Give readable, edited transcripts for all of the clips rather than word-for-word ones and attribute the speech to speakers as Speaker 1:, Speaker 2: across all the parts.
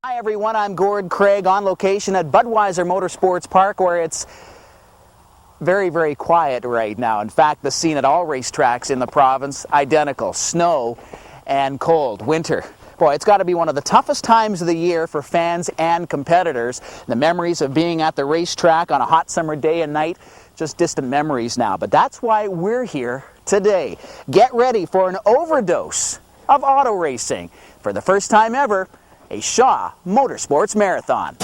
Speaker 1: Hi everyone, I'm Gord Craig on location at Budweiser Motorsports Park, where it's very, very quiet right now. In fact, the scene at all racetracks in the province, identical. Snow and cold. Winter. Boy, it's got to be one of the toughest times of the year for fans and competitors. The memories of being at the racetrack on a hot summer day and night, just distant memories now. But that's why we're here today. Get ready for an overdose of auto racing. For the first time ever, a Shaw Motorsports Marathon.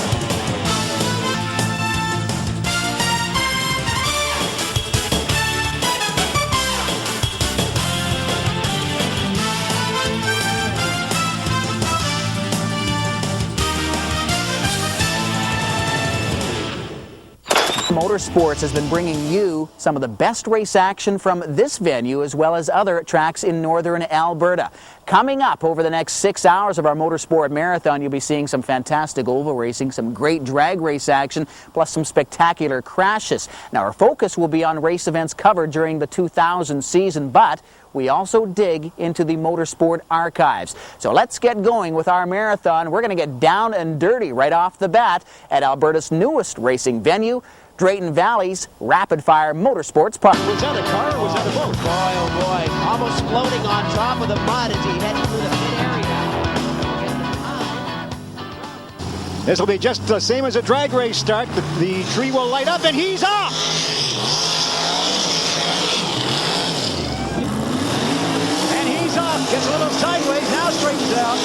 Speaker 1: Motorsports has been bringing you some of the best race action from this venue as well as other tracks in northern Alberta. Coming up over the next 6 hours of our Motorsport Marathon, you'll be seeing some fantastic oval racing, some great drag race action, plus some spectacular crashes. Now, our focus will be on race events covered during the 2000 season, but we also dig into the motorsport archives. So let's get going with our marathon. We're going to get down and dirty right off the bat at Alberta's newest racing venue, Drayton Valley's Rapid Fire Motorsports Park.
Speaker 2: Was that a car or was that a boat?
Speaker 3: Boy, oh boy, almost floating on top of the mud as he headed through the pit area.
Speaker 2: This will be just the same as a drag race start. The tree will light up and he's off! And he's off, gets a little sideways, now straightens out.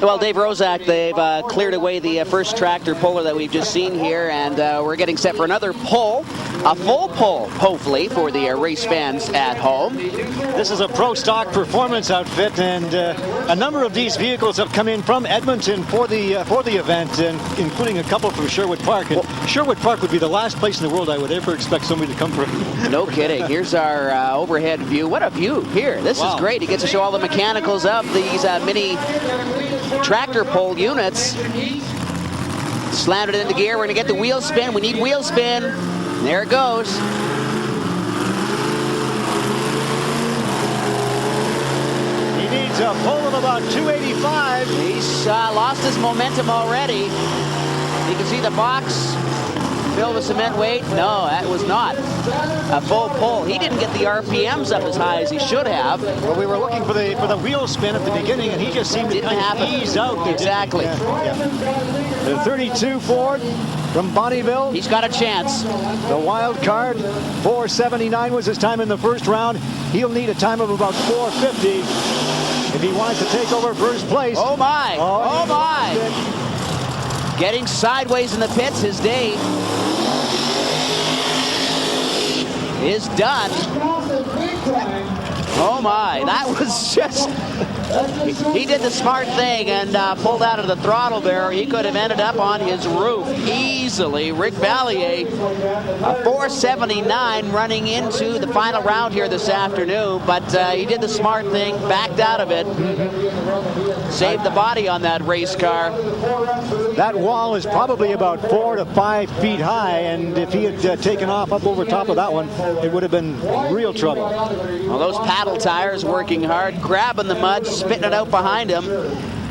Speaker 3: Well, Dave Rozak, they've cleared away the first tractor puller that we've just seen here, and we're getting set for another pull, a full pull, hopefully, for the race fans at home.
Speaker 2: This is a pro stock performance outfit, and a number of these vehicles have come in from Edmonton for the event, and including a couple from Sherwood Park. And Sherwood Park would be the last place in the world I would ever expect somebody to come from.
Speaker 3: No kidding. Here's our overhead view. What a view here. This is great. He gets to show all the mechanicals of these mini tractor pull units. Slammed it into gear. We're going to get the wheel spin. We need wheel spin. There it goes.
Speaker 2: He needs a pull of about 285.
Speaker 3: He's lost his momentum already. You can see the box filled with cement weight. No, that was not a full pull. He didn't get the RPMs up as high as he should have.
Speaker 2: Well, we were looking for the wheel spin at the beginning, and he just seemed to kind of ease out.
Speaker 3: Exactly.
Speaker 2: The 32 Ford from Bonnyville.
Speaker 3: He's got a chance.
Speaker 2: The wild card, 4:79 was his time in the first round. He'll need a time of about 4:50 if he wants to take over first place.
Speaker 3: Oh my! Oh my! Getting sideways in the pits, his day is done. Oh my, that was just, he did the smart thing and pulled out of the throttle barrel. He could have ended up on his roof easily. Rick Vallier, a 4:79 running into the final round here this afternoon, but he did the smart thing, backed out of it, saved the body on that race car.
Speaker 2: That wall is probably about 4 to 5 feet high, and if he had taken off up over top of that one, it would have been real trouble.
Speaker 3: Well, those paddle tires working hard, grabbing the mud, spitting it out behind him.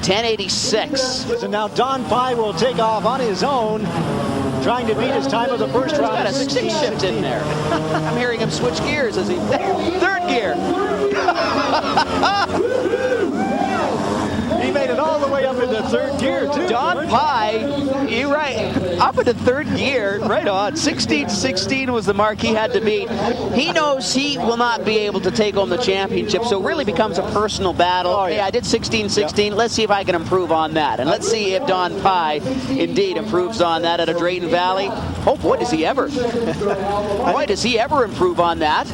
Speaker 3: 10:86.
Speaker 2: So now Don Pye will take off on his own, trying to beat his time of the first round.
Speaker 3: He's got a stick shift in there. I'm hearing him switch gears as he third gear.
Speaker 2: He made it all the way up into third gear, too.
Speaker 3: Don Pye, you're right, up into third gear, right on. 16-16 was the mark he had to beat. He knows he will not be able to take home the championship, so it really becomes a personal battle.
Speaker 2: Oh, yeah.
Speaker 3: Hey, I did 16-16. Let's see if I can improve on that. And let's see if Don Pye indeed improves on that at a Drayton Valley. Oh, boy, does he ever. Boy, does he ever improve on that.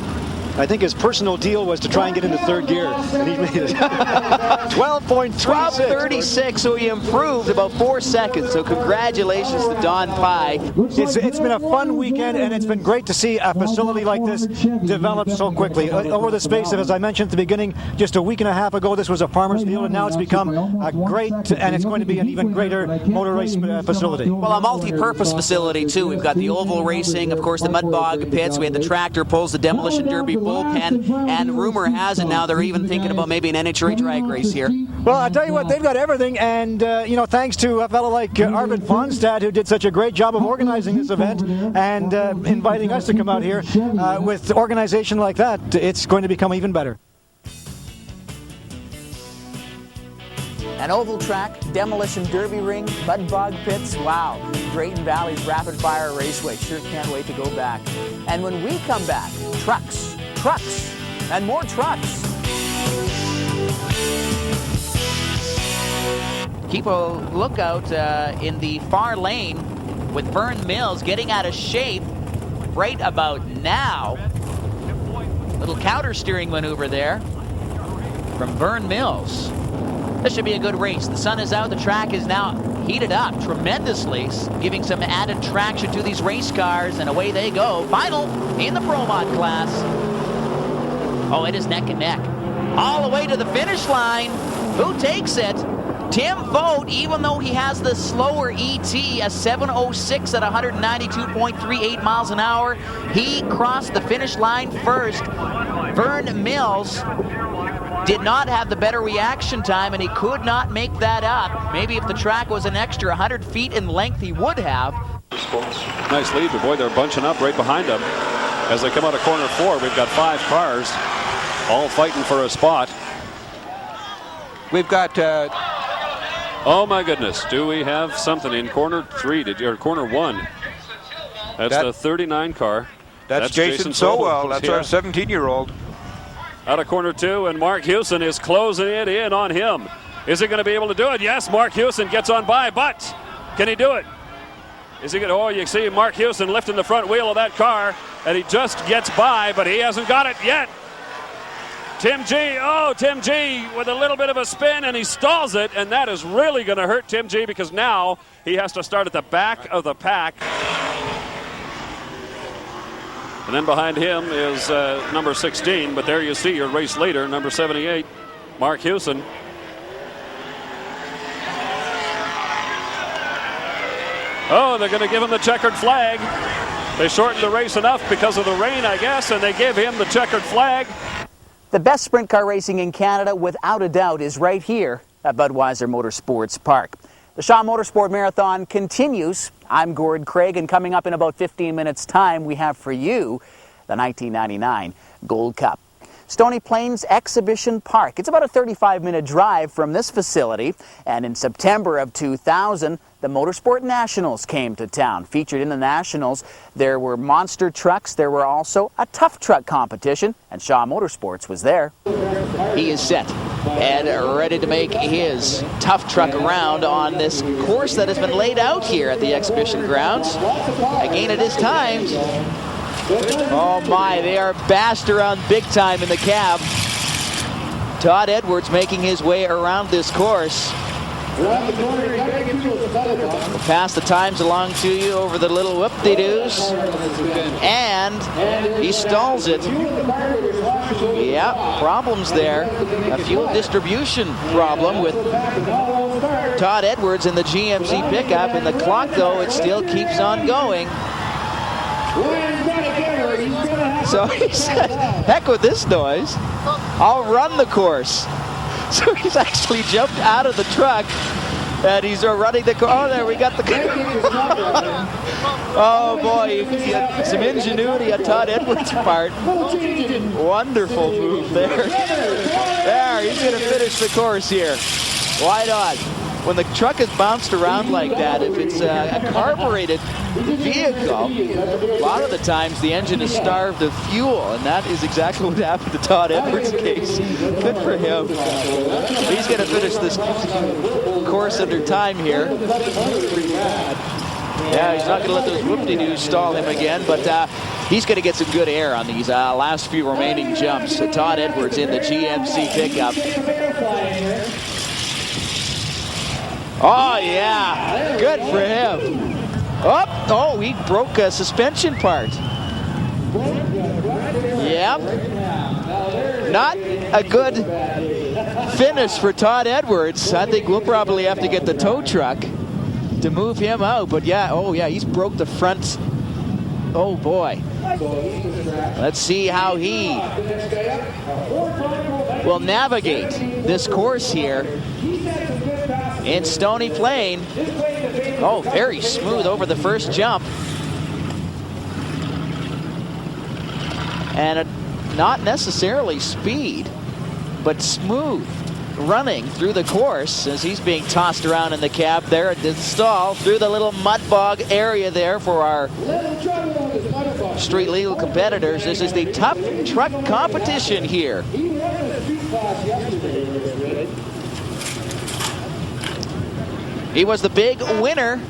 Speaker 2: I think his personal deal was to try and get into third gear, and he made it.
Speaker 3: 12.36, so he improved about 4 seconds. So congratulations to Don Pye.
Speaker 2: It's been a fun weekend, and it's been great to see a facility like this develop so quickly. Over the space of, as I mentioned at the beginning, just a week and a half ago, this was a farmer's field, and now it's become a great, and it's going to be an even greater motor race facility.
Speaker 3: Well, a multi-purpose facility, too. We've got the oval racing, of course, the mud bog pits. We had the tractor pulls, the demolition derby bullpen, and rumor has it now they're even thinking about maybe an NHRA drag race here.
Speaker 2: Well, I tell you what, they've got everything, and thanks to a fellow like Arvid Fonstad, who did such a great job of organizing this event and inviting us to come out here. With organization like that, it's going to become even better.
Speaker 1: An oval track, demolition derby ring, mud bog pits. Wow, Drayton Valley's rapid fire raceway. Sure can't wait to go back. And when we come back, trucks, and more trucks.
Speaker 3: Keep a lookout in the far lane with Vern Mills getting out of shape right about now. Little counter steering maneuver there from Vern Mills. This should be a good race. The sun is out. The track is now heated up tremendously, giving some added traction to these race cars, and away they go. Final in the Pro Mod class. Oh, it is neck and neck. All the way to the finish line. Who takes it? Tim Vogt, even though he has the slower ET, a 7:06 at 192.38 miles an hour. He crossed the finish line first. Vern Mills did not have the better reaction time, and he could not make that up. Maybe if the track was an extra 100 feet in length, he would have.
Speaker 4: Nice lead, but boy, they're bunching up right behind them. As they come out of corner 4, we've got 5 cars all fighting for a spot.
Speaker 5: We've got...
Speaker 4: oh my goodness, do we have something in corner 3, or corner 1? That's the 39 car.
Speaker 5: That's Jason Sowell. That's our 17-year-old.
Speaker 4: Out of corner 2, and Mark Hewson is closing it in on him. Is he going to be able to do it? Yes, Mark Hewson gets on by, but can he do it? Is he going to? Oh, you see Mark Hewson lifting the front wheel of that car, and he just gets by, but he hasn't got it yet. Tim G, Tim G with a little bit of a spin, and he stalls it, and that is really going to hurt Tim G because now he has to start at the back of the pack. And then behind him is number 16, but there you see your race leader, number 78, Mark Hewson. Oh, they're going to give him the checkered flag. They shortened the race enough because of the rain, I guess, and they gave him the checkered flag.
Speaker 1: The best sprint car racing in Canada, without a doubt, is right here at Budweiser Motorsports Park. The Shaw Motorsport Marathon continues. I'm Gord Craig, and coming up in about 15 minutes' time, we have for you the 1999 Gold Cup. Stony Plains Exhibition Park. It's about a 35-minute drive from this facility, and in September of 2000, the Motorsport Nationals came to town. Featured in the Nationals, there were monster trucks, there were also a tough truck competition, and Shaw Motorsports was there.
Speaker 3: He is set and ready to make his tough truck around on this course that has been laid out here at the exhibition grounds. Again, it is timed. Oh my, they are bashed around big time in the cab. Todd Edwards making his way around this course. We'll pass the times along to you over the little whoop-de-doos. And he stalls it. Yeah, problems there. A fuel distribution problem with Todd Edwards in the GMC pickup. And the clock, though, it still keeps on going. So he said, heck with this noise. I'll run the course. So he's actually jumped out of the truck and he's running the car. Oh, there we got the car. Oh boy, some ingenuity on Todd Edwards' part. Wonderful move there. There, he's going to finish the course here. Why not? When the truck is bounced around like that, if it's a carbureted vehicle, a lot of the times the engine is starved of fuel, and that is exactly what happened to Todd Edwards' case. Good for him. He's going to finish this course under time here. Yeah, he's not going to let those whoop-de-doos stall him again, but he's going to get some good air on these last few remaining jumps. So Todd Edwards in the GMC pickup. Oh, yeah. Good for him. Oh, he broke a suspension part. Yep. Not a good finish for Todd Edwards. I think we'll probably have to get the tow truck to move him out. But yeah, oh yeah, he's broke the front. Oh boy. Let's see how he will navigate this course here in Stony Plain. Oh, very smooth over the first jump. And not necessarily speed, but smooth running through the course as he's being tossed around in the cab there at the stall through the little mud bog area there for our street legal competitors. This is the tough truck competition here. He was the big winner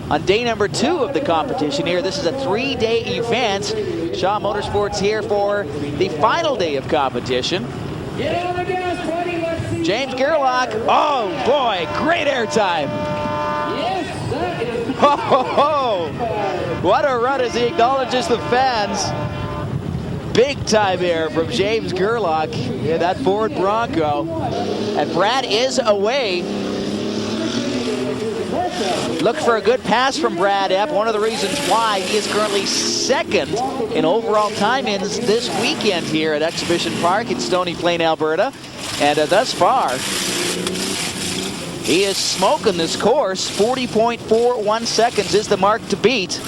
Speaker 3: on day number 2 of the competition here. This is a 3-day event. Shaw Motorsports here for the final day of competition. James Gerlach, oh boy, great airtime. Ho, ho, ho. What a run as he acknowledges the fans. Big time air from James Gerlach in that Ford Bronco. And Brad is away. Look for a good pass from Brad Epp. One of the reasons why he is currently second in overall time-ins this weekend here at Exhibition Park in Stony Plain, Alberta. And thus far, he is smoking this course. 40.41 seconds is the mark to beat.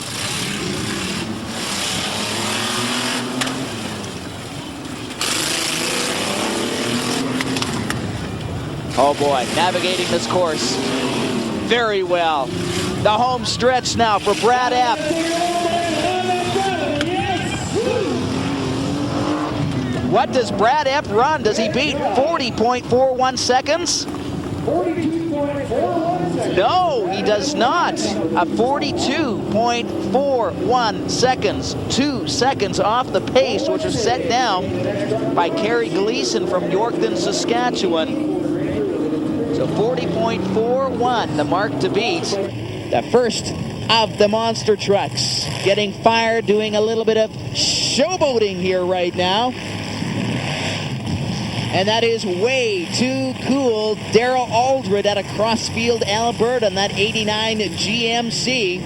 Speaker 3: Oh boy, navigating this course very well. The home stretch now for Brad Epp. What does Brad Epp run? Does he beat 40.41 seconds? No, he does not. A 42.41 seconds. 2 seconds off the pace, which was set down by Kerry Gleason from Yorkton, Saskatchewan. So 40.41, the mark to beat. The first of the monster trucks getting fired, doing a little bit of showboating here right now. And that is way too cool. Darrell Aldred out of Crossfield, Alberta, and that 89 GMC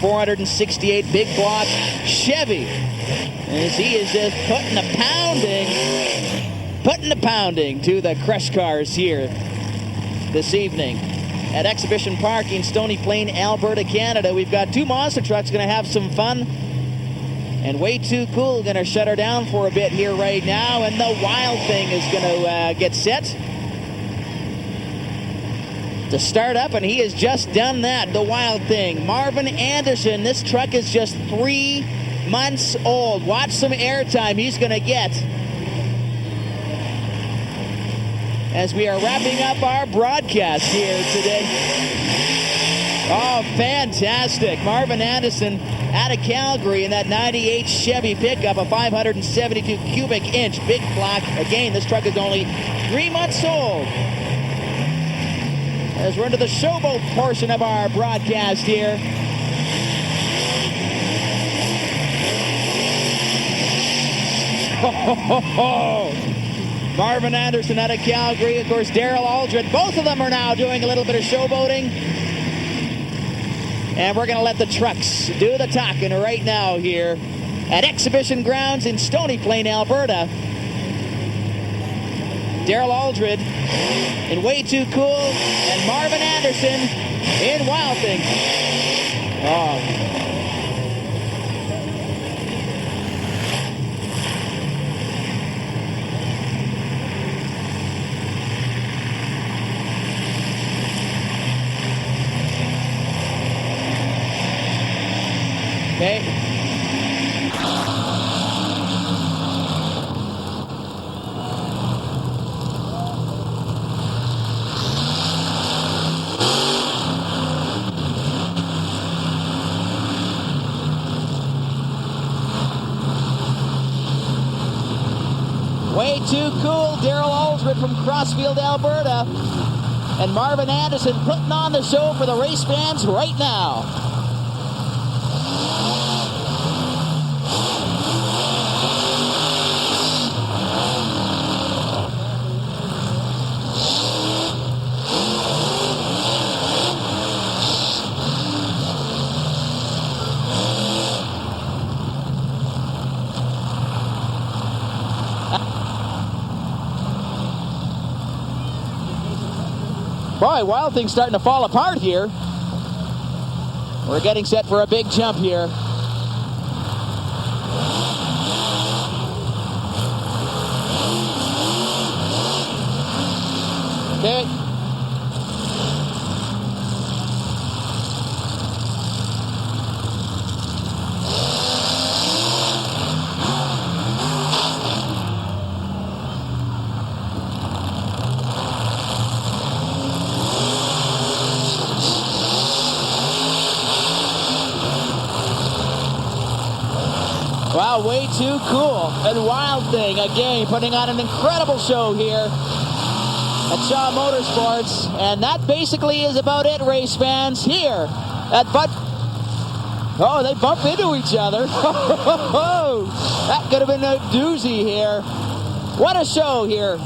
Speaker 3: 468 big block Chevy. As he is just putting the pounding to the crush cars here this evening at Exhibition Park in Stony Plain, Alberta, Canada. We've got 2 monster trucks going to have some fun. And Way Too Cool going to shut her down for a bit here right now. And the Wild Thing is going to get set to start up, and he has just done that. The Wild Thing. Marvin Anderson, this truck is just 3 months old. Watch some airtime he's going to get as we are wrapping up our broadcast here today. Oh, fantastic. Marvin Anderson out of Calgary in that 98 Chevy pickup, a 572 cubic inch big block. Again, this truck is only 3 months old. As we're into the showboat portion of our broadcast here. Marvin Anderson out of Calgary, of course, Darrell Aldred. Both of them are now doing a little bit of showboating. And we're going to let the trucks do the talking right now here at Exhibition Grounds in Stony Plain, Alberta. Darrell Aldred in Way Too Cool, and Marvin Anderson in Wild Thing. Oh. Okay. Way Too Cool, Darrell Aldred from Crossfield, Alberta. And Marvin Anderson putting on the show for the race fans right now. Boy, Wild Thing's starting to fall apart here. We're getting set for a big jump here. Okay. Wow, way too cool. And Wild Thing, again, putting on an incredible show here at Shaw Motorsports. And that basically is about it, race fans, here at Oh, they bump into each other. That could have been a doozy here. What a show here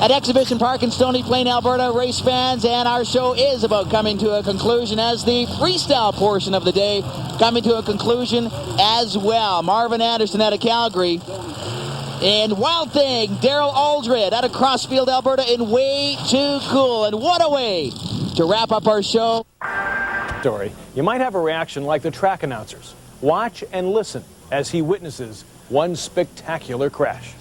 Speaker 3: at Exhibition Park in Stony Plain, Alberta, race fans. And our show is about coming to a conclusion as the freestyle portion of the day coming to a conclusion as well. Marvin Anderson out of Calgary. And Wild Thing, Daryl Aldred out of Crossfield, Alberta, in Way Too Cool. And what a way to wrap up our show.
Speaker 6: Story, you might have a reaction like the track announcers. Watch and listen as he witnesses one spectacular crash.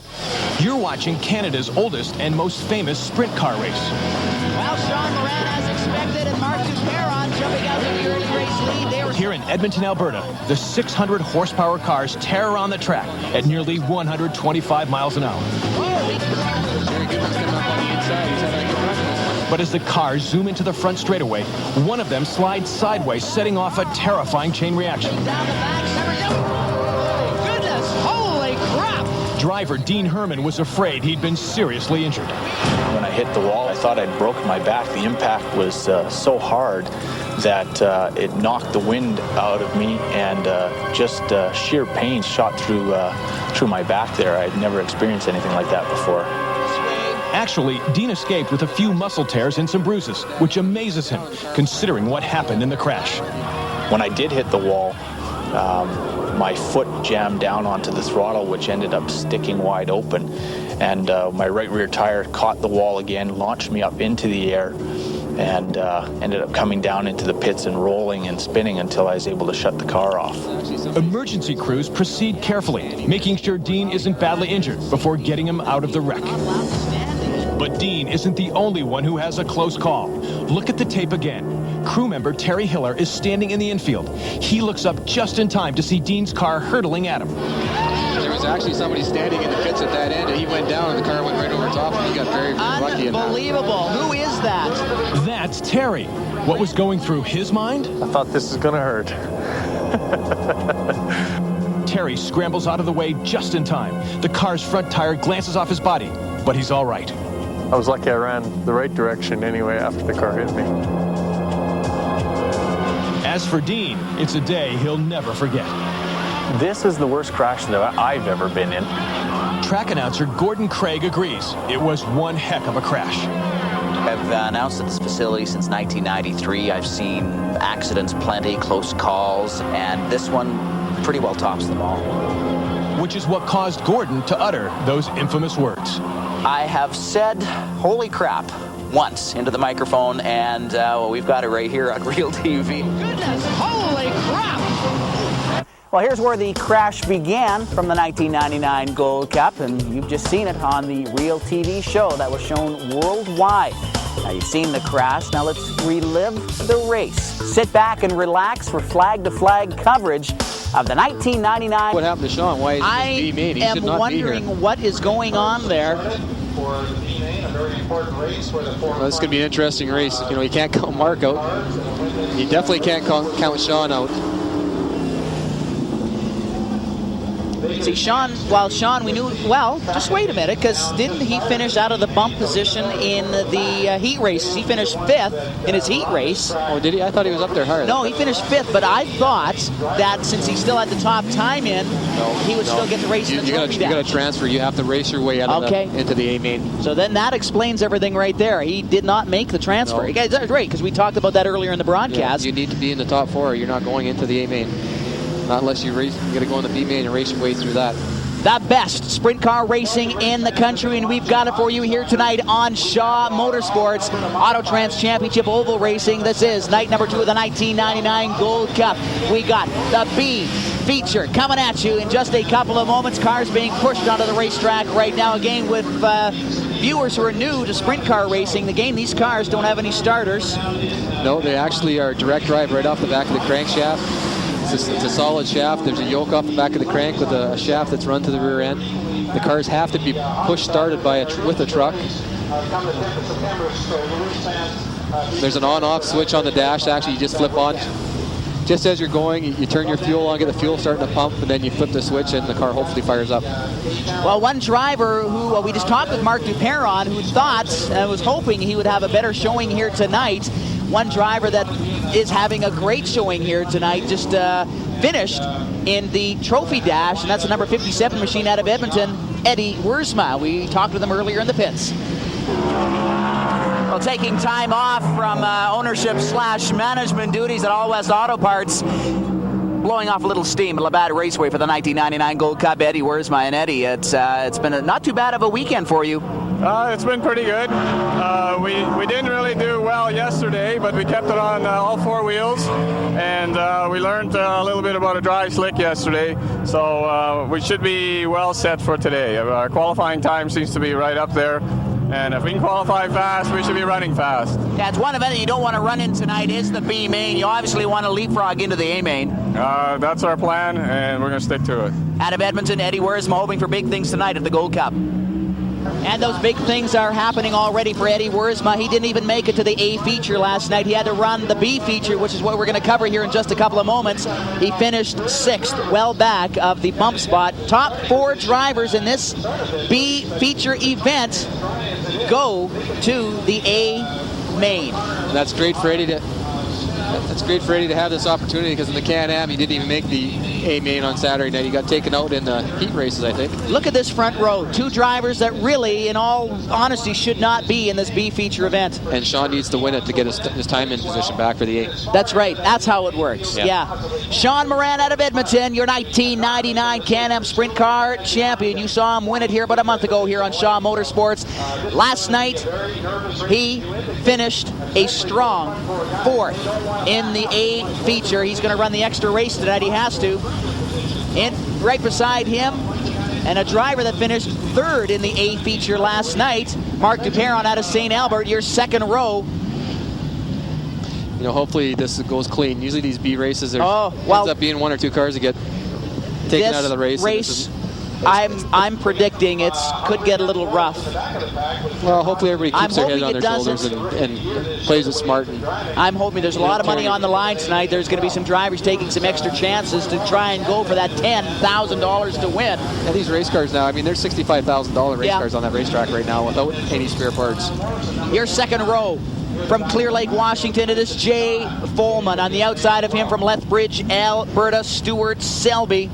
Speaker 7: You're watching Canada's oldest and most famous sprint car race.
Speaker 3: Well, Sean Moran as expected, and Mark Duperon jumping out in the early race lead.
Speaker 7: Here in Edmonton, Alberta, the 600 horsepower cars tear around the track at nearly 125 miles an hour. But as the cars zoom into the front straightaway, one of them slides sideways, setting off a terrifying chain reaction.
Speaker 3: Goodness, holy crap!
Speaker 7: Driver Dean Hermann was afraid he'd been seriously injured.
Speaker 8: When I hit the wall, I thought I'd broken my back. The impact was so hard that it knocked the wind out of me, and just sheer pain shot through my back there. I'd never experienced anything like that before.
Speaker 7: Actually, Dean escaped with a few muscle tears and some bruises, which amazes him, considering what happened in the crash.
Speaker 8: When I did hit the wall, my foot jammed down onto the throttle, which ended up sticking wide open. And my right rear tire caught the wall again, launched me up into the air, and ended up coming down into the pits and rolling and spinning until I was able to shut the car off.
Speaker 7: Emergency crews proceed carefully, making sure Dean isn't badly injured before getting him out of the wreck. But Dean isn't the only one who has a close call. Look at the tape again. Crew member Terry Hiller is standing in the infield. He looks up just in time to see Dean's car hurtling at him.
Speaker 9: There was actually somebody standing in the pits at that end, and he went down, and the car went right over top, and he got very lucky.
Speaker 3: Unbelievable. Who is that?
Speaker 7: That's Terry. What was going through his mind?
Speaker 10: I thought this was going to hurt.
Speaker 7: Terry scrambles out of the way just in time. The car's front tire glances off his body, but he's all right.
Speaker 10: I was lucky I ran the right direction anyway after the car hit me.
Speaker 7: As for Dean, it's a day he'll never forget.
Speaker 10: This is the worst crash that I've ever been in.
Speaker 7: Track announcer Gordon Craig agrees. It was one heck of a crash.
Speaker 11: I've announced at this facility since 1993. I've seen accidents plenty, close calls, and this one pretty well tops them all.
Speaker 7: Which is what caused Gordon to utter those infamous words.
Speaker 11: I have said, holy crap, once into the microphone, and well, we've got it right here on Real TV.
Speaker 3: Goodness, holy crap!
Speaker 1: Well, here's where the crash began from the 1999 Gold Cup, and you've just seen it on the Real TV show that was shown worldwide. Now, you've seen the crash. Now, let's relive the race. Sit back and relax for flag-to-flag coverage of the 1999...
Speaker 9: What happened to Sean? Why is he being made? He should not be here.
Speaker 3: I am wondering what is going on there.
Speaker 9: Well, this is going to be an interesting race. You know, you can't count Mark out. You definitely can't count Sean out.
Speaker 3: See, Sean, we knew, well, just wait a minute, because didn't he finish out of the bump position in the heat race? He finished 5th in his heat race.
Speaker 9: Oh, did he? I thought he was up there higher.
Speaker 3: No, he finished 5th, but I thought that since he still had the top time in, he would still get the race.
Speaker 9: You got to transfer. You have to race your way out of into the A main.
Speaker 3: So then that explains everything right there. He did not make the transfer. No. That's right, because we talked about that earlier in the broadcast.
Speaker 9: Yeah, you need to be in the top 4. You're not going into the A main. Not unless you got to go in the B main and race your way through that.
Speaker 1: the best sprint car racing in the country, and we've got it for you here tonight on Shaw Motorsports Autotrans Championship Oval Racing. This is night number 2 of the 1999 Gold Cup. We got the B feature coming at you in just a couple of moments. Cars being pushed onto the racetrack right now, again with viewers who are new to sprint car racing. Again, these cars don't have any starters.
Speaker 9: No, they actually are direct drive right off the back of the crankshaft. It's a solid shaft. There's a yoke off the back of the crank with a shaft that's run to the rear end. The cars have to be push-started by with a truck. There's an on-off switch on the dash. Actually, you just flip on. Just as you're going, you turn your fuel on, get the fuel starting to pump, and then you flip the switch, and the car hopefully fires up.
Speaker 1: Well, one driver who we just talked with Mark Dupeyron, who thought and was hoping he would have a better showing here tonight. One driver that is having a great showing here tonight, just finished in the trophy dash, and that's the number 57 machine out of Edmonton, Eddie Wiersma. We talked with him earlier in the pits. Well, taking time off from ownership/management duties at All West Auto Parts, blowing off a little steam at Labatt Raceway for the 1999 Gold Cup, Eddie Wiersma. And Eddie, it's been not too bad of a weekend for you.
Speaker 10: It's been pretty good. We didn't really do well yesterday, but we kept it on all 4 wheels, and we learned a little bit about a dry slick yesterday, so we should be well set for today. Our qualifying time seems to be right up there, and if we can qualify fast, we should be running fast.
Speaker 1: Yeah, it's one event that you don't want to run in tonight is the B main. You obviously want to leapfrog into the A main.
Speaker 10: That's our plan, and we're going to stick to it.
Speaker 1: Out of Edmonton, Eddie Wiersma hoping for big things tonight at the Gold Cup. And those big things are happening already for Eddie Wiersma. He didn't even make it to the A feature last night. He had to run the B feature, which is what we're going to cover here in just a couple of moments. He finished 6th, well back of the bump spot. Top 4 drivers in this B feature event go to the A main.
Speaker 9: That's great for Eddie to have this opportunity, because in the Can-Am he didn't even make the A main on Saturday night. He got taken out in the heat races, I think.
Speaker 1: Look at this front row. 2 drivers that really, in all honesty, should not be in this B feature event.
Speaker 9: And Sean needs to win it to get his time in position back for the A.
Speaker 1: That's right. That's how it works. Yeah. Sean Moran out of Edmonton, your 1999 Can-Am Sprint Car champion. You saw him win it here about a month ago here on Shaw Motorsports. Last night, he finished a strong 4th in the A feature. He's going to run the extra race tonight. He has to. And right beside him, and a driver that finished 3rd in the A feature last night, Mark Dupeyron out of St. Albert, your 2nd row.
Speaker 9: You know, hopefully this goes clean. Usually these B races, ends up being 1 or 2 cars that get taken out of the race.
Speaker 1: I'm predicting it could get a little rough.
Speaker 9: Well, hopefully everybody keeps their head on their shoulders and plays it smart.
Speaker 1: I'm hoping there's a lot of money on the line tonight. There's going to be some drivers taking some extra chances to try and go for that $10,000 to win.
Speaker 9: Yeah, these race cars now, I mean, there's $65,000 race cars on that racetrack right now without any spare parts.
Speaker 1: Your 2nd row. From Clear Lake, Washington, it is Jay Follman. On the outside of him from Lethbridge, Alberta, Stuart Selby.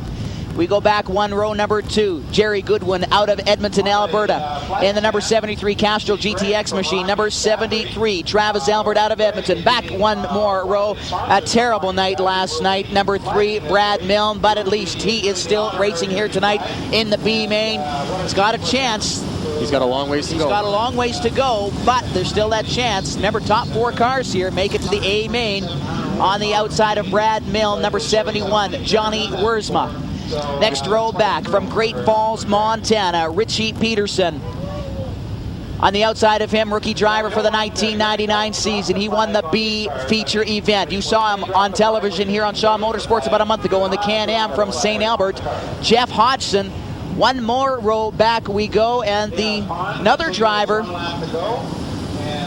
Speaker 1: We go back 1 row, number 2, Jerry Goodwin out of Edmonton, Alberta. In the number 73 Castrol GTX machine, number 73, Travis Albert out of Edmonton. Back 1 more row. A terrible night last night. Number 3, Brad Milne, but at least he is still racing here tonight in the B main. He's got a chance.
Speaker 9: He's got a long ways to go.
Speaker 1: He's got a long ways to go, but there's still that chance. Remember, top 4 cars here make it to the A main. On the outside of Brad Milne, number 71, Johnny Wiersma. Next row back from Great Falls, Montana, Richie Peterson. On the outside of him, rookie driver for the 1999 season. He won the B feature event. You saw him on television here on Shaw Motorsports about a month ago in the Can-Am from St. Albert. Jeff Hodgson. 1 more row back we go, and another driver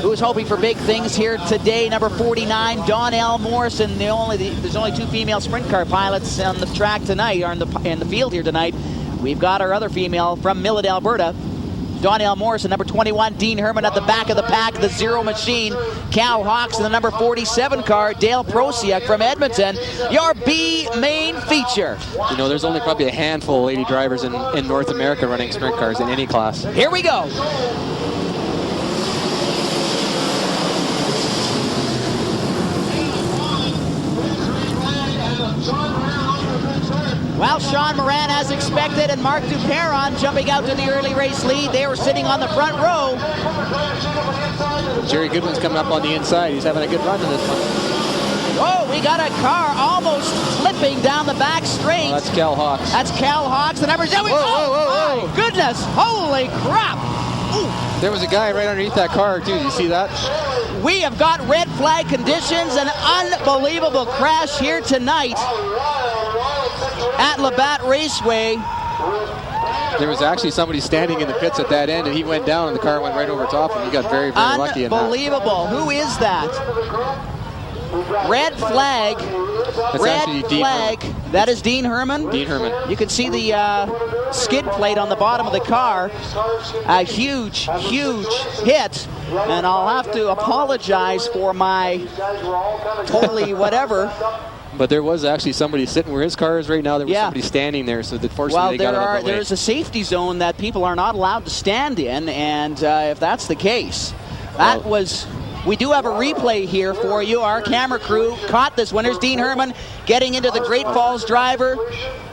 Speaker 1: who is hoping for big things here today, number 49, Donnell Morrison. There's only 2 female sprint car pilots on the track tonight, or in the field here tonight. We've got our other female from Millet, Alberta, Donnell Morrison. Number 21, Dean Hermann at the back of the pack, the Zero Machine. Cal Hawks in the number 47 car, Dale Prosiak from Edmonton. Your B main feature.
Speaker 9: You know, there's only probably a handful of lady drivers in North America running sprint cars in any class.
Speaker 1: Here we go. Well,
Speaker 3: Sean Moran as expected, and Mark Duperron jumping out to the early race lead. They were sitting on the front row.
Speaker 9: Jerry Goodwin's coming up on the inside. He's having a good run in this one.
Speaker 3: Oh, we got a car almost flipping down the back straight.
Speaker 9: Oh, that's Cal Hawks.
Speaker 3: That's Cal Hawks. The numbers. There we go.
Speaker 9: Whoa.
Speaker 3: My goodness. Holy crap. Ooh.
Speaker 9: There was a guy right underneath that car, too. You see that?
Speaker 3: We have got red flag conditions. An unbelievable crash here tonight at Labatt Raceway.
Speaker 9: There was actually somebody standing in the pits at that end, and he went down, and the car went right over top, and he got very, very lucky in that.
Speaker 3: Unbelievable. Who is that? Red flag.
Speaker 9: That's
Speaker 3: red
Speaker 9: actually Dean
Speaker 3: flag.
Speaker 9: Hermann.
Speaker 3: That is Dean Hermann.
Speaker 9: Dean Hermann.
Speaker 3: You can see the skid plate on the bottom of the car. A huge, huge hit. And I'll have to apologize for my totally whatever.
Speaker 9: But there was actually somebody sitting where his car is right now. There was somebody standing there, so fortunately they got out of the way.
Speaker 3: There's a safety zone that people are not allowed to stand in, and if that's the case, that was... We do have a replay here for you. Our camera crew caught this one. There's Dean Hermann getting into the Great Falls driver,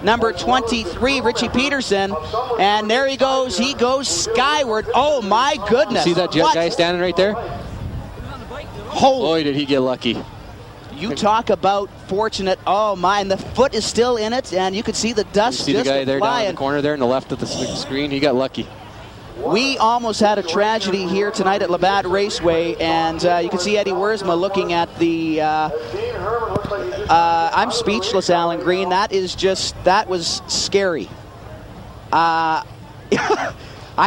Speaker 3: number 23, Richie Peterson. And there he goes. He goes skyward. Oh, my goodness.
Speaker 9: See that jet guy standing right there? Boy, did he get lucky.
Speaker 3: You talk about fortunate. Oh, my. And the foot is still in it, and you can see the dust
Speaker 9: see
Speaker 3: just
Speaker 9: the guy there
Speaker 3: flying.
Speaker 9: down in the corner there on the left of the screen? He got lucky.
Speaker 3: We almost had a tragedy here tonight at Labatt Raceway, and you can see Eddie Wiersma looking at the... I'm speechless, Alan Green. That was scary. I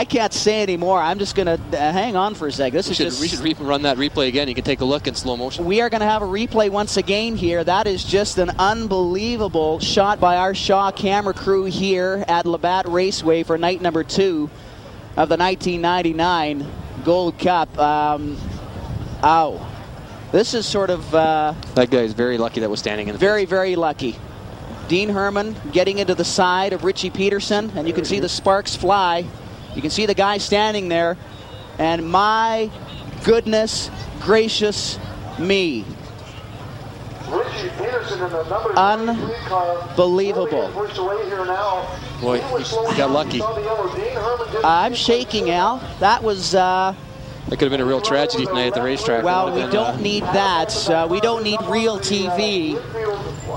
Speaker 3: can't say anymore. I'm just going to hang on for a sec. We
Speaker 9: should run that replay again. You can take a look in slow motion.
Speaker 3: We are going to have a replay once again here. That is just an unbelievable shot by our Shaw camera crew here at Labatt Raceway for night number 2 of the 1999 Gold Cup. Ow. This is sort of...
Speaker 9: that guy is very lucky that was standing in the
Speaker 3: Very, very lucky. Dean Hermann getting into the side of Richie Peterson, and you can see the sparks fly. You can see the guy standing there, and my goodness gracious me. Unbelievable.
Speaker 9: Boy, he got lucky.
Speaker 3: I'm shaking, Al. That was...
Speaker 9: that could have been a real tragedy tonight at the racetrack.
Speaker 3: Well, we don't need that. We don't need real TV.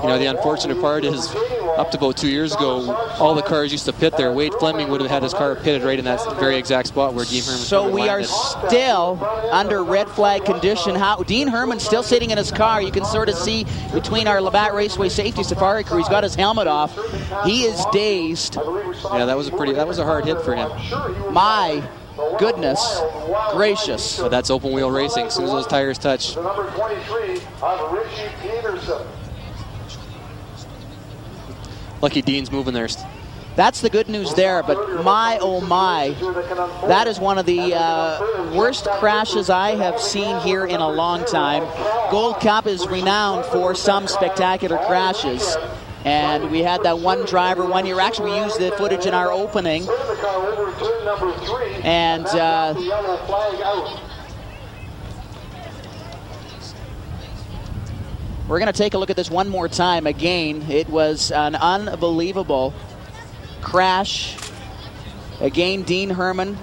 Speaker 9: You know, the unfortunate part is, up to about 2 years ago, all the cars used to pit there. Wade Fleming would have had his car pitted right in that very exact spot where Dean Hermann.
Speaker 3: So we are still under red flag condition. Dean Hermann still sitting in his car. You can sort of see between our Labatt Raceway safety safari crew. He's got his helmet off. He is dazed.
Speaker 9: Yeah, that was a hard hit for him.
Speaker 3: My goodness gracious.
Speaker 9: But that's open wheel racing. As soon as those tires touch.
Speaker 12: Number 23 of Richie Peterson.
Speaker 9: Lucky Dean's moving there.
Speaker 3: That's the good news there, but my, oh my, that is one of the worst crashes I have seen here in a long time. Gold Cup is renowned for some spectacular crashes, and we had that one driver 1 year. Actually, we used the footage in our opening, and we're going to take a look at this one more time again. It was an unbelievable crash. Again, Dean Hermann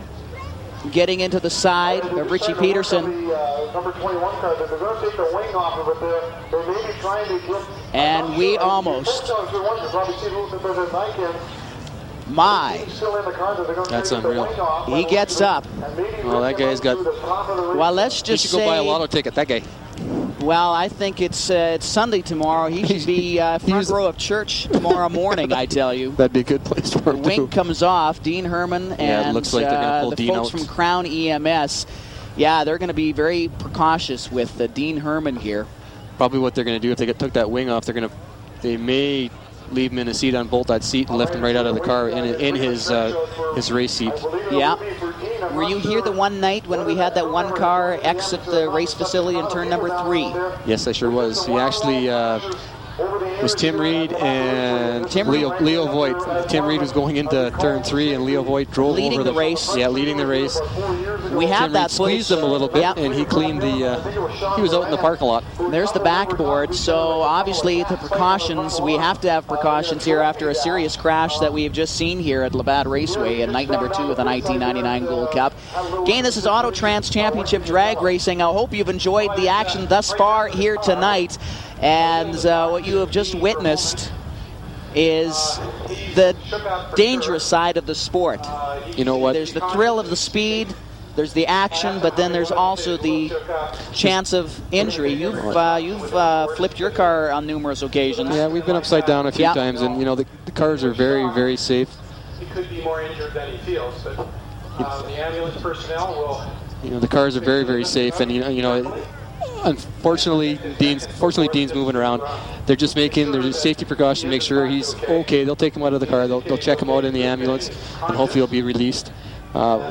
Speaker 3: getting into the side of Richie Peterson.
Speaker 12: Number 21 car, they're going to take the wing off of it there. They may be trying to get...
Speaker 3: And we almost... My.
Speaker 9: That's unreal.
Speaker 3: He gets up.
Speaker 9: Well, that guy's got...
Speaker 3: Well, let's just say...
Speaker 9: He should go buy a lotto ticket, that guy.
Speaker 3: Well, I think it's Sunday tomorrow. He should be front row of church tomorrow morning, I tell you.
Speaker 9: That'd be a good place for him.
Speaker 3: The wing comes off. Dean Hermann and
Speaker 9: it looks like they're gonna pull
Speaker 3: the
Speaker 9: Dean
Speaker 3: folks
Speaker 9: out.
Speaker 3: from Crown EMS. Yeah, they're going to be very precautious with Dean Hermann here.
Speaker 9: Probably what they're going to do if they took that wing off, they may leave him in a seat, unbolt that seat, and lift him right out of the car in his race seat.
Speaker 3: Yeah. Were you here the one night when we had that one car exit the race facility in turn number 3?
Speaker 9: Yes, I sure was. He actually was Tim Reed and Leo Voigt. Tim Reed was going into turn 3, and Leo Voigt drove
Speaker 3: leading
Speaker 9: over
Speaker 3: the race.
Speaker 9: Yeah, leading the race.
Speaker 3: We have
Speaker 9: Tim
Speaker 3: that
Speaker 9: Reed squeezed him a little bit,
Speaker 3: Yep.
Speaker 9: and he cleaned he was out in the parking lot.
Speaker 3: There's the backboard. So obviously the precautions, we have to have precautions here after a serious crash that we have just seen here at Labatt Raceway in night number 2 of the 1999 Gold Cup. Again, this is Auto Trans Championship drag racing. I hope you've enjoyed the action thus far here tonight. And what you have just witnessed is the dangerous side of the sport.
Speaker 9: You know what?
Speaker 3: There's the thrill of the speed, there's the action, but then there's also the chance of injury. You've flipped your car on numerous occasions.
Speaker 9: Yeah, we've been upside down a few times, and you know the cars are very, very safe.
Speaker 12: He could be more injured than he feels, but the ambulance personnel will.
Speaker 9: You know the cars are very, very safe, and you know. Unfortunately, Dean's moving around. They're just safety precaution, make sure he's okay. They'll take him out of the car. They'll check him out in the ambulance, and hopefully he'll be released.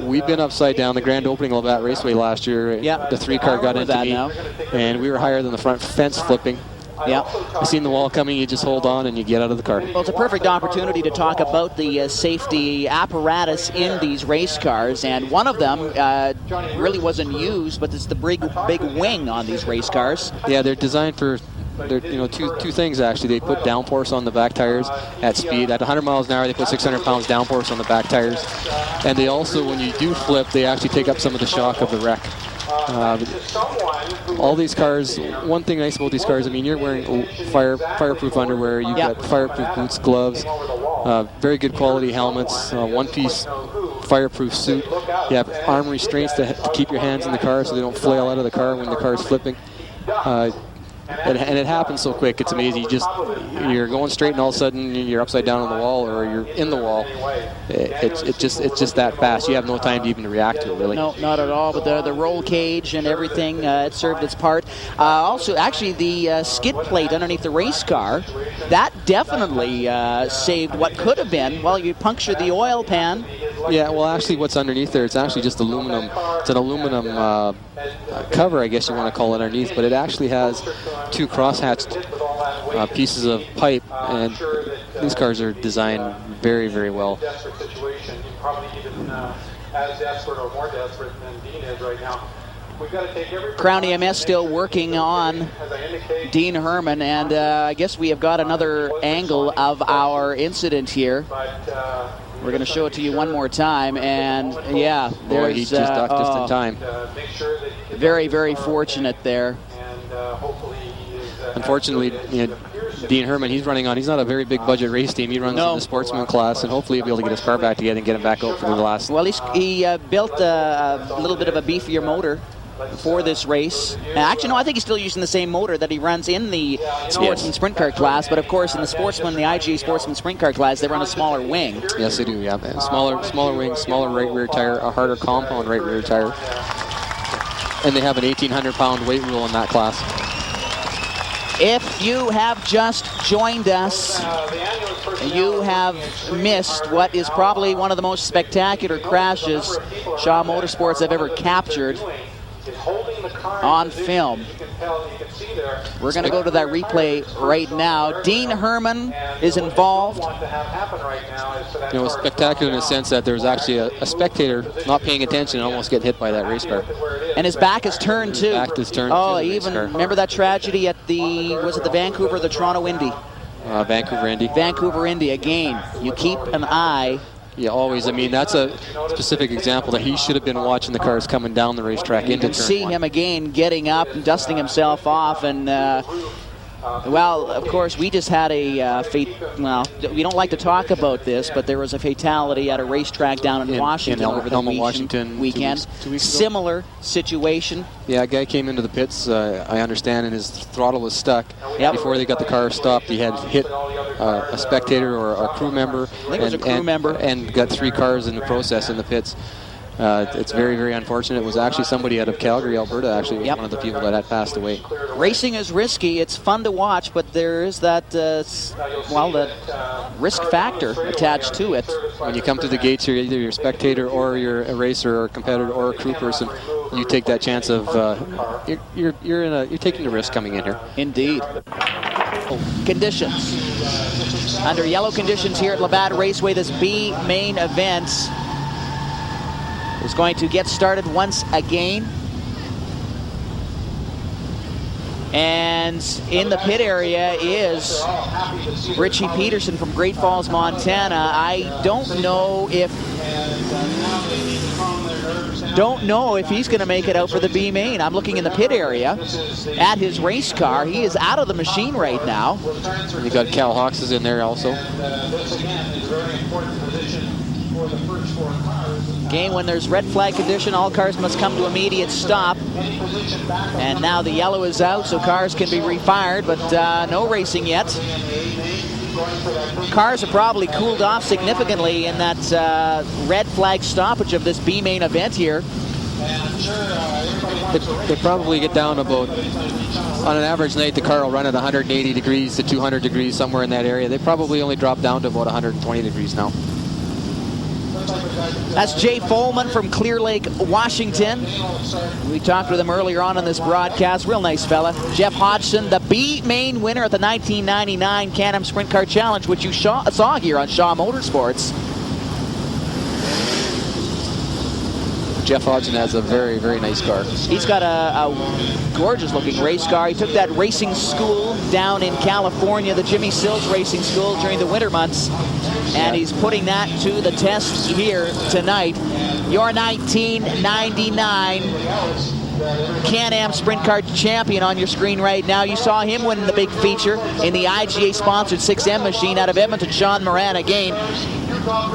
Speaker 9: We've been upside down. The grand opening of Labatt Raceway last year, the 3-car got into me, and we were higher than the front fence flipping.
Speaker 3: Yeah.
Speaker 9: I seen the wall coming, you just hold on and you get out of the car.
Speaker 3: Well, it's a perfect opportunity to talk about the safety apparatus in these race cars, and one of them really wasn't used, but it's the big wing on these race cars.
Speaker 9: Yeah, they're designed for two things actually. They put downforce on the back tires at speed. At 100 miles an hour, they put 600 pounds downforce on the back tires. And they also, when you do flip, they actually take up some of the shock of the wreck. All these cars, one thing nice about these cars, I mean, you're wearing fireproof underwear, you've got fireproof boots, gloves, very good quality helmets, one-piece fireproof suit. You have arm restraints to keep your hands in the car so they don't flail out of the car when the car is flipping. And it happens so quick, it's amazing. You're going straight and all of a sudden you're upside down on the wall or you're in the wall. It's just that fast. You have no time to even react to it, really.
Speaker 3: No, not at all. But the roll cage and everything, it served its part. Also, actually, the skid plate underneath the race car, that definitely saved what could have been. Well, you punctured the oil pan.
Speaker 9: Yeah, well, actually, what's underneath there, it's actually just aluminum. It's an aluminum cover, I guess you want to call it, underneath, but it actually has 2 cross-hatched pieces of pipe, and these cars are designed very, very well.
Speaker 12: Probably even as desperate or more desperate than Dean is right now.
Speaker 3: Crown EMS still working on Dean Hermann, and I guess we have got another angle of our incident here. We're going to show it to you one more time, and yeah,
Speaker 9: there's he just ducked just in time.
Speaker 3: Very, very fortunate there.
Speaker 9: Unfortunately, you know, Dean Hermann, he's not a very big budget race team. He runs in the sportsman class, and hopefully he'll be able to get his car back together and get him back out for the last.
Speaker 3: Well, he built a little bit of a beefier motor for this race. Actually, no, I think he's still using the same motor that he runs in the sportsman sprint car class, but of course in the IGA sportsman sprint car class, they run a smaller wing.
Speaker 9: Yes, they do, yeah. Smaller wing, smaller right rear tire, a harder compound right rear tire. And they have an 1,800-pound weight rule in that class.
Speaker 3: If you have just joined us, you have missed what is probably one of the most spectacular crashes Shaw Motorsports have ever captured on film. We're going to go to that replay right now. Dean Hermann is involved.
Speaker 9: You know, it was spectacular in the sense that there was actually a spectator not paying attention and almost get hit by that race car.
Speaker 3: And his back is turned too.
Speaker 9: Back is turned.
Speaker 3: Oh, even remember that tragedy at the Vancouver or the Toronto Indy?
Speaker 9: Vancouver Indy.
Speaker 3: Vancouver Indy again. You keep an eye.
Speaker 9: Yeah, always. I mean, that's a specific example that he should have been watching the cars coming down the racetrack into turn 1.
Speaker 3: You can see him again getting up and dusting himself off, and well, of course, we just had a well, we don't like to talk about this, but there was a fatality at a racetrack down in Washington over the weekend.
Speaker 9: 2 weeks ago.
Speaker 3: Similar situation.
Speaker 9: Yeah, a guy came into the pits, I understand, and his throttle was stuck.
Speaker 3: Yep.
Speaker 9: Before they got the car stopped, he had hit a spectator or a crew member.
Speaker 3: I think it was a crew member.
Speaker 9: And got 3 cars in the process in the pits. It's very, very unfortunate. It was actually somebody out of Calgary, Alberta, actually, was one of the people that had passed away.
Speaker 3: Racing is risky. It's fun to watch, but there is that, well, that risk factor attached to it.
Speaker 9: When you come to the gates here, either you're a spectator or you're a racer or a competitor or a crew person, you take that chance of, you're taking the risk coming in here.
Speaker 3: Indeed. Conditions. Under yellow conditions here at Labatt Raceway, this B main event.
Speaker 1: is going to get started once again. And in the pit area is Richie Peterson from Great Falls, Montana. I don't know if he's going to make it out for the B main. I'm looking in the pit area at his race car. He is out of the machine right now.
Speaker 9: You got Cal Hawks is in there also.
Speaker 1: Game when there's red flag condition, all cars must come to immediate stop. And now the yellow is out, so cars can be refired, but no racing yet. Cars are probably cooled off significantly in that red flag stoppage of this B main event here.
Speaker 9: They probably get down about, on an average night, the car will run at 180 degrees to 200 degrees, somewhere in that area. They probably only drop down to about 120 degrees now.
Speaker 1: That's Jay Follman from Clear Lake, Washington. We talked with him earlier on in this broadcast. Real nice fella. Jeff Hodgson, the B main winner at the 1999 Can-Am Sprint Car Challenge, which you saw here on Shaw Motorsports.
Speaker 9: Jeff Hodgson has a very, very nice car.
Speaker 1: He's got a gorgeous looking race car. He took that racing school down in California, the Jimmy Sills Racing School, during the winter months. And he's putting that to the test here tonight. Your 1999 Can-Am Sprint Car Champion on your screen right now. You saw him win the big feature in the IGA-sponsored 6M machine out of Edmonton, Shawn Moran again.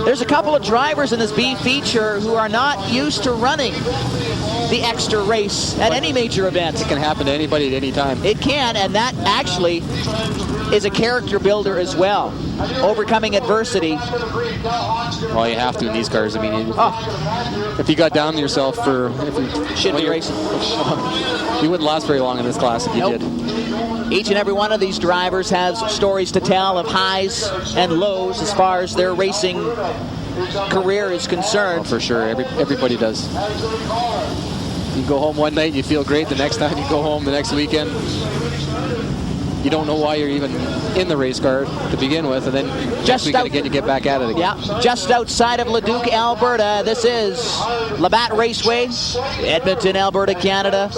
Speaker 1: There's a couple of drivers in this B feature who are not used to running the extra race at any major event.
Speaker 9: It can happen to anybody at any time.
Speaker 1: It can, and that actually is a character builder as well. Overcoming adversity.
Speaker 9: Well, you have to in these cars. I mean, if you got down on yourself for...
Speaker 1: Should be racing.
Speaker 9: You wouldn't last very long in this class if you did.
Speaker 1: Each and every one of these drivers has stories to tell of highs and lows as far as their racing career is concerned.
Speaker 9: Oh, for sure, everybody does. You go home one night, you feel great. The next time you go home, the next weekend, you don't know why you're even in the race car to begin with, and then next weekend again, you get back at it again.
Speaker 1: Yeah, just outside of Leduc, Alberta. This is Labatt Raceway, Edmonton, Alberta, Canada.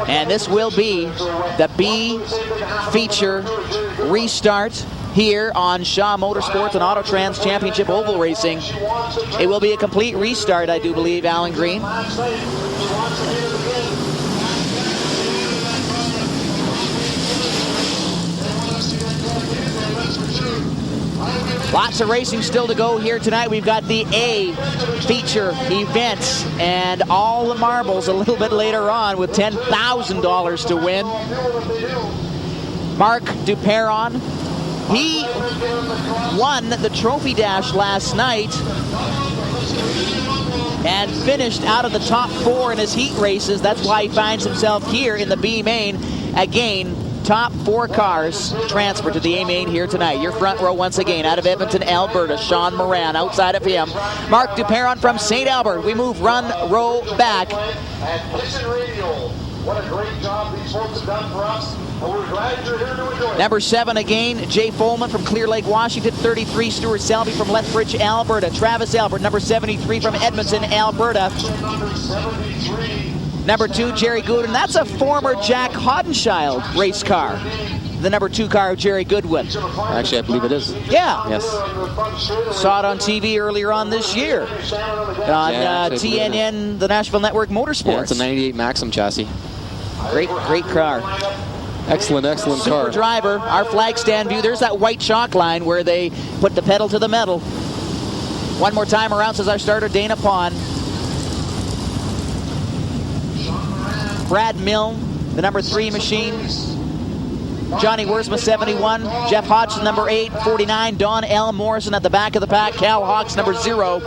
Speaker 1: And this will be the B feature restart here on Shaw Motorsports and Autotrans Championship Oval Racing. It will be a complete restart, I do believe, Alan Green. Lots of racing still to go here tonight. We've got the A feature event and all the marbles a little bit later on with $10,000 to win. Mark Duperron, he won the Trophy Dash last night and finished out of the top 4 in his heat races. That's why he finds himself here in the B main again. Top 4 cars transferred to the A main here tonight. Your front row once again out of Edmonton, Alberta. Shawn Moran outside of him. Mark Duperron from St. Albert. We move run row back.
Speaker 13: And Listen Radio. What a great job these folks have done for us. And we're glad you're here to enjoy it.
Speaker 1: Number 7 again, Jay Follman from Clear Lake, Washington. 33, Stuart Selby from Lethbridge, Alberta. Travis Albert, number 73 from Edmonton, Alberta.
Speaker 13: Number 73.
Speaker 1: Number 2, Jerry Goodwin. That's a former Jack Hodenschild race car. The number 2 car of Jerry Goodwin.
Speaker 9: Actually, I believe it is.
Speaker 1: Yeah.
Speaker 9: Yes.
Speaker 1: Saw it on TV earlier on this year. On TNN, the Nashville Network Motorsports.
Speaker 9: Yeah, it's a 98 Maxim chassis.
Speaker 1: Great car.
Speaker 9: Excellent car.
Speaker 1: Super driver. Our flag stand view. There's that white chalk line where they put the pedal to the metal. One more time around, says our starter, Dana Pond. Brad Milne, the number 3 machine. Johnny Wurzma, 71. Jeff Hodgson, number 8. 49, Don L. Morrison at the back of the pack. Cal Hawks, number 0.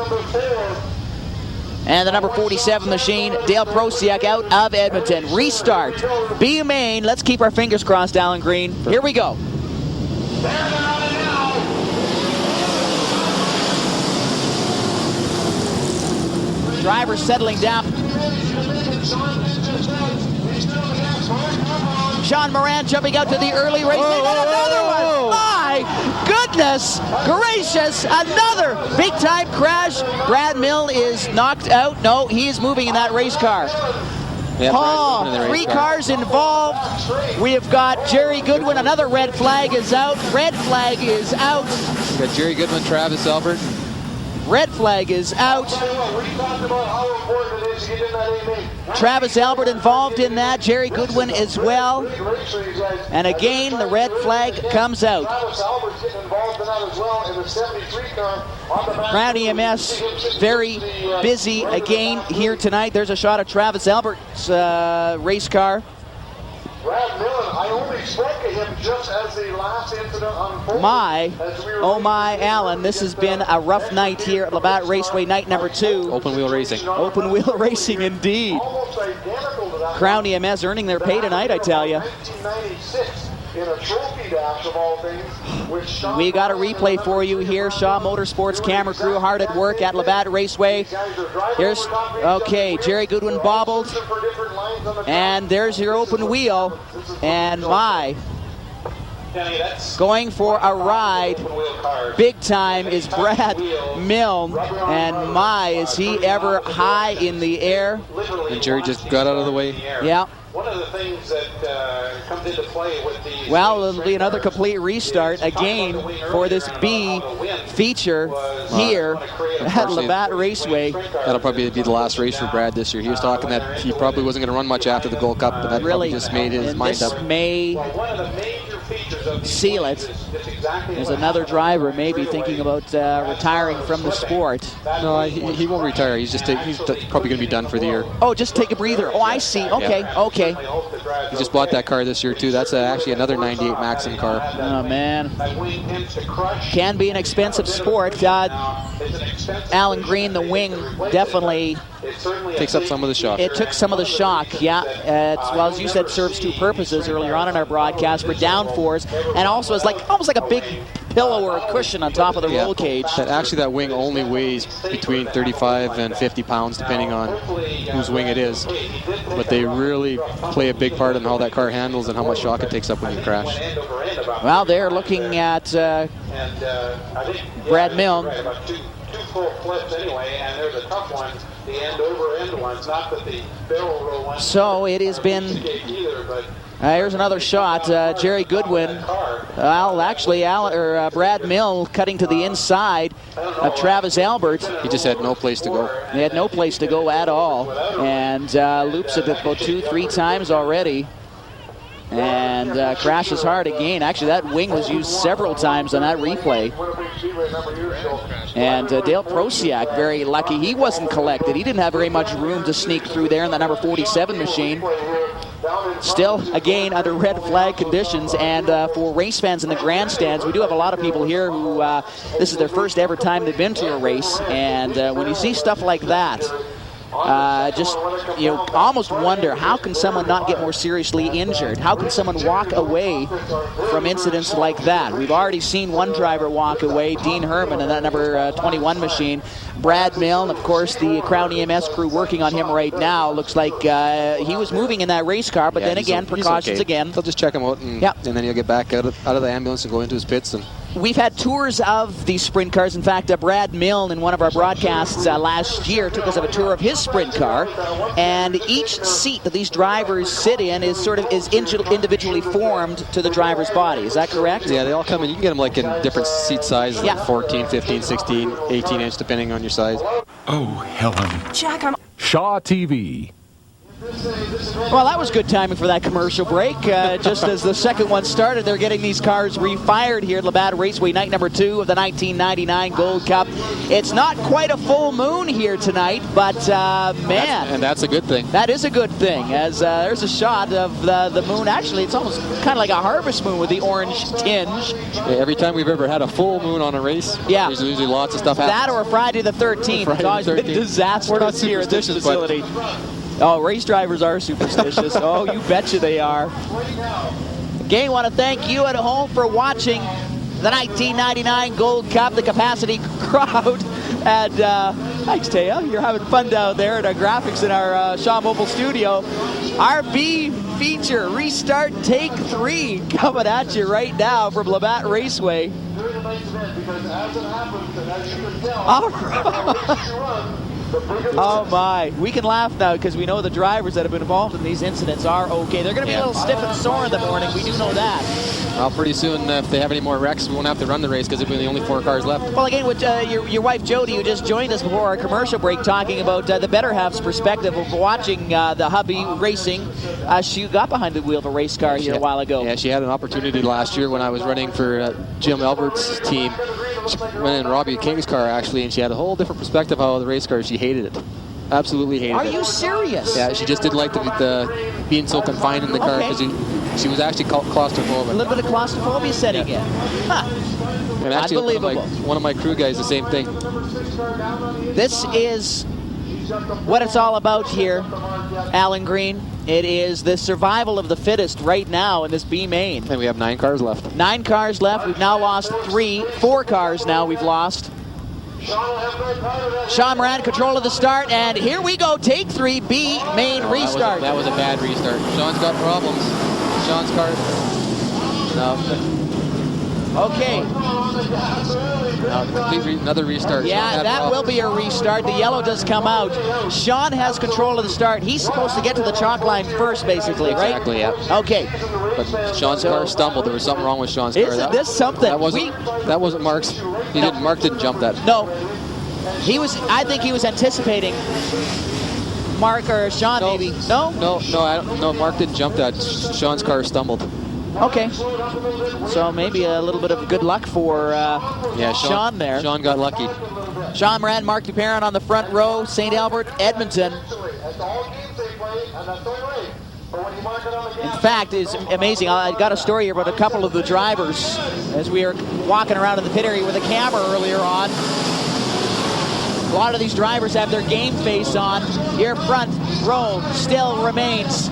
Speaker 1: And the number 47 machine, Dale Prosiak out of Edmonton. Restart. B main. Let's keep our fingers crossed, Alan Green. Here we go. Driver settling down. Shawn Moran jumping out to the early race. Another one. My goodness.
Speaker 3: goodness gracious, another big-time crash. Brad Milne is knocked out. No, he is moving in that race car.
Speaker 9: Yeah,
Speaker 3: three cars involved. We have got Jerry Goodwin. Another red flag is out. Red flag is out.
Speaker 9: We got Jerry Goodwin, Travis Albert.
Speaker 3: Red flag is out. Travis Albert involved in that. Jerry Goodwin as well. And again, the red flag comes out. Crown EMS very busy again here tonight. There's a shot of Travis Albert's race car.
Speaker 13: Brad Milne, I only spoke to him just as the last incident unfolded.
Speaker 3: My, Alan, this has been a rough night here at Labatt Raceway, night number 2.
Speaker 9: Open wheel racing.
Speaker 3: Open wheel racing indeed. Crown EMS earning their pay tonight, I tell you.
Speaker 13: 1996 in a trophy dash of all things.
Speaker 3: We got a replay for you here. Shaw Motorsports camera crew hard at work at Labatt Raceway. Here's, okay, Jerry Goodwin bobbled. And there's your open wheel. And going for a ride, big time, is Brad Milne. And is he ever high in the air.
Speaker 9: And Jerry just got out of the way.
Speaker 3: Yeah.
Speaker 13: One of the things that comes into play with these...
Speaker 3: Well, it'll be another complete restart again for this B feature here at Labatt Raceway.
Speaker 9: That'll probably be the last race for Brad this year. He was talking that he probably wasn't going to run much after the Gold Cup, but that really just made his mind up.
Speaker 3: This may seal it. There's another driver maybe thinking about retiring from the sport.
Speaker 9: No, he won't retire. He's probably going to be done for the year.
Speaker 3: Oh, just take a breather. Oh, I see. Okay,
Speaker 9: yeah.
Speaker 3: Okay.
Speaker 9: He just bought that car this year too. That's actually another 98 Maxim car.
Speaker 3: Oh man, can be an expensive sport. Alan Green, the wing, definitely
Speaker 9: takes up some of the shock.
Speaker 3: It took some of the shock, yeah. Well, as you said, serves two purposes earlier on in our broadcast, for downforce, and also is almost like a big pillow or a cushion on top of the roll cage.
Speaker 9: Actually, that wing only weighs between 35 and 50 pounds, depending on whose wing it is. But they really play a big part in how that car handles and how much shock it takes up when you crash.
Speaker 3: Well, they're looking at Brad Milne.
Speaker 13: Two full flips anyway, and there's a tough one, the end over end ones, not that the barrel roll one.
Speaker 3: So it has been. Here's another shot. Jerry Goodwin. Well, actually, Brad Milne cutting to the inside of Travis Albert.
Speaker 9: He just had no place to go.
Speaker 3: He had no place to go at all, and loops it about 2-3 times already. And crashes hard again. Actually, that wing was used several times on that replay. And Dale Prosiak, very lucky. He wasn't collected. He didn't have very much room to sneak through there in the number 47 machine. Still, again, under red flag conditions. And for race fans in the grandstands, we do have a lot of people here who this is their first ever time they've been to a race. And when you see stuff like that, almost wonder, how can someone not get more seriously injured? How can someone walk away from incidents like that? We've already seen one driver walk away, Dean Hermann, in that number 21 machine. Brad Milne, of course, the Crown EMS crew working on him right now. Looks like he was moving in that race car, but then again, precautions again.
Speaker 9: They'll just check him out, and then he'll get back out of the ambulance and go into his pits. And
Speaker 3: we've had tours of these sprint cars. In fact, Brad Milne, in one of our broadcasts last year, took us on a tour of his sprint car. And each seat that these drivers sit in is individually formed to the driver's body. Is that correct?
Speaker 9: Yeah, they all come in. You can get them like in different seat sizes, like 14, 15, 16, 18 inch, depending on your size.
Speaker 7: Oh, Helen.
Speaker 14: Jack, I'm...
Speaker 7: Shaw TV.
Speaker 3: Well, that was good timing for that commercial break. Just as the second one started, they're getting these cars refired here at Labatt Raceway, night number 2 of the 1999 Gold Cup. It's not quite a full moon here tonight, but man.
Speaker 9: And that's a good thing.
Speaker 3: That is a good thing, as there's a shot of the moon. Actually, it's almost kind of like a harvest moon with the orange tinge.
Speaker 9: Yeah, every time we've ever had a full moon on a race, there's usually lots of stuff happening.
Speaker 3: That or a Friday the 13th. It's always been disastrous here at this facility. Oh, race drivers are superstitious. Oh, you betcha they are. Again, want to thank you at home for watching the 1999 Gold Cup, the capacity crowd. And thanks, Taya. You're having fun down there at our graphics in our Shaw Mobile studio. Our B feature, Restart Take 3, coming at you right now from Labatt Raceway.
Speaker 13: tonight's event because as it happens, and as you can tell,
Speaker 3: All right. Oh my, we can laugh now because we know the drivers that have been involved in these incidents are okay. They're going to be a little stiff and sore in the morning, we do know that.
Speaker 9: Well, pretty soon, if they have any more wrecks, we won't have to run the race because there'll be only 4 cars left.
Speaker 3: Well, again, with your wife Jody, who just joined us before our commercial break, talking about the better half's perspective of watching the hubby racing. She got behind the wheel of a race car here a while ago.
Speaker 9: Yeah, she had an opportunity last year when I was running for Jim Albert's team. She went in Robbie King's car, actually, and she had a whole different perspective of the race car. She hated it. Absolutely hated it.
Speaker 3: Are you serious?
Speaker 9: Yeah, she just didn't like the being so confined in the car because she was actually claustrophobic.
Speaker 3: A little bit of claustrophobia setting in. Huh.
Speaker 9: And actually,
Speaker 3: Unbelievable.
Speaker 9: One of my crew guys, the same thing.
Speaker 3: This is what it's all about here, Alan Green. It is the survival of the fittest right now in this B main.
Speaker 9: And we have 9 cars left.
Speaker 3: 9 cars left. We've now lost 4 cars now we've lost. Shaw Moran, control of the start, and here we go, take 3, B main restart.
Speaker 9: That was a bad restart. Sean's got problems. Sean's car. No.
Speaker 3: Okay.
Speaker 9: Another restart.
Speaker 3: Yeah, that will be a restart. The yellow does come out. Sean has control of the start. He's supposed to get to the chalk line first, basically, right?
Speaker 9: Exactly, yeah.
Speaker 3: Okay.
Speaker 9: But Sean's car stumbled. There was something wrong with Sean's car.
Speaker 3: Isn't this something?
Speaker 9: That wasn't Mark's. Mark didn't jump that.
Speaker 3: No. I think he was anticipating Mark or Sean, maybe. No?
Speaker 9: No, Mark didn't jump that. Sean's car stumbled.
Speaker 3: Okay. So maybe a little bit of good luck for Sean there.
Speaker 9: Sean got lucky.
Speaker 3: Sean Moran, Mark Duperron on the front row, St. Albert, Edmonton. In fact, it's amazing. I got a story here about a couple of the drivers as we were walking around in the pit area with a camera earlier on. A lot of these drivers have their game face on. Your front row still remains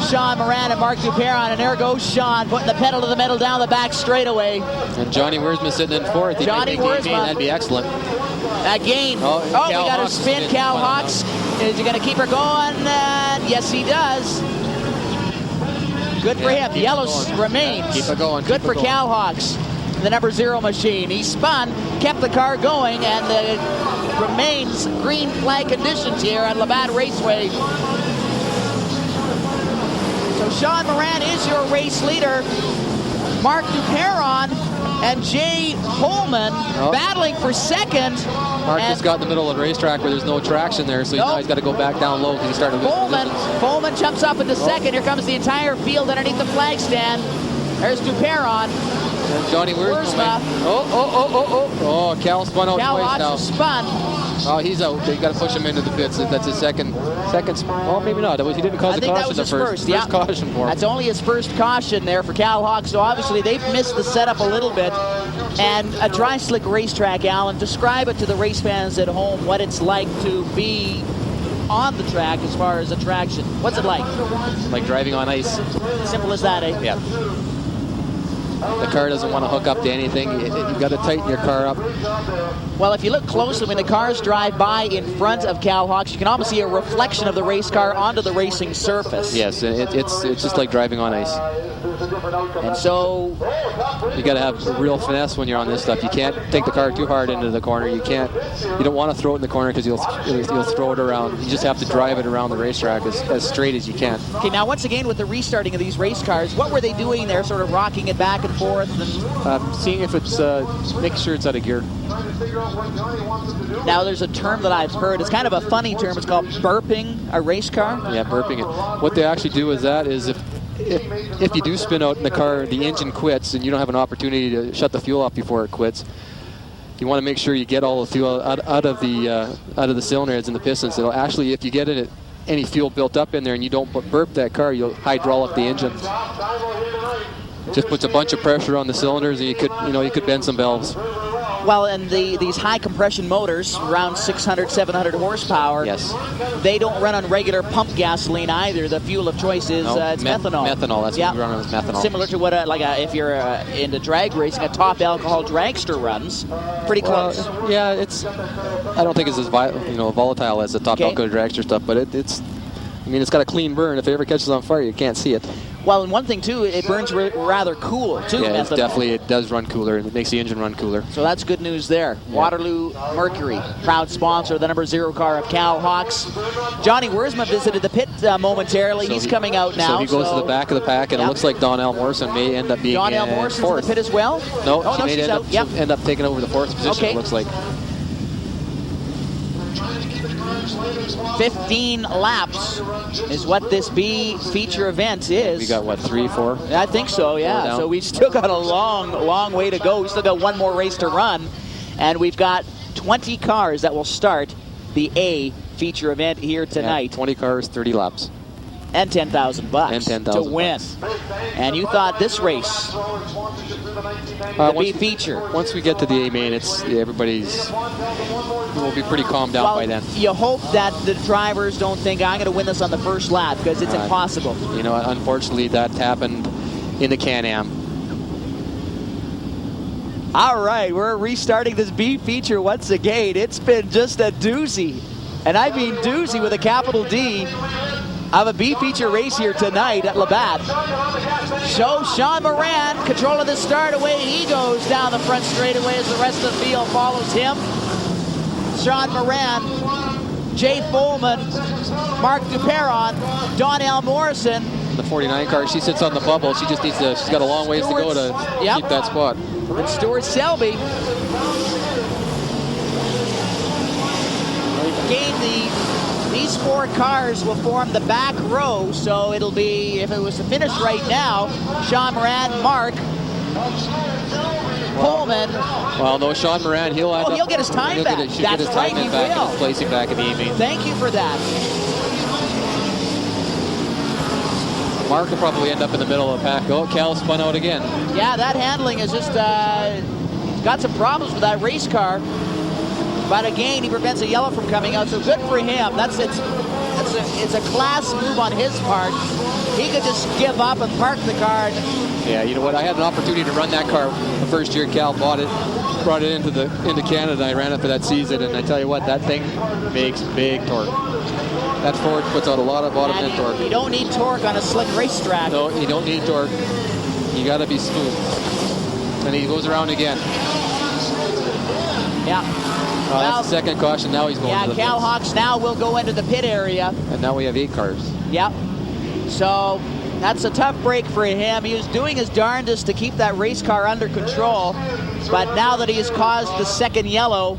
Speaker 3: Sean Moran and Mark Duperron, and there goes Sean putting the pedal to the metal down the back straightaway.
Speaker 9: And Johnny Wiersma sitting in 4th.
Speaker 3: Johnny Wiersma.
Speaker 9: That'd be excellent.
Speaker 3: Again. Oh, we got her spin. Cal Hawks. Is he going to keep her going? Yes, he does. Good for him. Yellow remains.
Speaker 9: Keep it going.
Speaker 3: Good for Cal Hawks. The number 0 machine. He spun, kept the car going, and the remains green flag conditions here at Labatt Raceway. So Sean Moran is your race leader. Mark Duperron and Jay Holman battling for second.
Speaker 9: Mark just got in the middle of the racetrack where there's no traction there, so now he's got to go back down low because he started losing positions.
Speaker 3: Holman jumps up into second. Here comes the entire field underneath the flag stand. There's Duperron.
Speaker 9: And Johnny Wiersma. Oh, Cal spun out twice now.
Speaker 3: Spun.
Speaker 9: Oh, he's out. You got to push him into the pits. That's his second. Well, maybe not. He didn't cause the caution the first caution for him.
Speaker 3: That's only his first caution there for Cal Hawks. So obviously they've missed the setup a little bit. And a dry slick racetrack, Alan. Describe it to the race fans at home what it's like to be on the track as far as attraction. What's it like?
Speaker 9: Like driving on ice.
Speaker 3: Simple as that, eh?
Speaker 9: Yeah. The car doesn't want to hook up to anything. You've got to tighten your car up.
Speaker 3: Well, if you look closely, when the cars drive by in front of Cal Hawks, you can almost see a reflection of the race car onto the racing surface.
Speaker 9: Yes, it's just like driving on ice.
Speaker 3: And so
Speaker 9: you got to have real finesse when you're on this stuff. You can't take the car too hard into the corner. You don't want to throw it in the corner because you'll throw it around. You just have to drive it around the racetrack as straight as you can.
Speaker 3: Okay, now once again with the restarting of these race cars, what were they doing there, sort of rocking it back and forth? And
Speaker 9: seeing if it's, making sure it's out of gear.
Speaker 3: Now there's a term that I've heard. It's kind of a funny term. It's called burping a race car.
Speaker 9: Yeah, burping it. What they actually do with that is if you do spin out in the car, the engine quits, and you don't have an opportunity to shut the fuel off before it quits. You want to make sure you get all the fuel out of the cylinder heads and the pistons. So actually, if you get any fuel built up in there and you don't burp that car, you'll hydraulic the engine. Just puts a bunch of pressure on the cylinders, and you could bend some valves.
Speaker 3: Well, and these high compression motors, around 600, 700 horsepower,
Speaker 9: yes,
Speaker 3: they don't run on regular pump gasoline either. The fuel of choice is it's methanol.
Speaker 9: Methanol, that's what we run on, is methanol.
Speaker 3: Similar to what, if you're into drag racing, a top alcohol dragster runs. Pretty close.
Speaker 9: Yeah, I don't think it's as volatile as the top alcohol dragster stuff, but it's got a clean burn. If it ever catches on fire, you can't see it.
Speaker 3: Well, and one thing too, it burns rather cool too.
Speaker 9: Yeah, it does run cooler. It makes the engine run cooler.
Speaker 3: So that's good news there. Yeah. Waterloo Mercury, proud sponsor, the number 0 car of Cal Hawks. Johnny Wiersma visited the pit momentarily. So he's coming out now.
Speaker 9: So he goes to the back of the pack, and it looks like Donnell Morrison may end up being
Speaker 3: Donnell Morrison's in the pit as well?
Speaker 9: No, she may end up taking over the 4th position, it looks like.
Speaker 3: 15 laps is what this B feature event is.
Speaker 9: We got, what, 3, 4?
Speaker 3: I think so, yeah. So we've still got a long way to go. We still got one more race to run. And we've got 20 cars that will start the A feature event here tonight.
Speaker 9: Yeah, 20 cars, 30 laps.
Speaker 3: And $10,000 to win. And you thought this race, the B feature.
Speaker 9: Once we get to the A main, we'll be pretty calmed down by then.
Speaker 3: You hope that the drivers don't think, I'm going to win this on the first lap, because it's impossible.
Speaker 9: You know, unfortunately, that happened in the Can-Am.
Speaker 3: All right, we're restarting this B feature once again. It's been just a doozy, and I mean doozy with a capital D, of a B feature race here tonight at Labatt. So Sean Moran controlling the start. Away he goes down the front straightaway as the rest of the field follows him. Sean Moran, Jay Follman, Mark Duperron, Donnell Morrison.
Speaker 9: The 49 car, she sits on the bubble. She's got a long ways to go to keep that spot.
Speaker 3: And Stuart Selby these 4 cars will form the back row, so it'll be, if it was to finish right now, Sean Moran, Mark, Pullman.
Speaker 9: Well, no, Sean Moran, he'll
Speaker 3: get his time back.
Speaker 9: He'll get his time back and his placing back in the evening.
Speaker 3: Thank you for that.
Speaker 9: Mark will probably end up in the middle of the pack. Oh, Cal spun out again.
Speaker 3: Yeah, that handling is just got some problems with that race car. But again, he prevents a yellow from coming out, so good for him. It's a class move on his part. He could just give up and park the car.
Speaker 9: Yeah, you know what? I had an opportunity to run that car the first year Cal brought it into Canada. I ran it for that season, and I tell you what, that thing makes big torque. That Ford puts out a lot of bottom end torque.
Speaker 3: You don't need torque on a slick racetrack.
Speaker 9: No, you don't need torque. You got to be smooth. And he goes around again.
Speaker 3: Yeah.
Speaker 9: Oh, that's the second caution. Now he's going to the
Speaker 3: Cal
Speaker 9: pits.
Speaker 3: Hawks now will go into the pit area.
Speaker 9: And now we have 8 cars.
Speaker 3: Yep. So that's a tough break for him. He was doing his darndest to keep that race car under control. But now that he has caused the second yellow,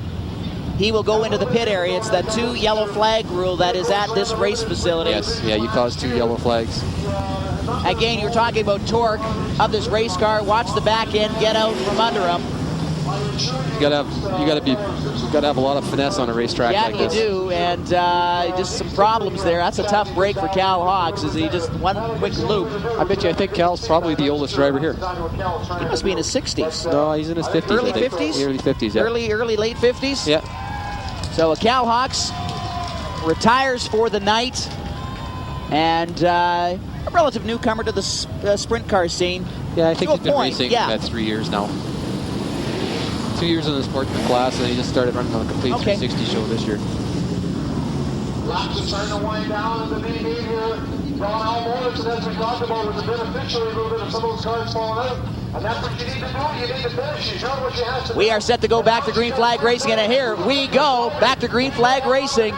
Speaker 3: he will go into the pit area. It's that 2 yellow flag rule that is at this race facility.
Speaker 9: Yes, yeah, you caused 2 yellow flags.
Speaker 3: Again, you're talking about torque of this race car. Watch the back end get out from under him.
Speaker 9: You gotta have a lot of finesse on a racetrack like this.
Speaker 3: Yeah, you do, and just some problems there. That's a tough break for Cal Hawks. Is he just one quick loop?
Speaker 9: I think Cal's probably the oldest driver here.
Speaker 3: He must be in his 60s.
Speaker 9: No, he's in his 50s.
Speaker 3: Early 50s?
Speaker 9: Early 50s, yeah.
Speaker 3: Early late 50s?
Speaker 9: Yeah.
Speaker 3: So Cal Hawks retires for the night, and a relative newcomer to the sprint car scene.
Speaker 9: Yeah, I think he's been racing about 3 years now. 2 years in the sportsman class, and he just started running on a complete 360 show this year.
Speaker 13: Laps are starting to wind down in the B main here. Donnell Morrison, as we talked about, was a beneficiary a little bit of some of those cars falling out. And that's what you need to do. You need to finish. She's done what she has to do.
Speaker 3: We are set to go back to green flag racing, and here we go back to green flag racing.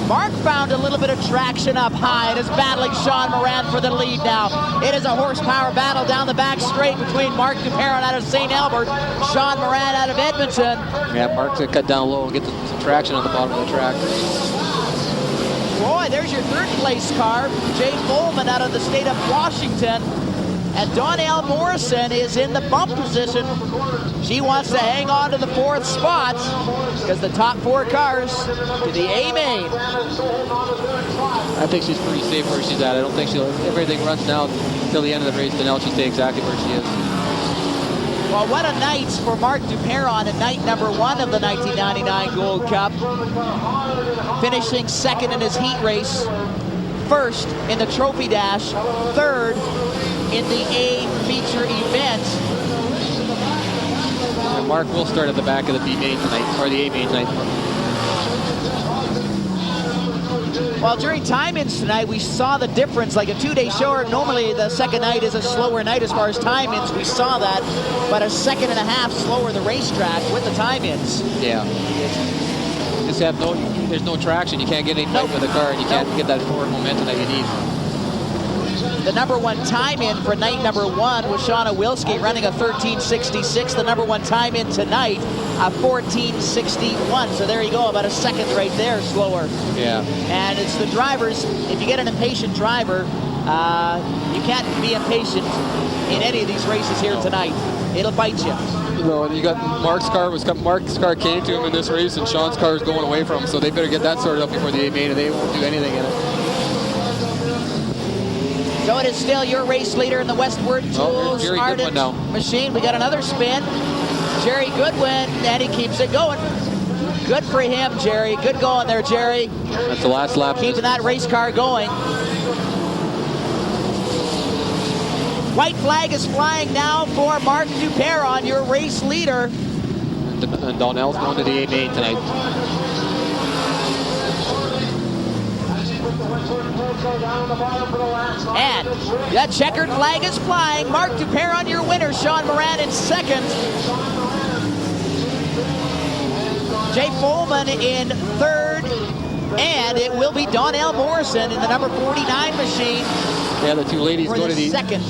Speaker 3: Mark found a little bit of traction up high and is battling Sean Moran for the lead now. It is a horsepower battle down the back straight between Mark Duperron out of St. Albert, Sean Moran out of Edmonton.
Speaker 9: Yeah, Mark's going to cut down low and get some traction on the bottom of the track.
Speaker 3: Boy, there's your 3rd place car, Jay Follman out of the state of Washington. And Donnell Morrison is in the bump position. She wants to hang on to the 4th spot because the top 4 cars to the A main.
Speaker 9: I think she's pretty safe where she's at. I don't think if everything runs now till the end of the race, then she'll stay exactly where she is.
Speaker 3: Well, what a night for Mark Duperron in night number 1 of the 1999 Gold Cup. Finishing 2nd in his heat race, 1st in the Trophy Dash, 3rd in the A feature event.
Speaker 9: Mark will start at the back of the B main tonight, or the A main tonight.
Speaker 3: Well, during time-ins tonight, we saw the difference. Like a two-day show, normally the second night is a slower night as far as time-ins. We saw that, but a second and a half slower the racetrack with the time-ins.
Speaker 9: Yeah. Just have there's no traction. You can't get any fight with the car, and you can't get that forward momentum that you need.
Speaker 3: The number one time-in for night number one was Shauna Wilski running a 13:66. The number one time-in tonight, a 14:61. So there you go, about a second right there slower.
Speaker 9: Yeah.
Speaker 3: And it's the drivers. If you get an impatient driver, you can't be impatient in any of these races here tonight. It'll bite you.
Speaker 9: No, and you got Mark's car came to him in this race, and Sean's car is going away from him, so they better get that sorted out before the A main, and they won't do anything in it.
Speaker 3: So it is still your race leader in the Westward Tools Ardent machine. We got another spin. Jerry Goodwin, and he keeps it going. Good for him, Jerry. Good going there, Jerry.
Speaker 9: That's the last lap.
Speaker 3: Keeping that race car going. White flag is flying now for Mark Duperon, your race leader.
Speaker 9: And Donnell's going to the A main tonight.
Speaker 3: And that checkered flag is flying. Mark Duperon, your winner. Sean Moran in second. Jay Follman in third. And it will be Donnell Morrison in the number 49 machine.
Speaker 9: Yeah, the two ladies go to the
Speaker 3: second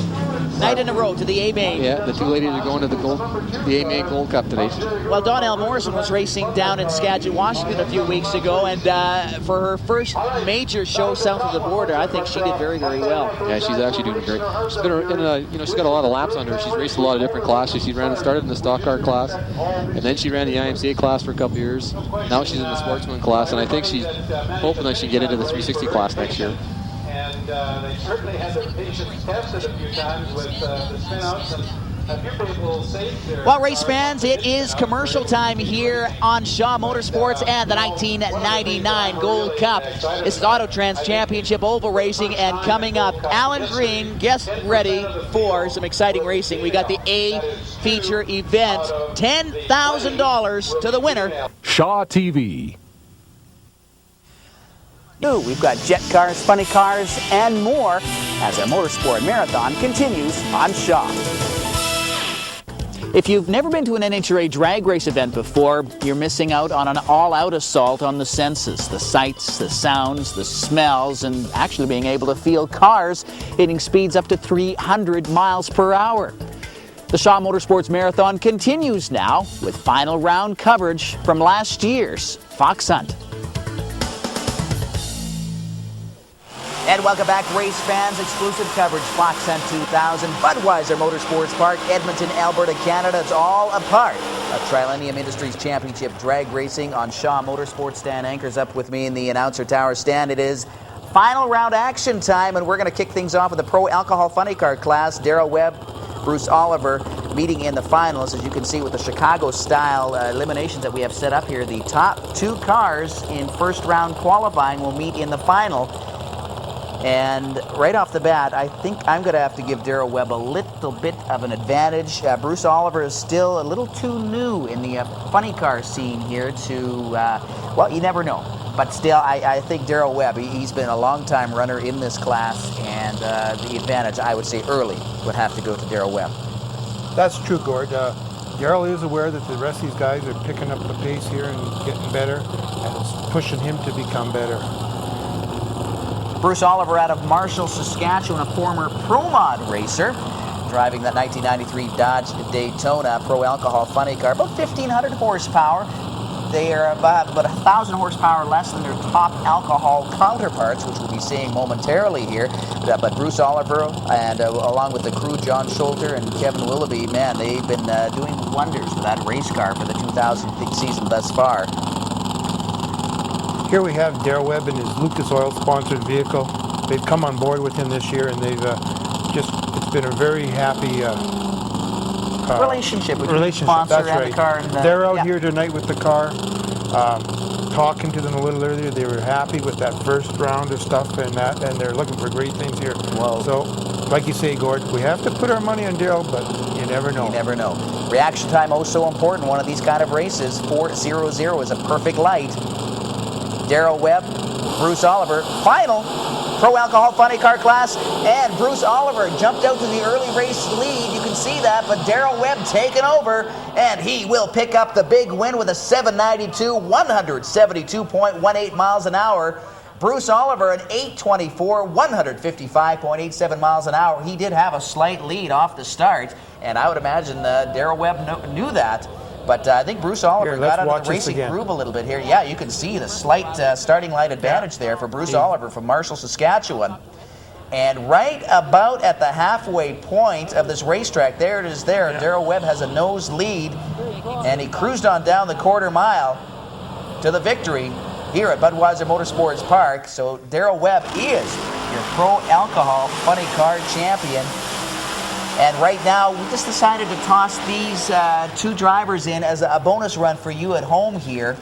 Speaker 3: night in a row to the A main.
Speaker 9: Yeah, the two ladies are going to the A main Gold Cup today.
Speaker 3: Well, Donnell Morrison was racing down in Skagit, Washington a few weeks ago, and for her first major show south of the border, I think she did very, very well.
Speaker 9: Yeah, she's actually doing great. She's been she's got a lot of laps under her. She's raced a lot of different classes. She started in the stock car class, and then she ran the IMCA class for a couple years. Now she's in the sportsman class, and I think she's hoping that she can get into the 360 class next year.
Speaker 12: And they certainly had their patience tested a few times with the spin-outs, and a few people saved their...
Speaker 3: Well, race fans, it is commercial time here on Shaw Motorsports and the 1999 Gold Cup. This is Autotrans Championship Oval Racing, and coming up, Alan Green, get ready for some exciting racing. We got the A feature event, $10,000 to the winner.
Speaker 7: Shaw TV.
Speaker 1: We've got jet cars, funny cars, and more as our Motorsport Marathon continues on Shaw. If you've never been to an NHRA drag race event before, you're missing out on an all-out assault on the senses, the sights, the sounds, the smells, and actually being able to feel cars hitting speeds up to 300 miles per hour. The Shaw Motorsports Marathon continues now with final round coverage from last year's Fox Hunt. And welcome back, race fans. Exclusive coverage, Fox Hunt 2000, Budweiser Motorsports Park, Edmonton, Alberta, Canada. It's all a part of Trilenium Industries Championship drag racing on Shaw Motorsports. Stan Anchor's up with me in the announcer tower. Stan, it is final round action time, and we're going to kick things off with the Pro Alcohol Funny Car class. Darrell Webb, Bruce Oliver meeting in the finals. As you can see with the Chicago-style eliminations that we have set up here, the top two cars in first round qualifying will meet in the final. And right off the bat, I think I'm going to have to give Darrell Webb a little bit of an advantage. Bruce Oliver is still a little too new in the funny car scene here to, well, you never know. But still, I think Darrell Webb, he's been a long-time runner in this class, and the advantage, I would say early, would have to go to Darrell Webb.
Speaker 14: That's true, Gord. Darrell is aware that the rest of these guys are picking up the pace here and getting better, and it's pushing him to become better.
Speaker 1: Bruce Oliver out of Marshall, Saskatchewan, a former Pro Mod racer, driving that 1993 Dodge Daytona Pro Alcohol Funny Car, about 1,500 horsepower. They are about 1,000 horsepower less than their top alcohol counterparts, which we'll be seeing momentarily here. But Bruce Oliver and along with the crew, John Scholter and Kevin Willoughby, man, they've been doing wonders with that race car for the 2000 season thus far.
Speaker 14: Here we have Darrell Webb in his Lucas Oil sponsored vehicle. They've come on board with him this year, and they've it's been a very happy
Speaker 1: relationship with the sponsor
Speaker 14: that's
Speaker 1: and
Speaker 14: right.
Speaker 1: the car. And
Speaker 14: they're out here tonight with the car. Talking to them a little earlier, they were happy with that first round of stuff and they're looking for great things here.
Speaker 1: Whoa.
Speaker 14: So, like you say, Gord, we have to put our money on Darrell, but you never know.
Speaker 1: You never know. Reaction time, oh so important. One of these kind of races. 4:00 is a perfect light. Darrell Webb, Bruce Oliver, final Pro Alcohol Funny Car class, and Bruce Oliver jumped out to the early race lead. You can see that, but Darrell Webb taking over, and he will pick up the big win with a 792, 172.18 miles an hour. Bruce Oliver, an 824, 155.87 miles an hour. He did have a slight lead off the start, and I would imagine Darrell Webb knew that. But I think Bruce Oliver got out of the racing groove a little bit here. Yeah, you can see the slight starting light advantage there for Bruce Oliver from Marshall, Saskatchewan. And right about at the halfway point of this racetrack, there it is there, Darrell Webb has a nose lead, and he cruised on down the quarter mile to the victory here at Budweiser Motorsports Park. So Darrell Webb is your Pro Alcohol Funny Car champion. And right now, we just decided to toss these two drivers in as a bonus run for you at home here.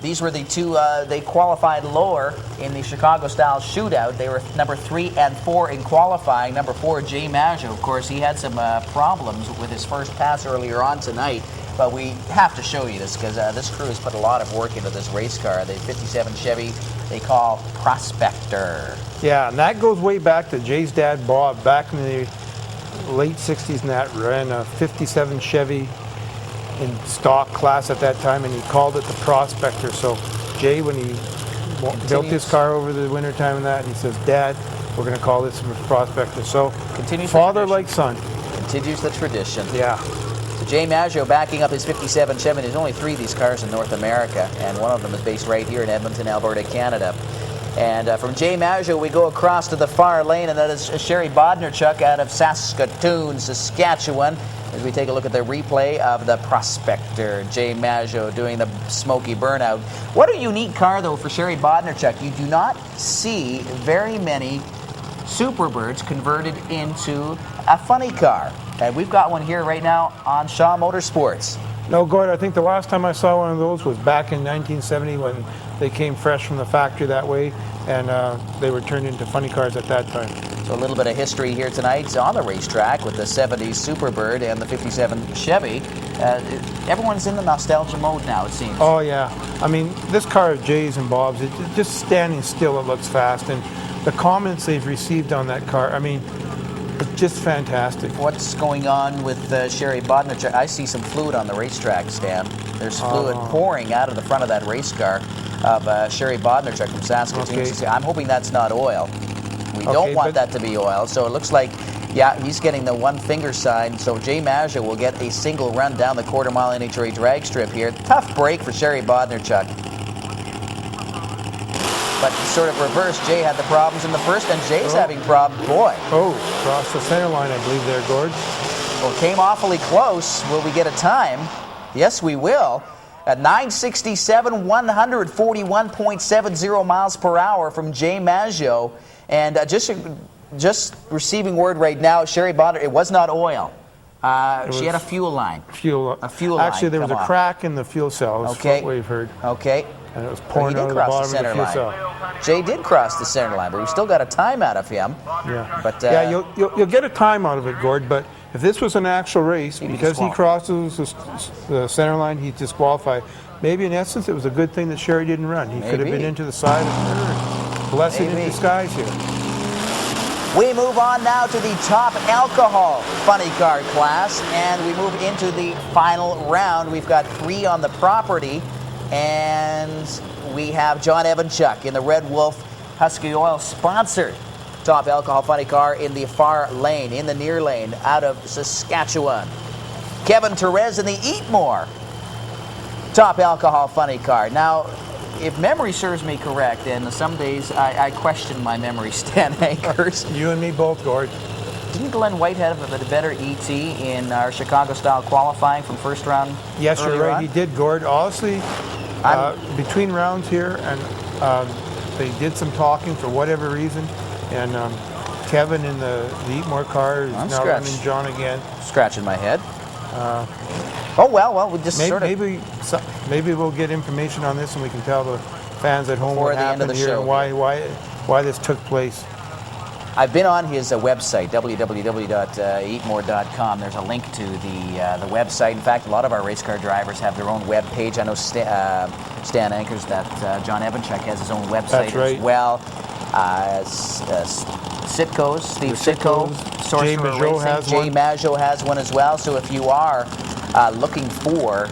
Speaker 1: These were the two, they qualified lower in the Chicago-style shootout. They were number 3 and 4 in qualifying. Number 4, Jay Maggio, of course, he had some problems with his first pass earlier on tonight. But we have to show you this because this crew has put a lot of work into this race car. The 57 Chevy they call Prospector.
Speaker 14: Yeah, and that goes way back to Jay's dad, Bob, back in the late 60s, and that ran a 57 Chevy in stock class at that time, and he called it the Prospector. So Jay, when he built his car over the wintertime and that, he says, Dad, we're going to call this the Prospector. So father like son.
Speaker 1: Continues the tradition.
Speaker 14: Yeah.
Speaker 1: So Jay Maggio backing up his 57 Chevy. There's only 3 of these cars in North America, and one of them is based right here in Edmonton, Alberta, Canada. And from Jay Maggio, we go across to the far lane, and that is Sherry Bodnerchuk out of Saskatoon, Saskatchewan, as we take a look at the replay of the Prospector. Jay Maggio doing the smoky burnout. What a unique car, though, for Sherry Bodnerchuk. You do not see very many Superbirds converted into a funny car. And we've got one here right now on Shaw Motorsports.
Speaker 14: No, Gord, I think the last time I saw one of those was back in 1970 when they came fresh from the factory that way, and they were turned into funny cars at that time.
Speaker 1: So a little bit of history here tonight on the racetrack with the 70s Superbird and the 57 Chevy. Everyone's in the nostalgia mode now, it seems.
Speaker 14: Oh, yeah. I mean, this car of Jay's and Bob's, it's just standing still, it looks fast. And the comments they've received on that car, I mean, it's just fantastic.
Speaker 1: What's going on with Sherry Bodnerchuk? I see some fluid on the racetrack, Stan. There's fluid pouring out of the front of that race car of Sherry Bodnerchuk from Saskatoon.
Speaker 14: Okay.
Speaker 1: I'm hoping that's not oil. We don't want that to be oil. So it looks like, yeah, he's getting the one finger sign. So Jay Maggio will get a single run down the quarter mile NHRA drag strip here. Tough break for Sherry Bodnerchuk. But sort of reverse, Jay had the problems in the first, and Jay's having problems. Boy.
Speaker 14: Oh, crossed the center line, I believe there, Gord.
Speaker 1: Well, came awfully close. Will we get a time? Yes, we will. At 9:67, 141.70 miles per hour from Jay Maggio. And just receiving word right now, Sherry Bodner, it was not oil. She had a fuel line. A fuel line.
Speaker 14: Actually, there was a crack in the fuel cell.
Speaker 1: Okay.
Speaker 14: What we've heard.
Speaker 1: Okay.
Speaker 14: And it was pouring out of the bottom of the fuel cell.
Speaker 1: Jay did cross the center line, but we still got a time out of him.
Speaker 14: Yeah.
Speaker 1: But
Speaker 14: yeah, you'll get a time out of it, Gord. But if this was an actual race, because he crosses the center line, he's disqualified. Maybe in essence, it was a good thing that Sherry didn't run. He could have been into the side of her. Blessing in disguise here.
Speaker 1: We move on now to the top alcohol funny car class, and we move into the final round. We've got 3 on the property, and we have John Evanchuk in the Red Wolf Husky Oil sponsored top alcohol funny car in the far lane, in the near lane, out of Saskatchewan. Kevin Therese in the Eatmore top alcohol funny car. Now, if memory serves me correct, and some days I question my memory, Stan Hankers.
Speaker 14: You and me both, Gord.
Speaker 1: Didn't Glenn Whitehead have a better ET in our Chicago-style qualifying from first round?
Speaker 14: Yes, you're right. He did, Gord. Honestly, between rounds here, and they did some talking for whatever reason, and Kevin in the Eatmore car is now running John again.
Speaker 1: Scratching my head. Oh well, we just
Speaker 14: maybe we'll get information on this, and we can tell the fans at home what happened here and why this took place.
Speaker 1: I've been on his website, www.eatmore.com. There's a link to the website. In fact, a lot of our race car drivers have their own web page. I know Stan Anchors that John Evanchuk has his own website as well. Sitco's, Steve Sitco, Sorcerer Racing, Jay Maggio has one as well. So if you are looking for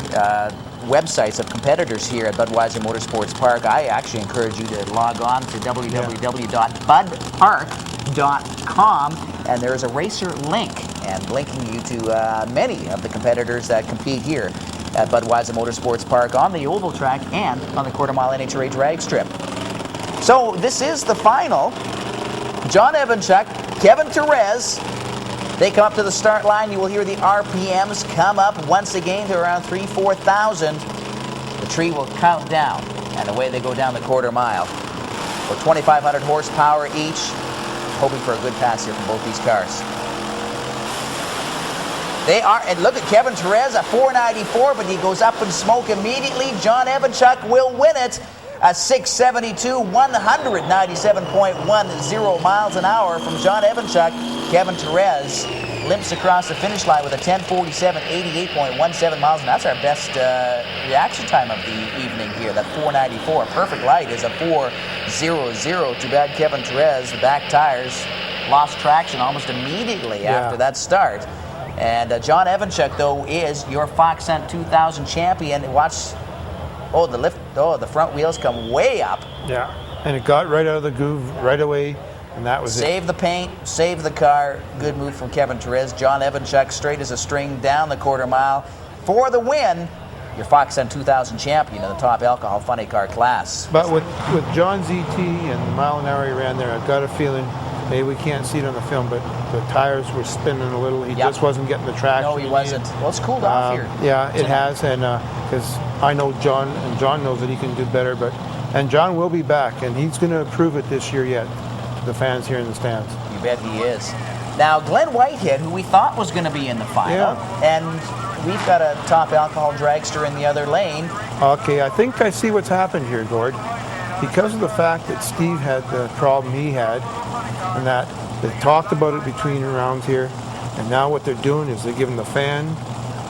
Speaker 1: websites of competitors here at Budweiser Motorsports Park, I actually encourage you to log on to www.budpark.com, and there is a racer link and linking you to many of the competitors that compete here at Budweiser Motorsports Park on the oval track and on the quarter-mile NHRA drag strip. So this is the final. John Evanchuk, Kevin Therese, they come up to the start line. You will hear the RPMs come up once again to around 3,000-4,000. The tree will count down, and away they go down the quarter mile. For 2,500 horsepower each, hoping for a good pass here from both these cars. They are, and look at Kevin Therese, a 494, but he goes up in smoke immediately. John Evanchuk will win it. A 672, 197.10 miles an hour from John Evanchuk. Kevin Therese limps across the finish line with a 10:47, 88.17 miles, and that's our best reaction time of the evening here. That 494, perfect light is a 4:00. Too bad Kevin Therese, the back tires, lost traction almost immediately after that start. And John Evanchuk, though, is your Fox Hunt 2000 champion. Watch. Oh, the lift! Oh, the front wheels come way up.
Speaker 14: Yeah, and it got right out of the groove right away, and that was
Speaker 1: Save the paint, save the car. Good move from Kevin Therese. John Evanchuk straight as a string down the quarter mile for the win. Your Fox Hunt 2000 champion in the top alcohol funny car class.
Speaker 14: But with John's ET and the mile an hour he ran there, I've got a feeling, maybe we can't see it on the film, but the tires were spinning a little. He just wasn't getting the traction.
Speaker 1: No, he wasn't. Well, it's cooled off here.
Speaker 14: Yeah, it has, and because I know John, and John knows that he can do better. And John will be back, and he's going to prove it this year yet. The fans here in the stands.
Speaker 1: You bet he is. Now, Glenn Whitehead, who we thought was going to be in the final, and we've got a top alcohol dragster in the other lane.
Speaker 14: Okay, I think I see what's happened here, Gord. Because of the fact that Steve had the problem he had, and that they talked about it between rounds here, and now what they're doing is they're giving the fan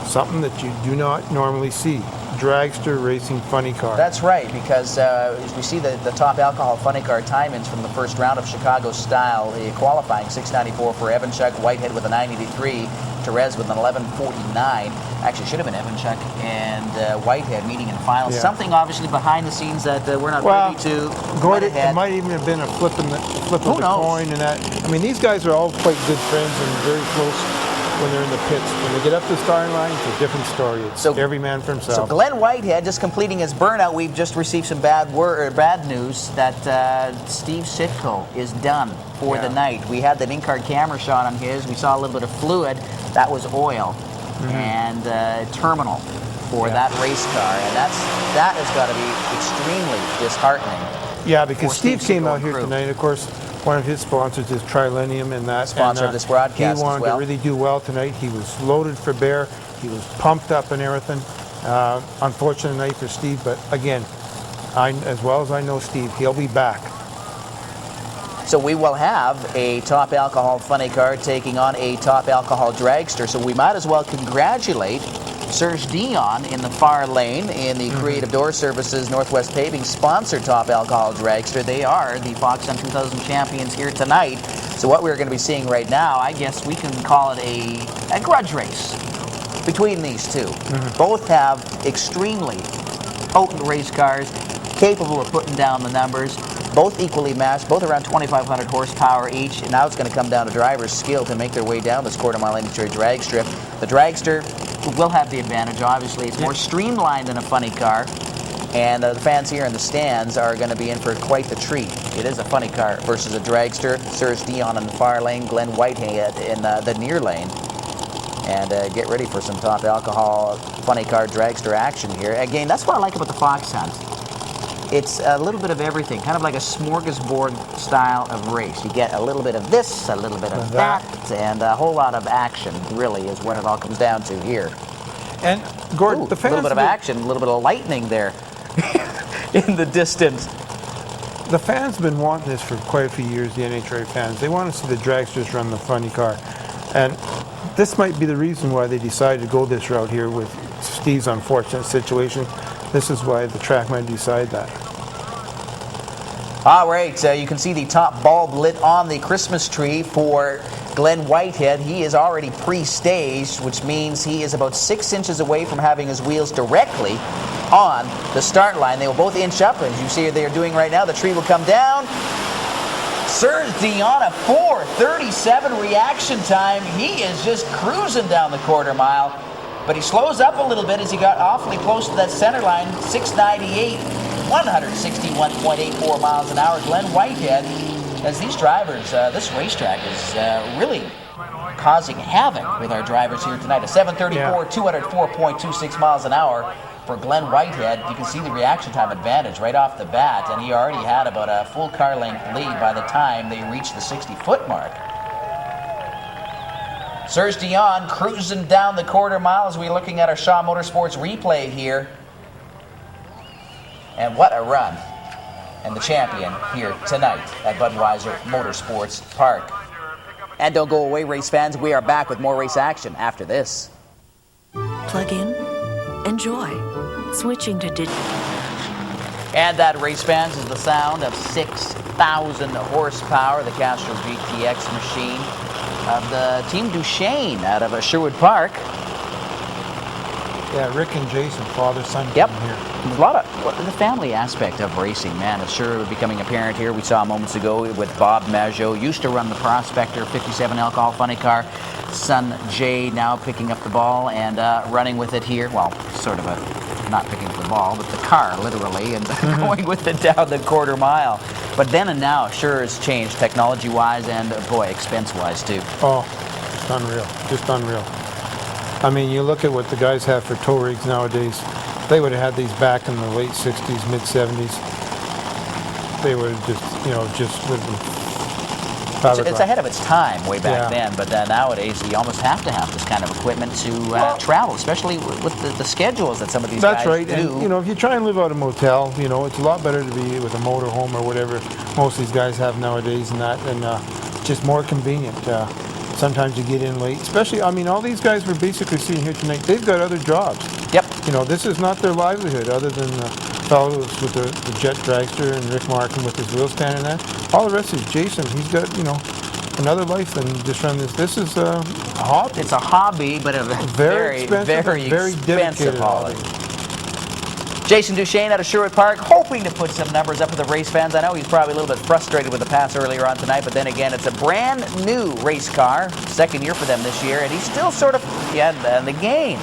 Speaker 14: something that you do not normally see. Dragster racing funny car.
Speaker 1: That's right, because as we see the top alcohol funny car time-ins from the first round of Chicago style, the qualifying 694 for Evanchuk, Whitehead with a 983, Therese with an 1149. Actually, should have been Evanchuk and Whitehead meeting in finals. Something obviously behind the scenes that we're not privy to.
Speaker 14: Gord, it might even have been a flip of the coin and that. I mean, these guys are all quite good friends and very close when they're in the pits. When they get up the starting line, it's a different story. It's every man for himself.
Speaker 1: So Glenn Whitehead just completing his burnout. We've just received some bad news that Steve Sitko is done for the night. We had that in-car camera shot on his. We saw a little bit of fluid. That was oil and terminal for that race car, and that has got to be extremely disheartening.
Speaker 14: Yeah, because Steve came out here tonight, of course. One of his sponsors is Trilenium, and that
Speaker 1: sponsor of this broadcast.
Speaker 14: He wanted to really do well tonight. He was loaded for bear. He was pumped up and everything. Unfortunate night for Steve, but again, as well as I know Steve, he'll be back.
Speaker 1: So we will have a top alcohol funny car taking on a top alcohol dragster. So we might as well congratulate Serge Dion in the far lane in the Creative Door Services Northwest Paving sponsored top alcohol dragster. They are the Fox Hunt 2000 champions here tonight. So what we're going to be seeing right now, I guess we can call it a grudge race between these two. Both have extremely potent race cars, capable of putting down the numbers. Both equally matched, both around 2,500 horsepower each, and now it's going to come down to drivers' skill to make their way down this quarter-mile NHRA drag strip. The dragster will have the advantage, obviously. It's more streamlined than a funny car, and the fans here in the stands are going to be in for quite the treat. It is a funny car versus a dragster. Serge Dion in the far lane, Glenn Whitehead in the near lane. And get ready for some top alcohol funny car dragster action here. Again, that's what I like about the Fox Hunt. It's a little bit of everything, kind of like a smorgasbord style of race. You get a little bit of this, a little bit of that, and a whole lot of action, really, is what it all comes down to here.
Speaker 14: And, Gord, the fans...
Speaker 1: A little bit of action, a little bit of lightning there in the distance.
Speaker 14: the fans have been wanting this for quite a few years, the NHRA fans. They want to see the dragsters run the funny car. And this might be the reason why they decided to go this route here with Steve's unfortunate situation. This is why the track might decide that.
Speaker 1: All right, you can see the top bulb lit on the Christmas tree for Glenn Whitehead. He is already pre-staged, which means he is about 6 inches away from having his wheels directly on the start line. They will both inch up, as you see they are doing right now. The tree will come down. Serge Dion, a 4:37 reaction time. He is just cruising down the quarter mile, but he slows up a little bit as he got awfully close to that center line. 6:98, 161.84 miles an hour. Glenn Whitehead, as these drivers, this racetrack is really causing havoc with our drivers here tonight. A 7:34, 204.26 miles an hour for Glenn Whitehead. You can see the reaction time advantage right off the bat, and he already had about a full car length lead by the time they reached the 60-foot mark. Serge Dion cruising down the quarter mile as we're looking at our Shaw Motorsports replay here. And what a run. And the champion here tonight at Budweiser Motorsports Park. And don't go away, race fans. We are back with more race action after this.
Speaker 15: Plug in, enjoy. Switching to digital.
Speaker 1: And that, race fans, is the sound of 6,000 horsepower, the Castro GTX machine of the Team Duchesne out of Sherwood Park.
Speaker 14: Yeah, Rick and Jason, father-son,
Speaker 1: yep.
Speaker 14: Here.
Speaker 1: A lot of the family aspect of racing, man, is sure becoming apparent here. We saw moments ago with Bob Maggio, used to run the Prospector 57 alcohol funny car. Son Jay now picking up the ball and running with it here. Well, sort of not picking up the ball, but the car, literally, and going with it down the quarter mile. But then and now sure has changed technology-wise and, boy, expense-wise, too.
Speaker 14: Oh, it's unreal. Just unreal. I mean, you look at what the guys have for tow rigs nowadays. They would have had these back in the late 60s, mid-70s. They would have just with them.
Speaker 1: It's ahead of its time way back then, but nowadays you almost have to have this kind of equipment to travel, especially with the schedules that some of these guys do.
Speaker 14: That's right. And, if you try and live out of a motel, it's a lot better to be with a motorhome or whatever most of these guys have nowadays, and just more convenient. Sometimes you get in late, especially, all these guys we're basically seeing here tonight, they've got other jobs.
Speaker 1: Yep.
Speaker 14: This is not their livelihood, other than the fellows with the jet dragster and Rick Markin with his wheel stand and that. All the rest is Jason. He's got, another life than just run this. This is a hobby.
Speaker 1: It's a hobby, but a very expensive, very dedicated hobby. Jason Duchesne out of Sherwood Park, hoping to put some numbers up for the race fans. I know he's probably a little bit frustrated with the pass earlier on tonight, but then again, it's a brand new race car, second year for them this year, and he's still sort of in the game.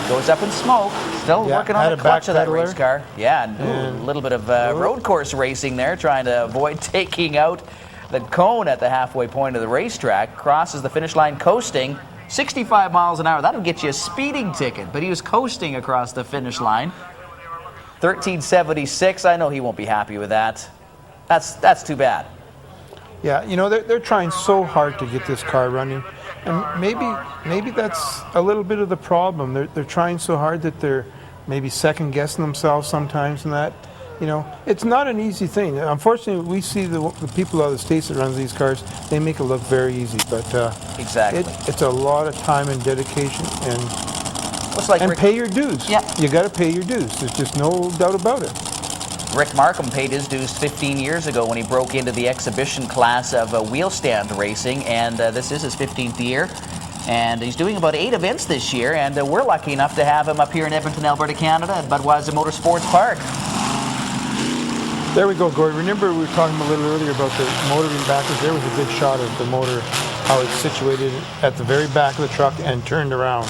Speaker 1: Goes up in smoke, still working on the clutch of that race car. Yeah, and a little bit of road course racing there, trying to avoid taking out the cone at the halfway point of the racetrack. Crosses the finish line coasting, 65 miles an hour. That'll get you a speeding ticket, but he was coasting across the finish line. 1376, I know he won't be happy with that. That's too bad.
Speaker 14: Yeah, they're trying so hard to get this car running, and maybe that's a little bit of the problem. They're trying so hard that they're maybe second guessing themselves sometimes, and that it's not an easy thing. Unfortunately, we see the people out of the States that run these cars, they make it look very easy, but
Speaker 1: exactly,
Speaker 14: it's a lot of time and dedication, and pay your dues.
Speaker 1: Yeah,
Speaker 14: you got to pay your dues. There's just no doubt about it.
Speaker 1: Rick Markham paid his dues 15 years ago when he broke into the exhibition class of wheel stand racing, and this is his 15th year. And he's doing about 8 events this year, and we're lucky enough to have him up here in Edmonton, Alberta, Canada at Budweiser Motorsports Park.
Speaker 14: There we go, Gord. Remember we were talking a little earlier about the motoring backwards? There was a good shot of the motor, how it's situated at the very back of the truck and turned around.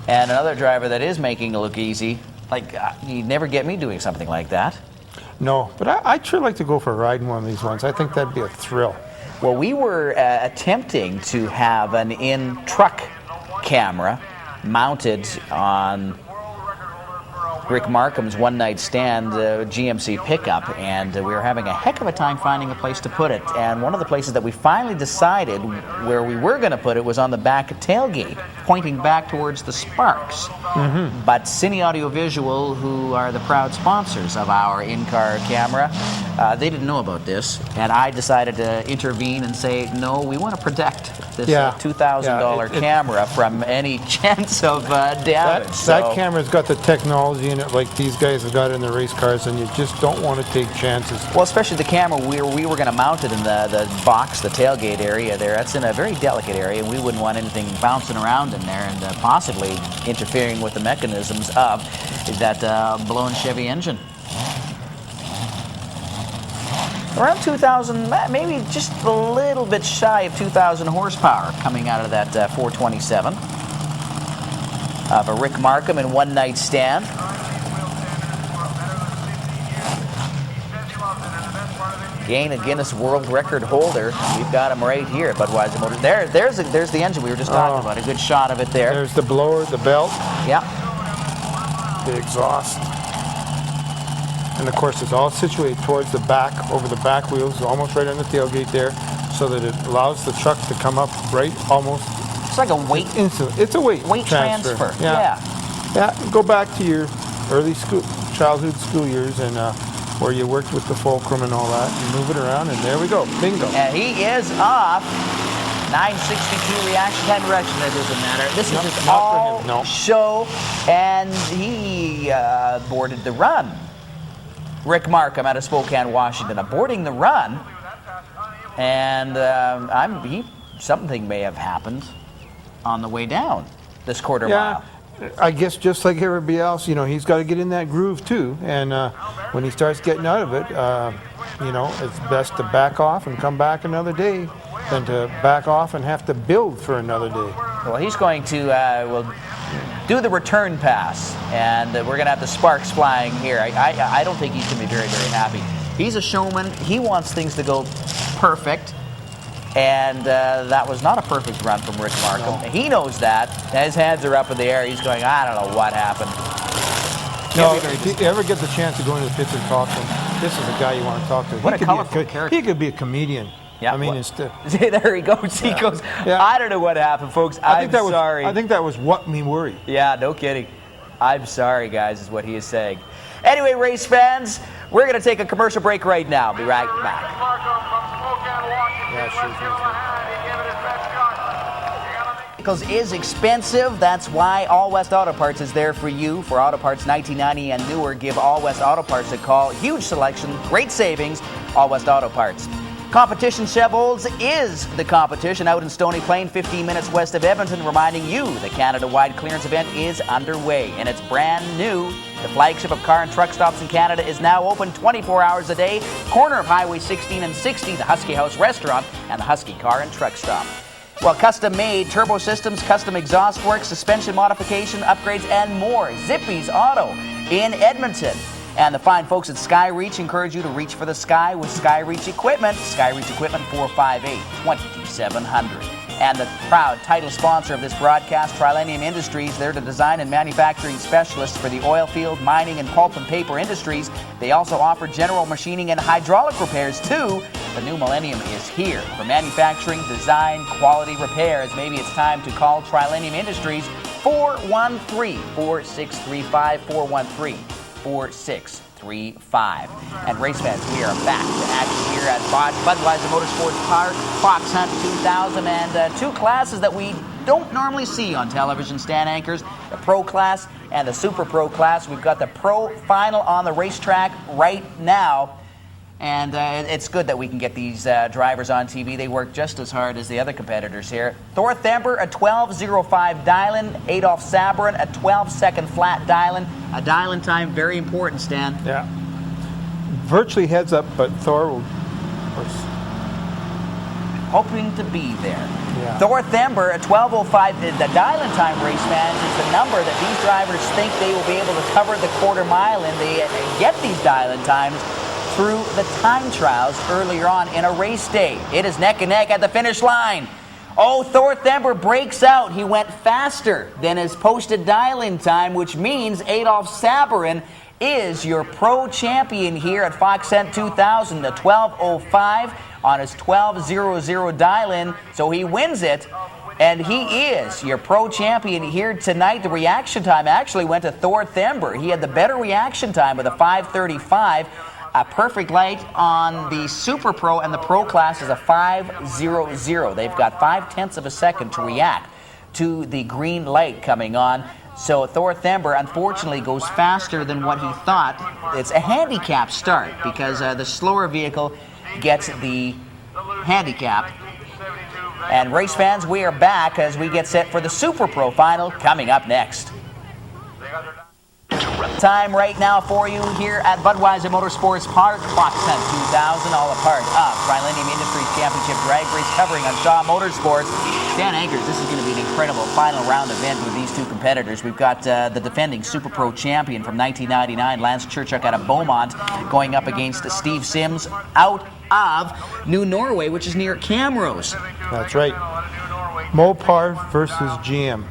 Speaker 1: And another driver that is making it look easy, you'd never get me doing something like that.
Speaker 14: No, but I'd sure like to go for a ride in one of these ones. I think that'd be a thrill.
Speaker 1: Well, we were attempting to have an in-truck camera mounted on Rick Markham's one-night stand GMC pickup, and we were having a heck of a time finding a place to put it. And one of the places that we finally decided where we were going to put it was on the back tailgate, pointing back towards the Sparks. But Cine Audiovisual, who are the proud sponsors of our in-car camera, they didn't know about this, and I decided to intervene and say, no, we want to protect this $2,000 camera from any chance of damage.
Speaker 14: That camera's got the technology in it like these guys have got in the race cars, and you just don't want to take chances.
Speaker 1: Well, especially the camera, we were going to mount it in the box, the tailgate area there. That's in a very delicate area, and we wouldn't want anything bouncing around in there and possibly interfering with the mechanisms of that blown Chevy engine. Around 2,000, maybe just a little bit shy of 2,000 horsepower coming out of that 427 of a Rick Markham in One Night Stand. Again, a Guinness World Record holder. We've got him right here at Budweiser Motors. There's the engine we were just talking about. A good shot of it there.
Speaker 14: There's the blower, the belt.
Speaker 1: Yeah.
Speaker 14: The exhaust. And of course, it's all situated towards the back, over the back wheels, almost right on the tailgate there, so that it allows the truck to come up right almost.
Speaker 1: It's like a weight.
Speaker 14: It's a weight
Speaker 1: transfer.
Speaker 14: Yeah. Go back to your early childhood school years and where you worked with the fulcrum and all that. You move it around, and there we go. Bingo.
Speaker 1: And he is off. 962 reaction time direction. That doesn't matter. This is just all show, and he boarded the run. Rick Markham out of Spokane, Washington, aborting the run, and something may have happened on the way down this quarter mile.
Speaker 14: I guess just like everybody else, he's got to get in that groove too, and when he starts getting out of it, it's best to back off and come back another day than to back off and have to build for another day.
Speaker 1: Well, he's going to do the return pass, and we're going to have the sparks flying here. I don't think he's going to be very, very happy. He's a showman. He wants things to go perfect, and that was not a perfect run from Rick Markham. No. He knows that. His hands are up in the air. He's going, I don't know what happened.
Speaker 14: No, if you ever get the chance to go into the pits and talk to him, this is the guy you want to talk to.
Speaker 1: What a colorful character.
Speaker 14: He could be a comedian.
Speaker 1: Yeah,
Speaker 14: I mean, instead.
Speaker 1: There he goes. He goes, I don't know what happened, folks. I'm sorry.
Speaker 14: I think that was what me worried.
Speaker 1: Yeah, no kidding. I'm sorry, guys, is what he is saying. Anyway, race fans, we're going to take a commercial break right now. Be right back. Vehicles is expensive. That's why All West Auto Parts is there for you. For auto parts 1990 and newer, give All West Auto Parts a call. Huge selection, great savings. All West Auto Parts. Competition Chevrolet is the competition out in Stony Plain, 15 minutes west of Edmonton, reminding you the Canada-wide clearance event is underway, and it's brand new. The flagship of car and truck stops in Canada is now open 24 hours a day, corner of Highway 16 and 60, the Husky House Restaurant, and the Husky Car and Truck Stop. Well, custom-made turbo systems, custom exhaust work, suspension modification, upgrades, and more. Zippy's Auto in Edmonton. And the fine folks at SkyReach encourage you to reach for the sky with SkyReach equipment. SkyReach equipment, 458-2700. And the proud title sponsor of this broadcast, Trilenium Industries. They're the design and manufacturing specialists for the oil field, mining, and pulp and paper industries. They also offer general machining and hydraulic repairs too. The new millennium is here. For manufacturing, design, quality repairs, maybe it's time to call Trilenium Industries, 413-4635, 413-4635. And race fans, we are back to action here at Budweiser Motorsports Park, Fox Hunt 2000, and two classes that we don't normally see on television, Stan Anchors, the Pro Class and the Super Pro Class. We've got the Pro Final on the racetrack right now. And it's good that we can get these drivers on TV. They work just as hard as the other competitors here. Thor Thember, a 12.05 dial-in. Adolf Sabrin, a 12-second flat dial-in. A dial-in time, very important, Stan.
Speaker 14: Yeah. Virtually heads up, but Thor will...
Speaker 1: hoping to be there.
Speaker 14: Yeah.
Speaker 1: Thor Thember, a 12.05, the dial-in time, race fans, is the number that these drivers think they will be able to cover the quarter mile in. They get these dial-in times through the time trials earlier on in a race day. It is neck and neck at the finish line. Oh, Thor Thember breaks out. He went faster than his posted dial-in time, which means Adolf Saberin is your pro champion here at Fox Hunt 2000, the 12:05 on his 12:00 dial-in, so he wins it, and he is your pro champion here tonight. The reaction time actually went to Thor Thember. He had the better reaction time with a 5:35. A perfect light on the Super Pro, and the Pro class is a 5:00. They've got 0.5 of a second to react to the green light coming on. So Thor Thember, unfortunately, goes faster than what he thought. It's a handicap start because the slower vehicle gets the handicap. And race fans, we are back as we get set for the Super Pro final coming up next. Time right now for you here at Budweiser Motorsports Park, Fox Hunt 2000, all a part of Trilenium Industries Championship Drag Race covering on Shaw Motorsports. Dan Anchors, this is going to be an incredible final round event with these two competitors. We've got the defending Super Pro champion from 1999, Lance Churchuk out of Beaumont, going up against Steve Sims out of New Norway, which is near Camrose.
Speaker 14: That's right. Mopar versus GM.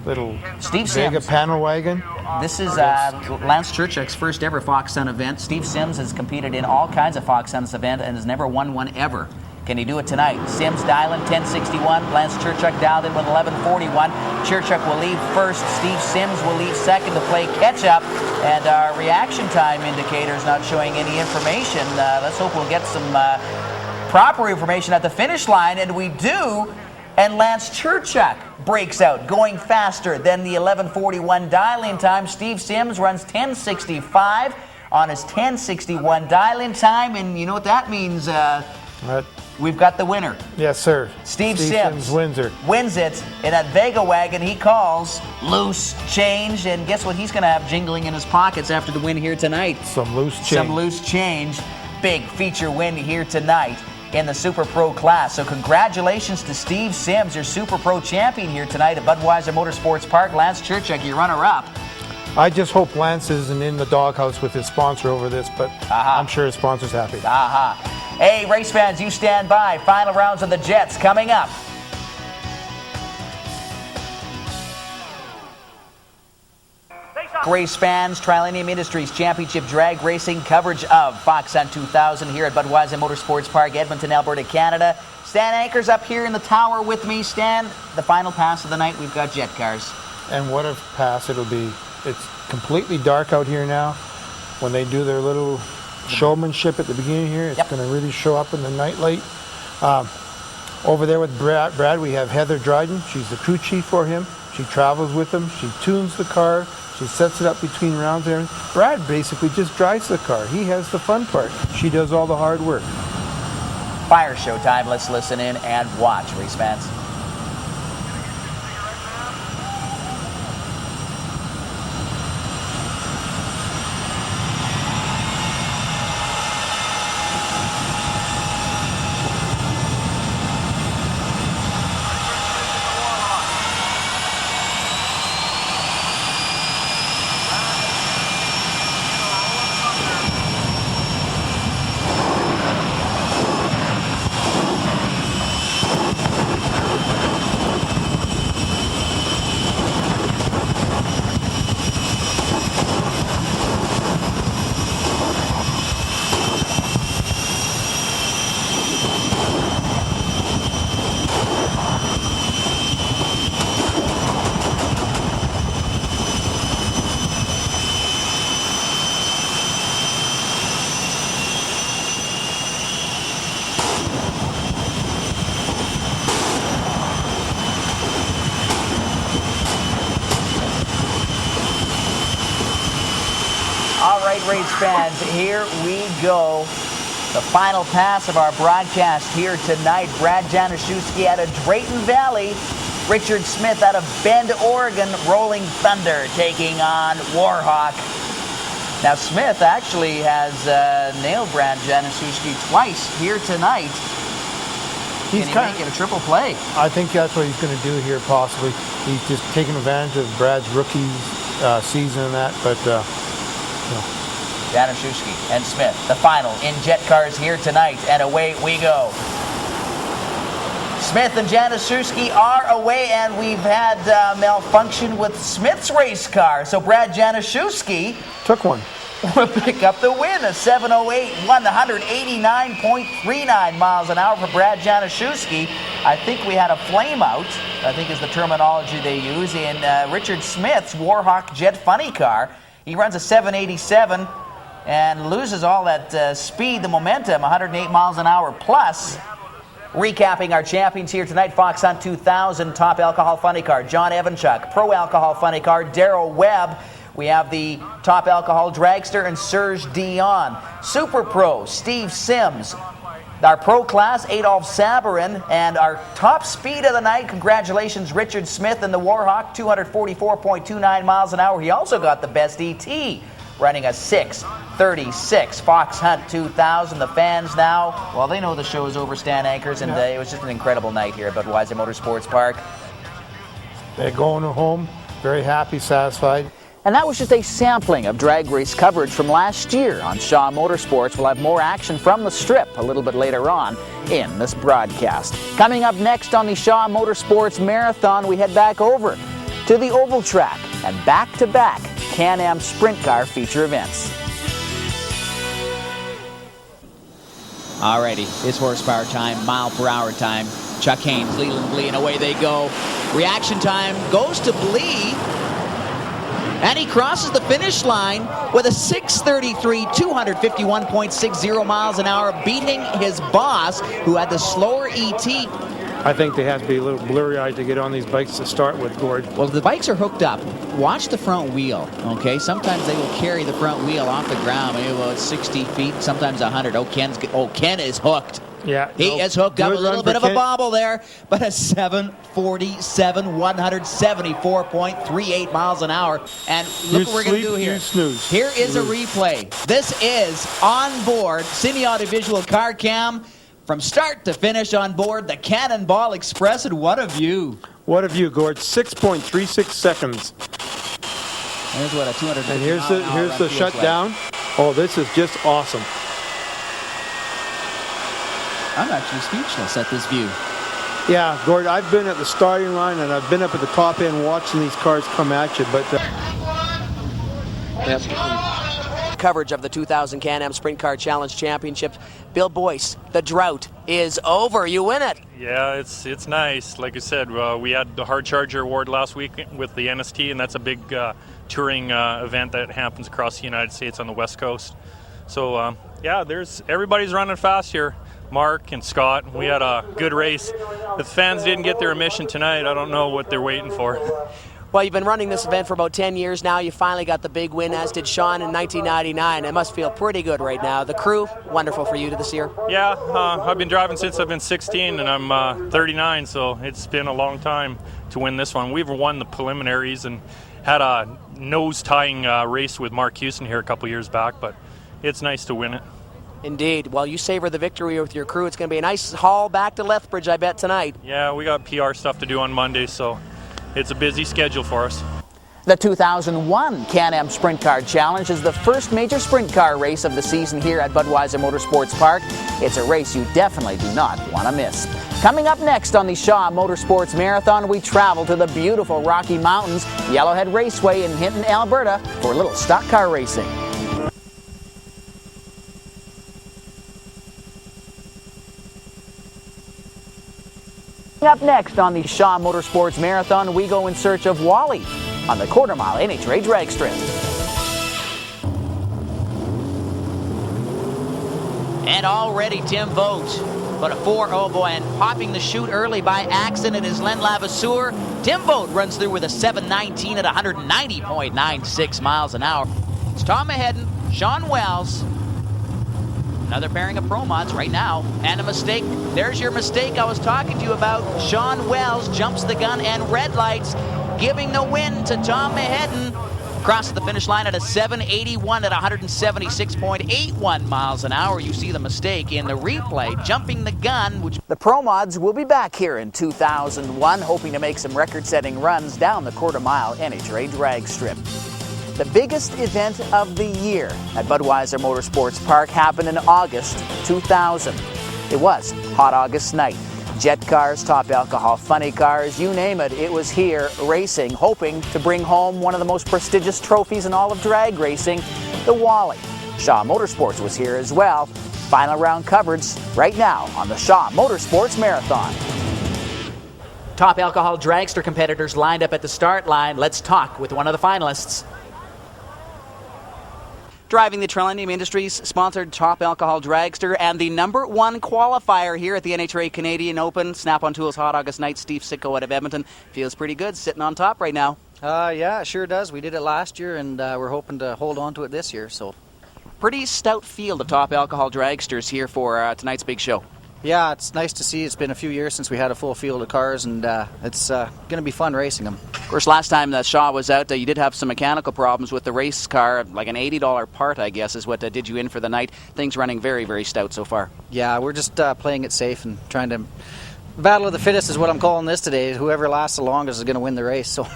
Speaker 14: Little
Speaker 1: Steve
Speaker 14: Vega
Speaker 1: Sims.
Speaker 14: panel wagon.
Speaker 1: This is Lance Churchuk's first ever Fox Hunt event. Steve Sims has competed in all kinds of Fox Hunt's event and has never won one ever. Can he do it tonight? Sims dialing 10:61. Lance Churchuk dialed in with 11:41. Churchuk will leave first. Steve Sims will leave second to play catch up. And our reaction time indicator is not showing any information. Let's hope we'll get some proper information at the finish line, and we do. And Lance Churchuk breaks out, going faster than the 11:41 dial-in time. Steve Sims runs 10:65 on his 10:61 dial-in time, and you know what that means? We've got the winner.
Speaker 14: Yes, sir.
Speaker 1: Steve Sims wins it in that Vega wagon. He calls loose change, and guess what he's going to have jingling in his pockets after the win here tonight?
Speaker 14: Some loose change.
Speaker 1: Some loose change. Big feature win here tonight in the Super Pro class. So congratulations to Steve Sims, your Super Pro champion here tonight at Budweiser Motorsports Park. Lance Churchuk, your runner-up.
Speaker 14: I just hope Lance isn't in the doghouse with his sponsor over this, but I'm sure his sponsor's happy.
Speaker 1: Hey, race fans, you stand by. Final rounds of the Jets coming up. Race fans, Trilenium Industries Championship Drag Racing coverage of Fox Hunt 2000 here at Budweiser Motorsports Park, Edmonton, Alberta, Canada. Stan Anchor's up here in the tower with me. Stan, the final pass of the night, we've got jet cars.
Speaker 14: And what a pass it'll be. It's completely dark out here now. When they do their little showmanship at the beginning here, it's going to really show up in the night light. Over there with Brad, we have Heather Dryden. She's the crew chief for him. She travels with him. She tunes the car. She sets it up between rounds there. Brad basically just drives the car. He has the fun part. She does all the hard work.
Speaker 1: Fire show time. Let's listen in and watch, race fans. Race fans, here we go. The final pass of our broadcast here tonight. Brad Januszewski out of Drayton Valley. Richard Smith out of Bend, Oregon. Rolling Thunder taking on Warhawk. Now Smith actually has nailed Brad Januszewski twice here tonight. Can he make it a triple play?
Speaker 14: I think that's what he's going to do here possibly. He's just taking advantage of Brad's rookie season and that, but
Speaker 1: Januszewski and Smith, the final in jet cars here tonight, and away we go. Smith and Januszewski are away, and we've had malfunction with Smith's race car. So Brad Januszewski
Speaker 14: took one.
Speaker 1: Will pick up the win. A 7:08, 189.39 miles an hour for Brad Januszewski. I think we had a flame out, I think is the terminology they use, in Richard Smith's Warhawk Jet Funny car. He runs a 787 and loses all that speed, the momentum, 108 miles an hour plus. Recapping our champions here tonight, Fox Hunt 2000 Top Alcohol Funny Car, John Evanchuk. Pro Alcohol Funny Car, Darrell Webb. We have the Top Alcohol Dragster and Serge Dion. Super Pro, Steve Sims. Our Pro Class, Adolph Sabarin. And our top speed of the night, congratulations, Richard Smith in the Warhawk, 244.29 miles an hour. He also got the best ET, running a 6:36. Fox Hunt 2000. The fans now, well, they know the show is over, Stan Anchors, and it was just an incredible night here at Budweiser Motorsports Park.
Speaker 14: They're going home very happy, satisfied.
Speaker 1: And that was just a sampling of drag race coverage from last year on Shaw Motorsports. We'll have more action from the strip a little bit later on in this broadcast. Coming up next on the Shaw Motorsports Marathon, we head back over to the oval track and back-to-back Can-Am Sprint Car feature events.
Speaker 3: Alrighty, it's horsepower time, mile per hour time. Chuck Haynes, Leland Blee, and away they go. Reaction time goes to Blee. And he crosses the finish line with a 6:33, 251.60 miles an hour, beating his boss, who had the slower ET.
Speaker 14: I think they have to be a little blurry-eyed to get on these bikes to start with, Gord.
Speaker 3: Well, the bikes are hooked up. Watch the front wheel, okay? Sometimes they will carry the front wheel off the ground. Maybe about 60 feet, sometimes 100. Ken is hooked.
Speaker 14: Yeah,
Speaker 3: he is hooked up. A little bit of a bobble there, but a 7:47, 174.38 miles an hour. And look what we're going to do here. Here is a replay. This is on board Cine Audiovisual Car Cam from start to finish on board the Cannonball Express. And what a view!
Speaker 14: What a view, Gord! 6.36 seconds.
Speaker 3: Here's what a 250.
Speaker 14: And here's the shutdown. Like. Oh, this is just awesome.
Speaker 3: I'm actually speechless at this view.
Speaker 14: Yeah, Gord, I've been at the starting line and I've been up at the top end watching these cars come at you, but...
Speaker 16: Coverage of the 2000 Can-Am Sprint Car Challenge Championship. Bill Boyce, the drought is over. You win it.
Speaker 17: Yeah, it's nice. Like I said, we had the Hard Charger Award last week with the NST, and that's a big touring event that happens across the United States on the West Coast. So, yeah, everybody's running fast here. Mark and Scott, we had a good race. The fans didn't get their admission tonight. I don't know what they're waiting for.
Speaker 16: Well, you've been running this event for about 10 years now. You finally got the big win, as did Sean in 1999. It must feel pretty good right now. The crew, wonderful for you this year.
Speaker 17: Yeah, I've been driving since I've been 16, and I'm 39, so it's been a long time to win this one. We've won the preliminaries and had a nose-tying race with Mark Houston here a couple years back, but it's nice to win it.
Speaker 16: Indeed. Well, you savor the victory with your crew. It's going to be a nice haul back to Lethbridge, I bet, tonight.
Speaker 17: Yeah, we got PR stuff to do on Monday, so it's a busy schedule for us.
Speaker 1: The 2001 Can-Am Sprint Car Challenge is the first major sprint car race of the season here at Budweiser Motorsports Park. It's a race you definitely do not want to miss. Coming up next on the Shaw Motorsports Marathon, we travel to the beautiful Rocky Mountains, Yellowhead Raceway in Hinton, Alberta, for a little stock car racing. Up next on the Shaw Motorsports Marathon, we go in search of Wally on the quarter-mile NHRA drag strip.
Speaker 3: And already Tim Vogt, but a 4-0 boy, and popping the chute early by accident is Len Lavasseur. Tim Vogt runs through with a 7:19 at 190.96 miles an hour. It's Tom Mahedin, Sean Wells. Another pairing of pro mods right now, and a mistake. There's your mistake I was talking to you about. Sean Wells jumps the gun and red lights, giving the win to Tom Mahedin. Crosses the finish line at a 7:81 at 176.81 miles an hour. You see the mistake in the replay, jumping the gun.
Speaker 1: The pro mods will be back here in 2001, hoping to make some record-setting runs down the quarter-mile NHRA drag strip. The biggest event of the year at Budweiser Motorsports Park happened in August 2000. It was hot August night. Jet cars, top alcohol, funny cars, you name it, it was here racing, hoping to bring home one of the most prestigious trophies in all of drag racing, the Wally. Shaw Motorsports was here as well. Final round coverage right now on the Shaw Motorsports Marathon. Top alcohol dragster competitors lined up at the start line. Let's talk with one of the finalists. Driving the Trillium Industries sponsored Top Alcohol Dragster and the #1 qualifier here at the NHRA Canadian Open. Snap-on Tools Hot August night. Steve Sitko out of Edmonton. Feels pretty good sitting on top right now.
Speaker 18: Yeah, it sure does. We did it last year, and we're hoping to hold on to it this year. So,
Speaker 1: pretty stout field of Top Alcohol Dragsters here for tonight's big show.
Speaker 18: Yeah, it's nice to see. It's been a few years since we had a full field of cars, and it's going to be fun racing them.
Speaker 1: Of course, last time that Shaw was out, you did have some mechanical problems with the race car, like an $80 part, I guess, is what did you in for the night. Things running very, very stout so far.
Speaker 18: Yeah, we're just playing it safe and trying to... Battle of the fittest is what I'm calling this today. Whoever lasts the longest is going to win the race. So.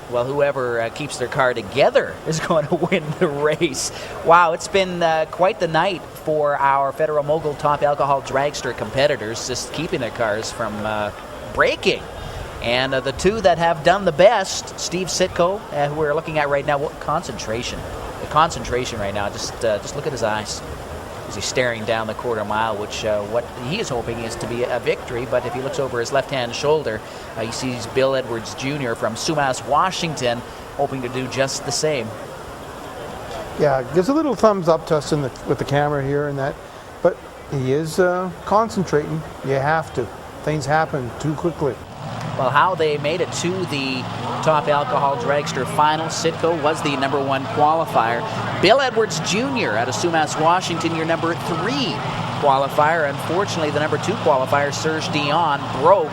Speaker 1: Well, whoever keeps their car together is going to win the race. Wow, it's been quite the night for our Federal Mogul Top Alcohol Dragster competitors, just keeping their cars from breaking. And the two that have done the best, Steve Sitko, who we're looking at right now, what concentration. The concentration right now, just look at his eyes. He's staring down the quarter mile, which what he is hoping is to be a victory. But if he looks over his left-hand shoulder, he sees Bill Edwards Jr. from Sumas, Washington, hoping to do just the same.
Speaker 14: Yeah, gives a little thumbs up to us with the camera here and that. But he is concentrating. You have to. Things happen too quickly.
Speaker 1: Well, how they made it to the Top Alcohol Dragster final. Sitko was the #1 qualifier. Bill Edwards Jr. out of Sumas, Washington, your #3 qualifier. Unfortunately, the #2 qualifier, Serge Dion, broke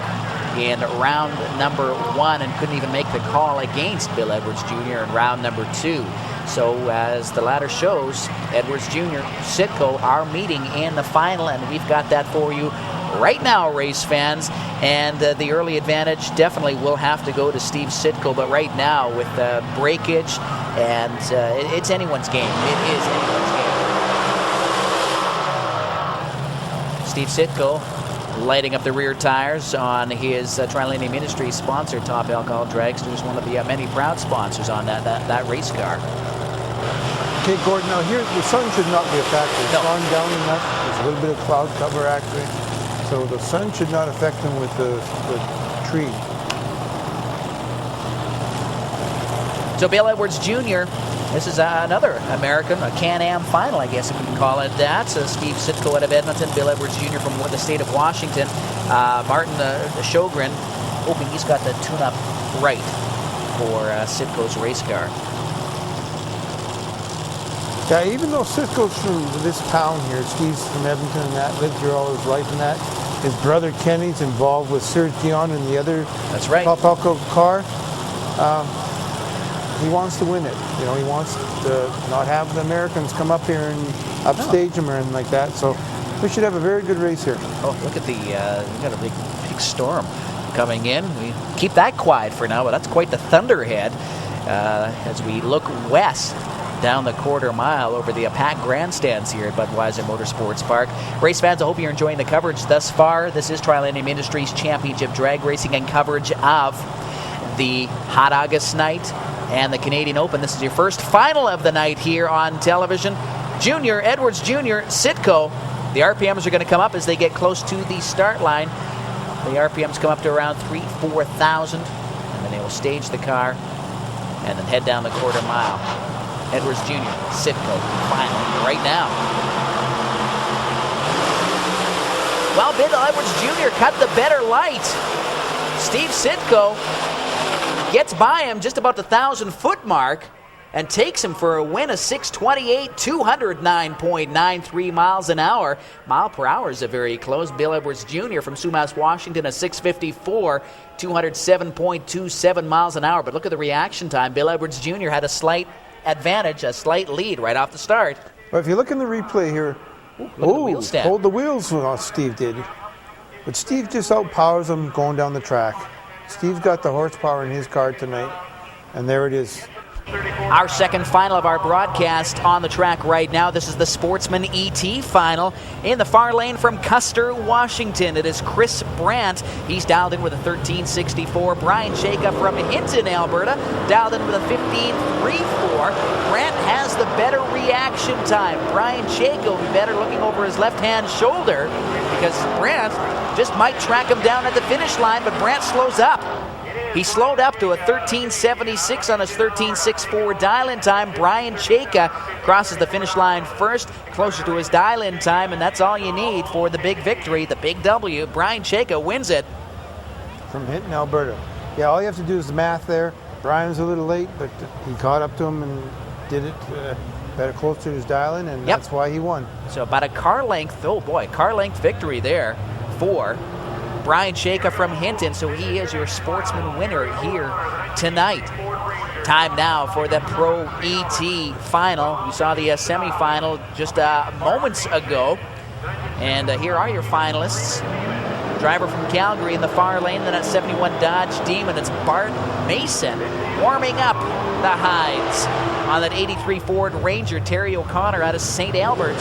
Speaker 1: in round #1 and couldn't even make the call against Bill Edwards Jr. in round #2. So as the ladder shows, Edwards Jr., Sitko are meeting in the final, and we've got that for you right now, race fans. And the early advantage definitely will have to go to Steve Sitko, but right now with breakage, and it's anyone's game. It is anyone's game. Steve Sitko lighting up the rear tires on his Trillium Industries sponsored Top Alcohol Dragsters, one of the many proud sponsors on that race car.
Speaker 14: Okay, Gord, now here the sun should not be a factor. It's gone down enough. There's a little bit of cloud cover actually. So the sun should not affect them with the tree.
Speaker 1: So Bill Edwards Jr., this is another American, a Can-Am final, I guess if we can call it that. So Steve Sitko out of Edmonton, Bill Edwards Jr. from the state of Washington. Martin Sjogren, hoping he's got the tune-up right for Sitko's race car.
Speaker 14: Yeah, even though Sitko's from this town here, Steve's from Edmonton and that, lived here all his life and that, his brother Kenny's involved with Serge Dion and the other Top Alcohol car. He wants to win it. You know, he wants to not have the Americans come up here and upstage him or anything like that. So we should have a very good race here.
Speaker 1: Oh, look at we got a big storm coming in. We keep that quiet for now, but that's quite the thunderhead as we look west down the quarter mile over the packed grandstands here at Budweiser Motorsports Park. Race fans, I hope you're enjoying the coverage thus far. This is Trillium Industries Championship Drag Racing and coverage of the Hot August night and the Canadian Open. This is your first final of the night here on television. Junior, Edwards Jr., Sitko. The RPMs are going to come up as they get close to the start line. The RPMs come up to around 3,000-4,000, and then they will stage the car and then head down the quarter mile. Edwards Jr., Sitko, final right now. Well, Bill Edwards Jr. cut the better light. Steve Sitko gets by him just about the 1,000-foot mark and takes him for a win of 6:28, 209.93 miles an hour. Mile per hour is very close. Bill Edwards Jr. from Sumas, Washington, a 6:54, 207.27 miles an hour. But look at the reaction time. Bill Edwards Jr. had a slight advantage, a slight lead right off the start.
Speaker 14: But if you look in the replay here, hold the wheels, Steve did. But Steve just outpowers him going down the track. Steve's got the horsepower in his car tonight, and there it is.
Speaker 1: Our second final of our broadcast on the track right now. This is the Sportsman ET final. In the far lane from Custer, Washington, it is Chris Brandt. He's dialed in with a 13.64. Brian Shaka from Hinton, Alberta, dialed in with a 15.34. Brandt has the better reaction time. Brian Shaka will be better looking over his left-hand shoulder because Brandt just might track him down at the finish line, but Brandt slows up. He slowed up to a 13.76 on his 13.64 dial-in time. Brian Shaka crosses the finish line first, closer to his dial-in time, and that's all you need for the big victory, the big W. Brian Shaka wins it.
Speaker 14: From Hinton, Alberta. Yeah, all you have to do is the math there. Brian was a little late, but he caught up to him and did it better closer to his dial-in, and that's why he won.
Speaker 1: So about a car length, oh boy, car length victory there for Brian Shaka from Hinton, so he is your sportsman winner here tonight. Time now for the Pro ET final. You saw the semifinal just moments ago. And here are your finalists. Driver from Calgary in the far lane, then at 71 Dodge Demon, it's Bart Mason warming up the hides. On that 83 Ford Ranger, Terry O'Connor out of St. Albert.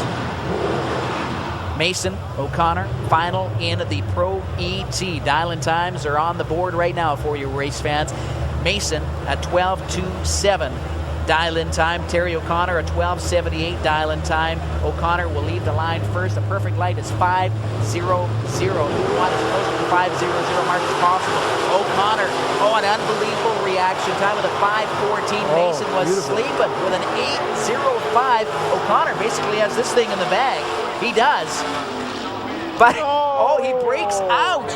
Speaker 1: Mason, O'Connor, final in the Pro ET. Dial-in times are on the board right now for you race fans. Mason at 12.27 dial-in time. Terry O'Connor at 12.78 dial-in time. O'Connor will leave the line first. The perfect light is 5.00. We want as close to the 5.00 mark as possible. O'Connor, an unbelievable reaction time with a 5.14. Mason was sleeping with an 8.05. O'Connor basically has this thing in the bag. He does. But, he breaks out.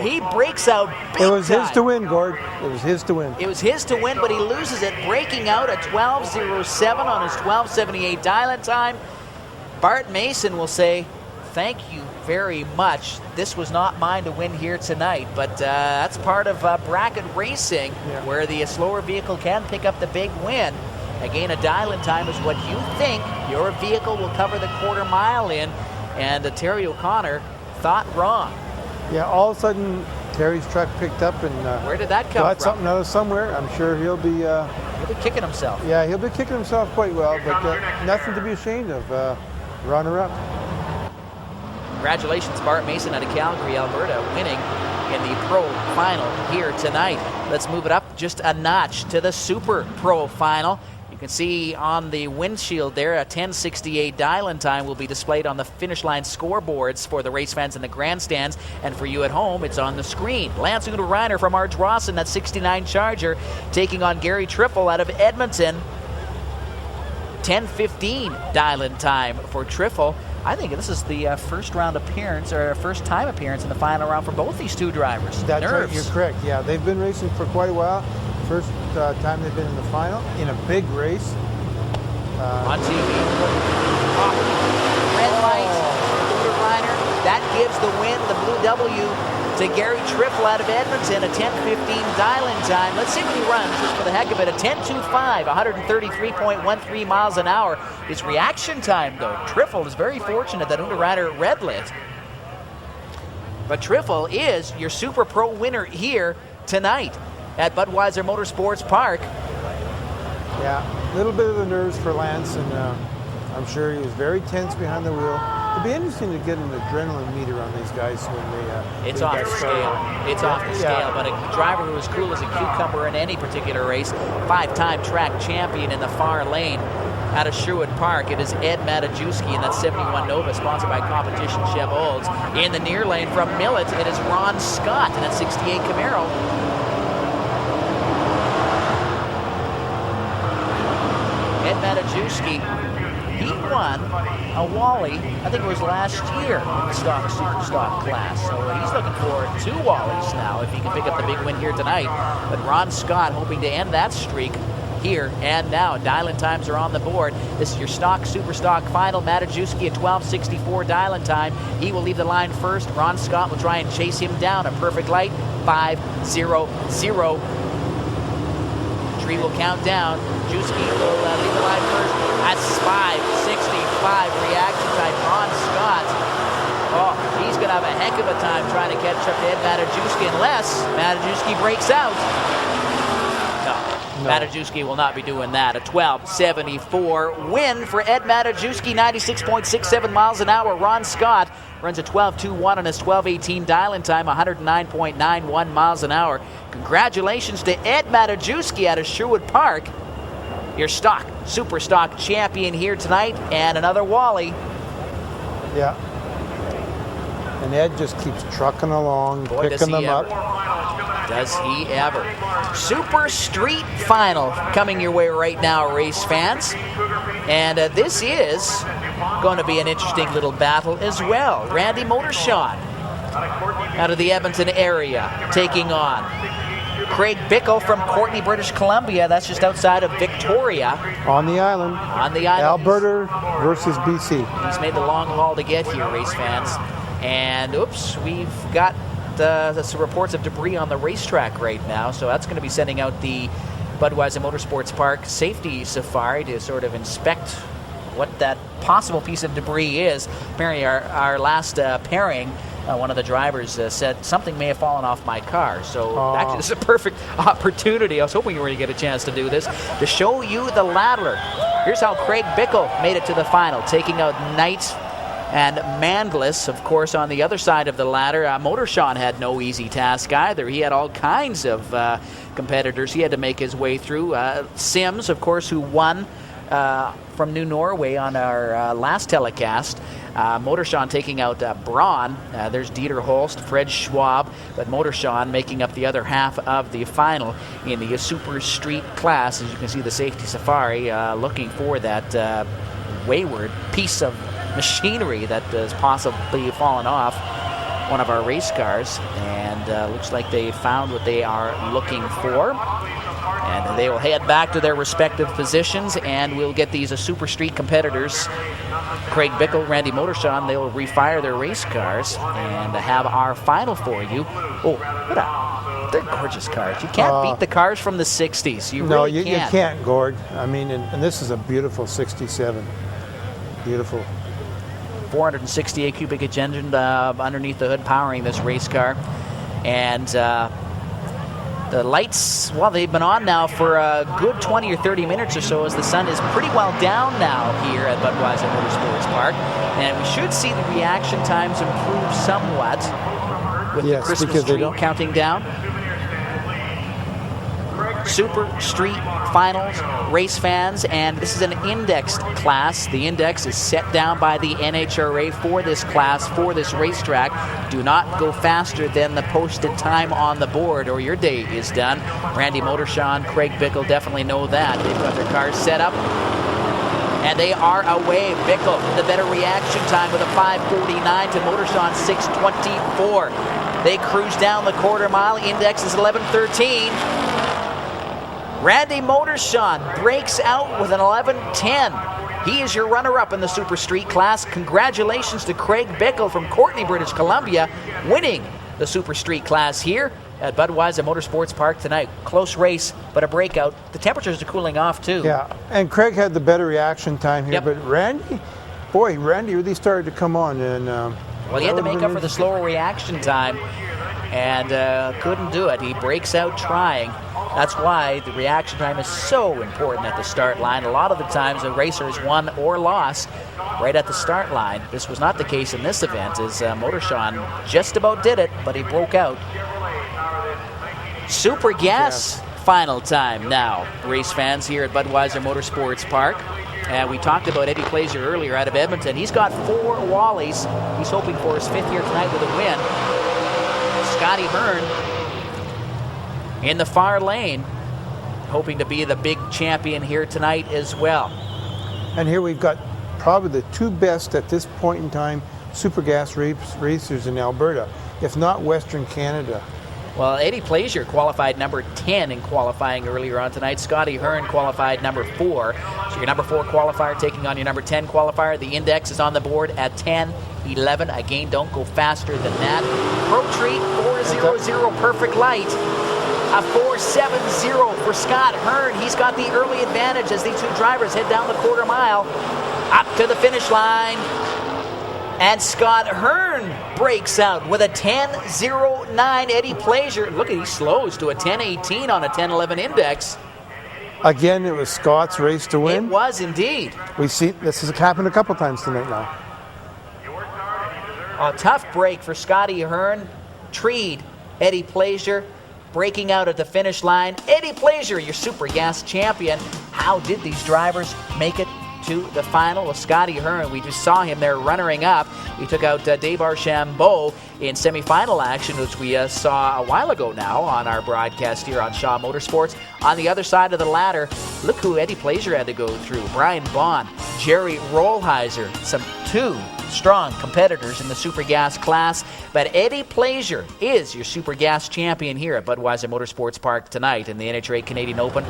Speaker 1: He breaks out big
Speaker 14: It was
Speaker 1: time.
Speaker 14: his to win, Gord. It was his to win.
Speaker 1: It was his to win, but he loses it, breaking out at 12.07 on his 12.78 dial-in time. Bart Mason will say, thank you very much. This was not mine to win here tonight, but that's part of bracket racing where the slower vehicle can pick up the big win. Again, a dial-in time is what you think your vehicle will cover the quarter mile in, and Terry O'Connor thought wrong.
Speaker 14: Yeah, all of a sudden, Terry's truck picked up and
Speaker 1: where did that come
Speaker 14: got
Speaker 1: from?
Speaker 14: something out of somewhere. I'm sure he'll be
Speaker 1: kicking himself.
Speaker 14: Yeah, he'll be kicking himself quite well, but nothing to be ashamed of. Runner-up.
Speaker 1: Congratulations, Bart Mason out of Calgary, Alberta, winning in the Pro Final here tonight. Let's move it up just a notch to the Super Pro Final. You can see on the windshield there, a 10.68 dial-in time will be displayed on the finish line scoreboards for the race fans in the grandstands, and for you at home, it's on the screen. Lance Unter-Reiner from Ardrossan, that 69 Charger, taking on Gary Triffle out of Edmonton. 10.15 dial-in time for Triffle. I think this is the first round appearance, or first time appearance in the final round for both these two drivers.
Speaker 14: That's
Speaker 1: Nerves.
Speaker 14: right, you're correct. Yeah, they've been racing for quite a while. First time they've been in the final, in a big race.
Speaker 1: On TV. Red light, Unter-Reiner. That gives the win, the blue W, to Gary Triffle out of Edmonton, a 10.15 dial-in time. Let's see what he runs, just for the heck of it. A 10.25, 133.13 miles an hour. His reaction time, though, Triffle is very fortunate that Unter-Reiner red lit. But Triffle is your Super Pro winner here tonight at Budweiser Motorsports Park.
Speaker 14: Yeah, a little bit of the nerves for Lance, and I'm sure he was very tense behind the wheel. It'd be interesting to get an adrenaline meter on these guys when they
Speaker 1: It's off the scale. It's off the scale, but a driver who is cool as a cucumber in any particular race, five-time track champion in the far lane out of Sherwood Park. It is Ed Matajewski in that 71 Nova, sponsored by Competition Chev Olds. In the near lane from Millet, it is Ron Scott in that 68 Camaro. Ed Matajewski, he won a Wally, I think it was last year, in the stock super stock class. So he's looking for 2 Wallies now if he can pick up the big win here tonight. But Ron Scott hoping to end that streak here and now. Dial-in times are on the board. This is your stock super stock final. Matajewski at 12.64 dial-in time. He will leave the line first. Ron Scott will try and chase him down. A perfect light, 5.00. Tree will count down. Jewski will leave the line first. That's 5.65 reaction time. Ron Scott. He's going to have a heck of a time trying to catch up to Ed Matajewski unless Matajewski breaks out. Matejewski will not be doing that. A 12:74 win for Ed Matejewski, 96.67 miles an hour. Ron Scott runs a 12:21 on his 12:18 dial-in time, 109.91 miles an hour. Congratulations to Ed Matejewski out of Sherwood Park. Your super stock champion here tonight, and another Wally.
Speaker 14: Yeah. And Ed just keeps trucking along, picking them up.
Speaker 1: Does he ever. Super Street Final coming your way right now, race fans. And this is going to be an interesting little battle as well. Randy Motorshaw out of the Edmonton area taking on Craig Bickle from Courtenay, British Columbia. That's just outside of Victoria.
Speaker 14: On the island.
Speaker 1: On the island.
Speaker 14: Alberta versus BC.
Speaker 1: He's made the long haul to get here, race fans. And, oops, we've got some reports of debris on the racetrack right now. So that's going to be sending out the Budweiser Motorsports Park safety safari to sort of inspect what that possible piece of debris is. Apparently, our last pairing, one of the drivers said something may have fallen off my car. So actually, this is a perfect opportunity. I was hoping you were going to get a chance to do this, to show you the ladder. Here's how Craig Bickle made it to the final, taking out Knight and Mandless, of course, on the other side of the ladder. Motorshaw had no easy task either. He had all kinds of competitors he had to make his way through. Sims, of course, who won from New Norway on our last telecast. Motorshaw taking out Braun. There's Dieter Holst, Fred Schwab, but Motorshaw making up the other half of the final in the Super Street class. As you can see, the safety safari looking for that wayward piece of machinery that has possibly fallen off one of our race cars, and looks like they found what they are looking for, and they will head back to their respective positions, and we'll get these Super Street competitors, Craig Bickle, Randy Motorshaw. They'll refire their race cars and have our final for you. They're gorgeous cars. You can't beat the cars from the 60s. You
Speaker 14: can't, Gord. I mean, and this is a beautiful 67. Beautiful.
Speaker 1: 468 cubic inch engine underneath the hood powering this race car. And the lights, well, they've been on now for a good 20 or 30 minutes or so, as the sun is pretty well down now here at Budweiser Motorsports Park. And we should see the reaction times improve somewhat with the Christmas tree counting down. Super Street Finals, race fans, and this is an indexed class. The index is set down by the NHRA for this class, for this racetrack. Do not go faster than the posted time on the board or your day is done. Randy Motorshaw and Craig Bickle definitely know that. They've got their cars set up, and they are away. Bickle, the better reaction time with a 5:49 to Motorshaw 6:24. They cruise down the quarter mile. Index is 11:13. Randy Motorshaw breaks out with an 11:10. He is your runner-up in the Super Street class. Congratulations to Craig Bickle from Courtenay, British Columbia, winning the Super Street class here at Budweiser Motorsports Park tonight. Close race, but a breakout. The temperatures are cooling off, too.
Speaker 14: Yeah, and Craig had the better reaction time here, but Randy really started to come on. And
Speaker 1: well, he had to make up for the slower reaction time, and couldn't do it. He breaks out trying. That's why the reaction time is so important at the start line. A lot of the times a racer has won or lost right at the start line. This was not the case in this event, as Motorshaw just about did it, but he broke out. Super Gas final time now, race fans here at Budweiser Motorsports Park. And we talked about Eddie Plazer earlier out of Edmonton. He's got 4 Wallies. He's hoping for his 5th year tonight with a win. Scotty Hearn in the far lane, hoping to be the big champion here tonight as well.
Speaker 14: And here we've got probably the 2 best at this point in time super gas racers in Alberta, if not Western Canada.
Speaker 1: Well, Eddie Plazier qualified number 10 in qualifying earlier on tonight. Scotty Hearn qualified number 4. So your number 4 qualifier taking on your number 10 qualifier. The index is on the board at 10:11. Again, don't go faster than that. Pro Treat 400 perfect light. A 4.70 for Scott Hearn. He's got the early advantage as these 2 drivers head down the quarter mile up to the finish line. And Scott Hearn breaks out with a 10.09. Eddie Plazier, look at, he slows to a 10.18 on a 10.11 index.
Speaker 14: Again, it was Scott's race to win.
Speaker 16: It was indeed.
Speaker 14: We see this has happened a couple times tonight now.
Speaker 1: A tough break for Scotty Hearn. Treed Eddie Plaisir breaking out at the finish line. Eddie Plaisir, your Super Gas champion. How did these drivers make it to the final? Well, Scotty Hearn, we just saw him there runnering up. He took out Dave Archambault in semifinal action, which we saw a while ago now on our broadcast here on Shaw Motorsports. On the other side of the ladder, look who Eddie Plaisir had to go through. Brian Bond, Jerry Rollheiser, some two strong competitors in the Super Gas class. But Eddie Plaisir is your Super Gas champion here at Budweiser Motorsports Park tonight in the NHRA Canadian Open.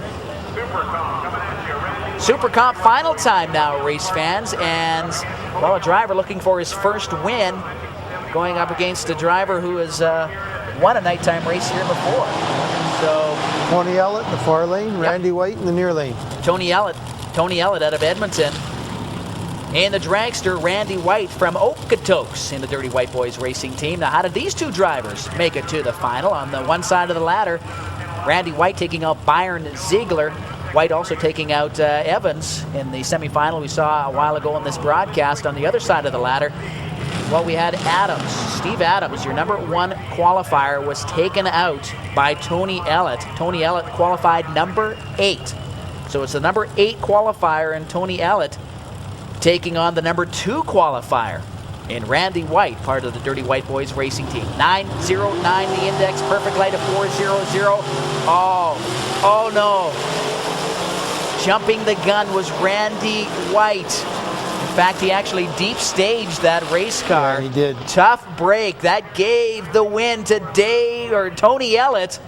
Speaker 1: Super Comp final time now, race fans, and well, a driver looking for his first win, going up against a driver who has won a nighttime race here before. So
Speaker 14: Tony Ellett in the far lane, Randy White in the near lane.
Speaker 1: Tony Ellett out of Edmonton. And the dragster, Randy White from Okotoks in the Dirty White Boys racing team. Now, how did these two drivers make it to the final? On the one side of the ladder, Randy White taking out Byron Ziegler. White also taking out Evans in the semifinal we saw a while ago on this broadcast. On the other side of the ladder, well, we had Adams. Steve Adams, your number one qualifier, was taken out by Tony Ellett. Tony Ellett qualified number 8. So it's the number 8 qualifier, and Tony Ellett taking on the number 2 qualifier in Randy White, part of the Dirty White Boys racing team. 909 the index, perfect light of 400. Oh no. Jumping the gun was Randy White. In fact, he actually deep staged that race car.
Speaker 14: Yeah, he did.
Speaker 1: Tough break. That gave the win to Tony Ellett.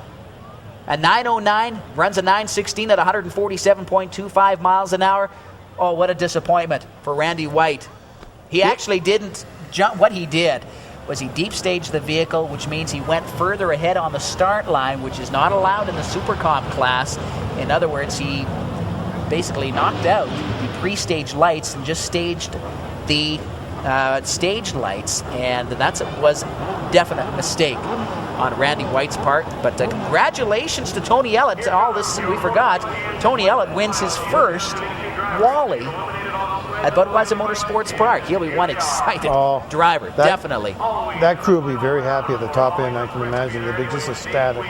Speaker 1: A 909, runs a 916 at 147.25 miles an hour. Oh, what a disappointment for Randy White. He actually didn't jump. What he did was he deep staged the vehicle, which means he went further ahead on the start line, which is not allowed in the Super Comp class. In other words, he basically knocked out the pre-stage lights and just staged the staged lights, and that was a definite mistake on Randy White's part. But congratulations to Tony Ellett. All this we forgot. Tony Ellett wins his first Wally at Budweiser Motorsports Park. He'll be one excited driver, definitely.
Speaker 14: That crew will be very happy at the top end, I can imagine. They'll be just ecstatic.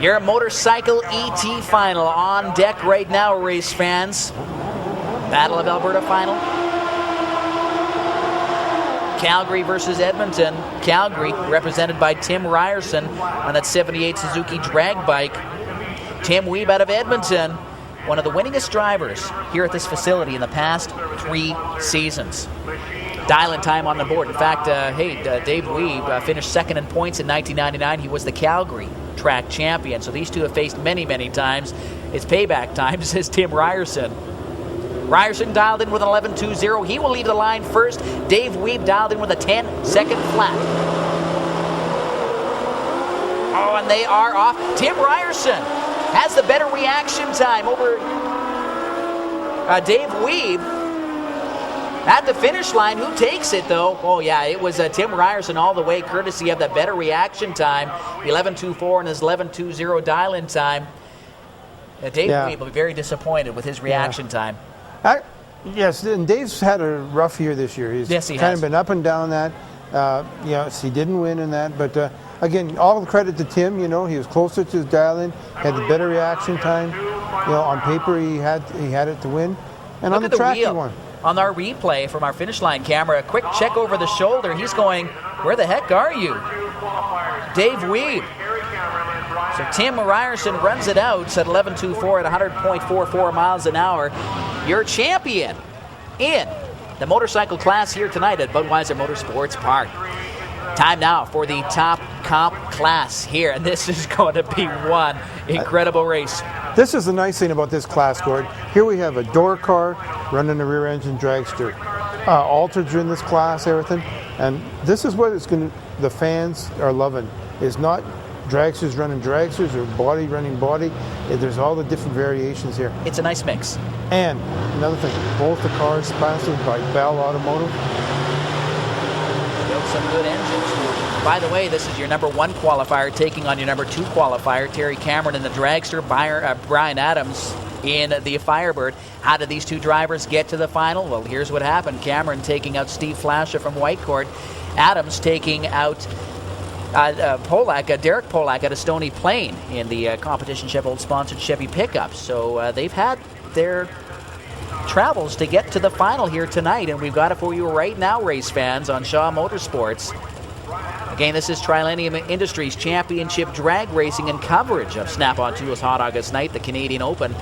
Speaker 1: Your motorcycle ET final on deck right now, race fans. Battle of Alberta final. Calgary versus Edmonton. Calgary represented by Tim Ryerson on that 78 Suzuki drag bike. Tim Weeb out of Edmonton, one of the winningest drivers here at this facility in the past 3 seasons. Dial-in time on the board. In fact, Dave Weeb finished second in points in 1999. He was the Calgary track champion. So these two have faced many, many times. It's payback time, says Tim Ryerson. Ryerson dialed in with an 11.20. He will lead the line first. Dave Weeb dialed in with a 10-second flat. Oh, and they are off. Tim Ryerson has the better reaction time over Dave Weeb at the finish line. Who takes it, though? Oh, yeah, it was Tim Ryerson all the way, courtesy of the better reaction time. 11.24 and his 11.20 dial-in time. Dave Weeb will be very disappointed with his reaction time.
Speaker 14: Yes, and Dave's had a rough year this year. He's kind of been up and down that. He didn't win in that, but again, all the credit to Tim. He was closer to his dial-in, had the better reaction time. On paper he had it to win, and
Speaker 1: Look
Speaker 14: on the track he
Speaker 1: wheel.
Speaker 14: won.
Speaker 1: On our replay from our finish line camera, a quick check over the shoulder. He's going, where the heck are you? Dave Weeb. So Tim Ryerson runs it out at 11.24 at 100.44 miles an hour. Your champion in the motorcycle class here tonight at Budweiser Motorsports Park. Time now for the top comp class here, and this is going to be one incredible race.
Speaker 14: This is the nice thing about this class, Gord. Here we have a door car running a rear engine dragster. Altereds are in this class, everything. And this is what the fans are loving. It's not dragsters running dragsters or body running body. There's all the different variations here.
Speaker 1: It's a nice mix.
Speaker 14: And another thing, both the cars sponsored by Bell Automotive.
Speaker 1: Built some good engines. By the way, this is your number 1 qualifier taking on your number 2 qualifier, Terry Cameron in the dragster, Brian Adams in the Firebird. How did these two drivers get to the final? Well, here's what happened. Cameron taking out Steve Flasha from Whitecourt. Adams taking out Derek Polak out of Stony Plain in the competition Chevrolet sponsored Chevy pickup. So they've had their travels to get to the final here tonight, and we've got it for you right now, race fans, on Shaw Motorsports. Again, this is Trilenium Industries Championship drag racing and coverage of Snap-on Tools Hot August Night, the Canadian Open.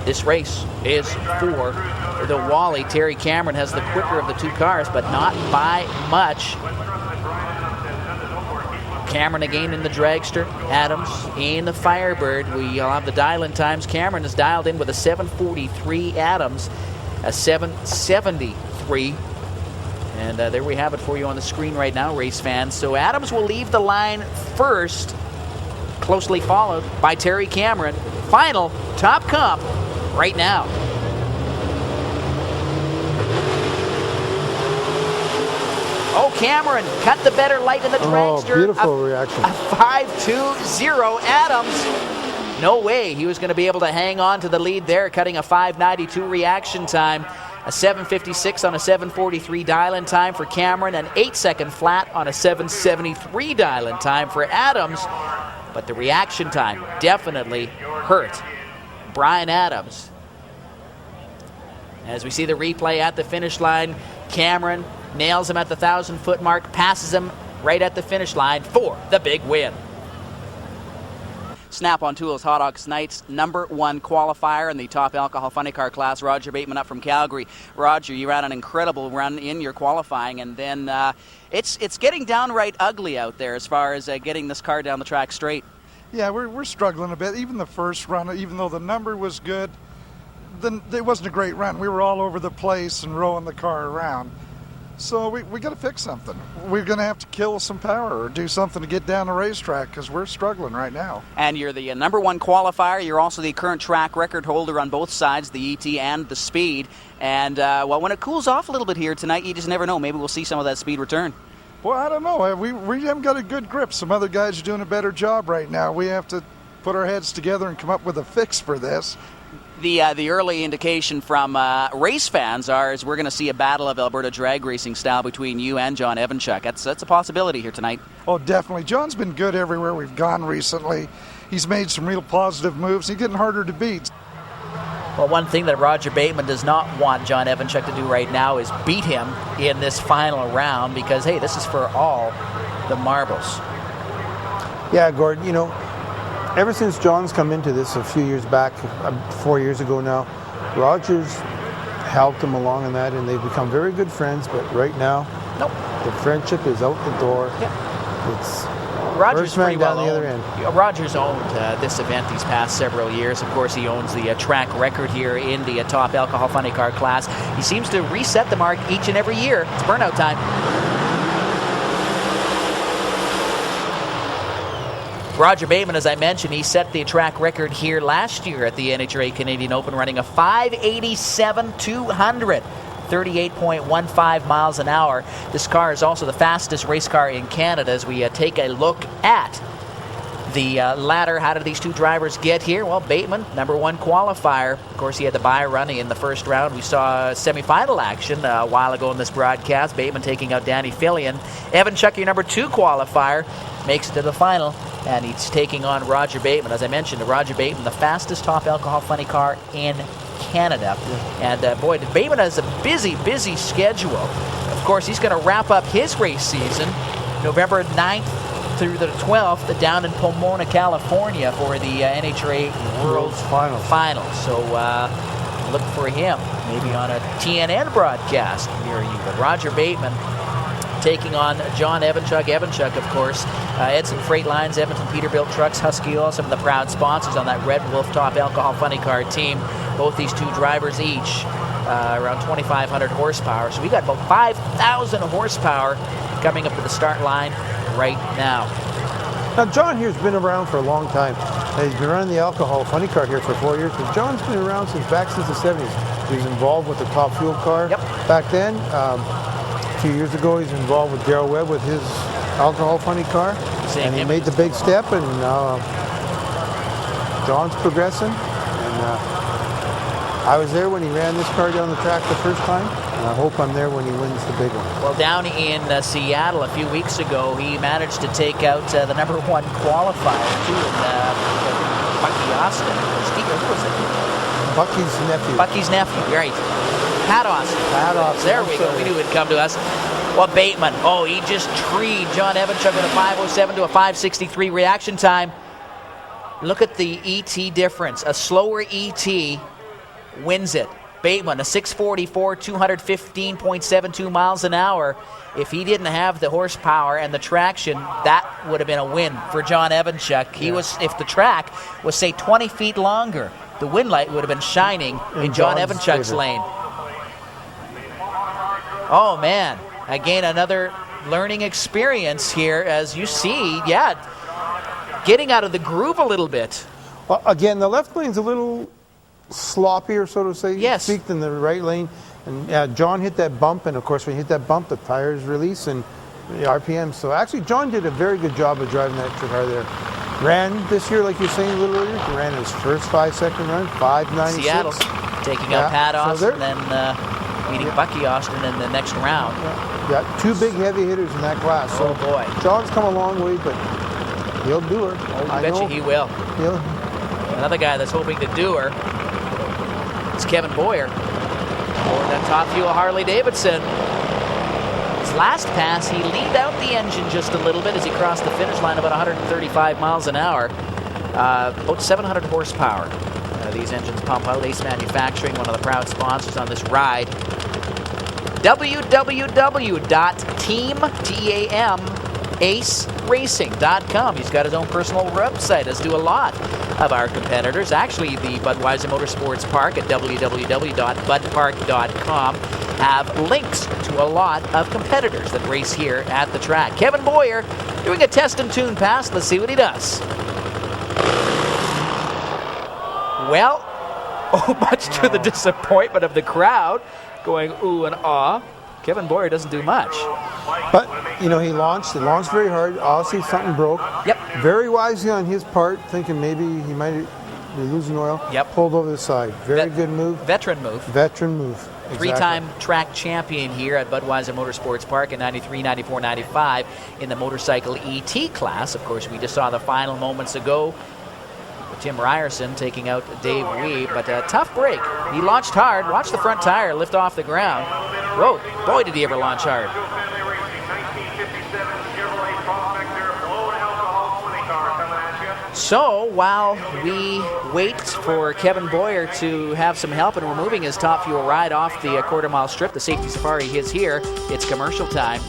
Speaker 1: This race is for the Wally. Terry Cameron has the quicker of the two cars, but not by much. Cameron again in the dragster, Adams in the Firebird. We'll have the dial-in times. Cameron is dialed in with a 7:43, Adams a 7:73. And there we have it for you on the screen right now, race fans. So Adams will leave the line first, closely followed by Terry Cameron. Final, top comp, right now. Oh, Cameron cut the better light in the dragster.
Speaker 14: Oh, beautiful reaction.
Speaker 1: A 5:20, Adams. No way he was going to be able to hang on to the lead there, cutting a 5:92 reaction time. A 7:56 on a 7:43 dial-in time for Cameron, an 8-second flat on a 7:73 dial-in time for Adams. But the reaction time definitely hurt Brian Adams. As we see the replay at the finish line, Cameron nails him at the 1,000-foot mark, passes him right at the finish line for the big win. Snap-on Tools Hot August Night's #1 qualifier in the top alcohol funny car class, Roger Bateman up from Calgary. Roger, you ran an incredible run in your qualifying, and then it's getting downright ugly out there as far as getting this car down the track straight.
Speaker 19: Yeah, we're struggling a bit. Even the first run, even though the number was good, then it wasn't a great run. We were all over the place and rolling the car around. So we got to fix something. We're going to have to kill some power or do something to get down the racetrack because we're struggling right now.
Speaker 1: And you're the #1 qualifier. You're also the current track record holder on both sides, the ET and the speed. And, well, when it cools off a little bit here tonight, you just never know. Maybe we'll see some of that speed return.
Speaker 19: Well, I don't know. We haven't got a good grip. Some other guys are doing a better job right now. We have to put our heads together and come up with a fix for this.
Speaker 1: The early indication from race fans is we're going to see a battle of Alberta drag racing style between you and John Evanchuk. That's a possibility here tonight.
Speaker 19: Oh, definitely. John's been good everywhere we've gone recently. He's made some real positive moves. He's getting harder to beat.
Speaker 1: Well, one thing that Roger Bateman does not want John Evanchuk to do right now is beat him in this final round because, hey, this is for all the marbles.
Speaker 14: Yeah, Gord, you know, ever since John's come into this a few years back, 4 years ago now, Roger's helped him along in that, and they've become very good friends. But right now,
Speaker 1: nope,
Speaker 14: the friendship is out the door.
Speaker 1: Yeah.
Speaker 14: It's
Speaker 1: Rogers
Speaker 14: first man
Speaker 1: pretty
Speaker 14: down
Speaker 1: well
Speaker 14: the other
Speaker 1: owned.
Speaker 14: end.
Speaker 1: Rogers owned this event these past several years. Of course, he owns the track record here in the top alcohol funny car class. He seems to reset the mark each and every year. It's burnout time. Roger Bateman, as I mentioned, he set the track record here last year at the NHRA Canadian Open, running a 5:87.200, 38.15 miles an hour. This car is also the fastest race car in Canada. As we take a look at the ladder, how did these two drivers get here? Well, Bateman, #1 qualifier. Of course, he had the bye run in the first round. We saw semifinal action a while ago in this broadcast. Bateman taking out Danny Fillion. Evanchuk, your #2 qualifier, makes it to the final, and he's taking on Roger Bateman. As I mentioned, Roger Bateman, the fastest top alcohol funny car in Canada. And boy, Bateman has a busy schedule. Of course, he's going to wrap up his race season November 9th through the 12th down in Pomona, California for the NHRA World Finals. So look for him maybe on a TNN broadcast near you. But Roger Bateman taking on John Evanchuk. Evanchuk, of course, Edson Freight Lines, Edmonton Peterbilt Trucks, Husky Oil, some of the proud sponsors on that Red Wolf Top Alcohol Funny Car team. Both these two drivers each around 2,500 horsepower. So we got about 5,000 horsepower coming up to the start line right now.
Speaker 14: Now, John here's been around for a long time. He's been running the alcohol funny car here for 4 years, but John's been around since the 70s. He was involved with the Top Fuel car back then. A few years ago, he's involved with Darrell Webb with his alcohol funny car, and he made the big step, and John's progressing, and I was there when he ran this car down the track the first time, and I hope I'm there when he wins the big one.
Speaker 1: Well, down in Seattle a few weeks ago, he managed to take out the #1 qualifier, too, in Bucky Austin. Who was it?
Speaker 14: Bucky's nephew.
Speaker 1: Bucky's nephew, right. Pat Austin.
Speaker 14: Pat Austin.
Speaker 1: There we go. We knew he'd come to us. Well, Bateman, he just treed John Evanchuk with a 5:07 to a 5:63 reaction time. Look at the ET difference. A slower ET wins it. Bateman, a 6:44, 215.72 miles an hour. If he didn't have the horsepower and the traction, that would have been a win for John Evanchuk. He was, if the track was, say, 20 feet longer, the wind light would have been shining in John Evanchuk's lane. Oh, man. Again, another learning experience here, as you see, getting out of the groove a little bit.
Speaker 14: Well, again, the left lane's a little sloppier, so to say,
Speaker 1: yes,
Speaker 14: than the right lane. And John hit that bump, and of course, when you hit that bump, the tires release and the RPM. So actually, John did a very good job of driving that car there. Ran this year, like you were saying a little earlier, he ran his first 5-second run, 5:96.
Speaker 1: Seattle, taking out Pat Austin, and meeting Bucky Austin in the next round.
Speaker 14: Yeah, two big heavy hitters in that class.
Speaker 1: Oh, boy.
Speaker 14: John's come a long way, but he'll do her.
Speaker 1: I bet you he will. Another guy that's hoping to do her is Kevin Boyer. Or that top fuel Harley Davidson. His last pass, he leaned out the engine just a little bit as he crossed the finish line, about 135 miles an hour. About 700 horsepower. These engines pump out. Ace Manufacturing, one of the proud sponsors on this ride. www.teamaceracing.com. He's got his own personal website, as do a lot of our competitors. Actually, the Budweiser Motorsports Park at www.budpark.com have links to a lot of competitors that race here at the track. Kevin Boyer doing a test and tune pass. Let's see what he does. Well, much to the disappointment of the crowd, going ooh and ah, Kevin Boyer doesn't do much.
Speaker 14: But, he launched very hard. Obviously, something broke.
Speaker 1: Yep.
Speaker 14: Very wisely on his part, thinking maybe he might be losing oil.
Speaker 1: Yep.
Speaker 14: Pulled over the side. Very good move.
Speaker 1: Veteran move.
Speaker 14: Veteran move. Exactly.
Speaker 1: Three-time track champion here at Budweiser Motorsports Park in 93, 94, 95 in the motorcycle ET class. Of course, we just saw the final moments ago. Tim Ryerson taking out Dave Wee, but a tough break. He launched hard. Watch the front tire lift off the ground. Whoa, boy, did he ever launch hard. So while we wait for Kevin Boyer to have some help in removing his top fuel ride off the quarter-mile strip, the safety safari is here. It's commercial time.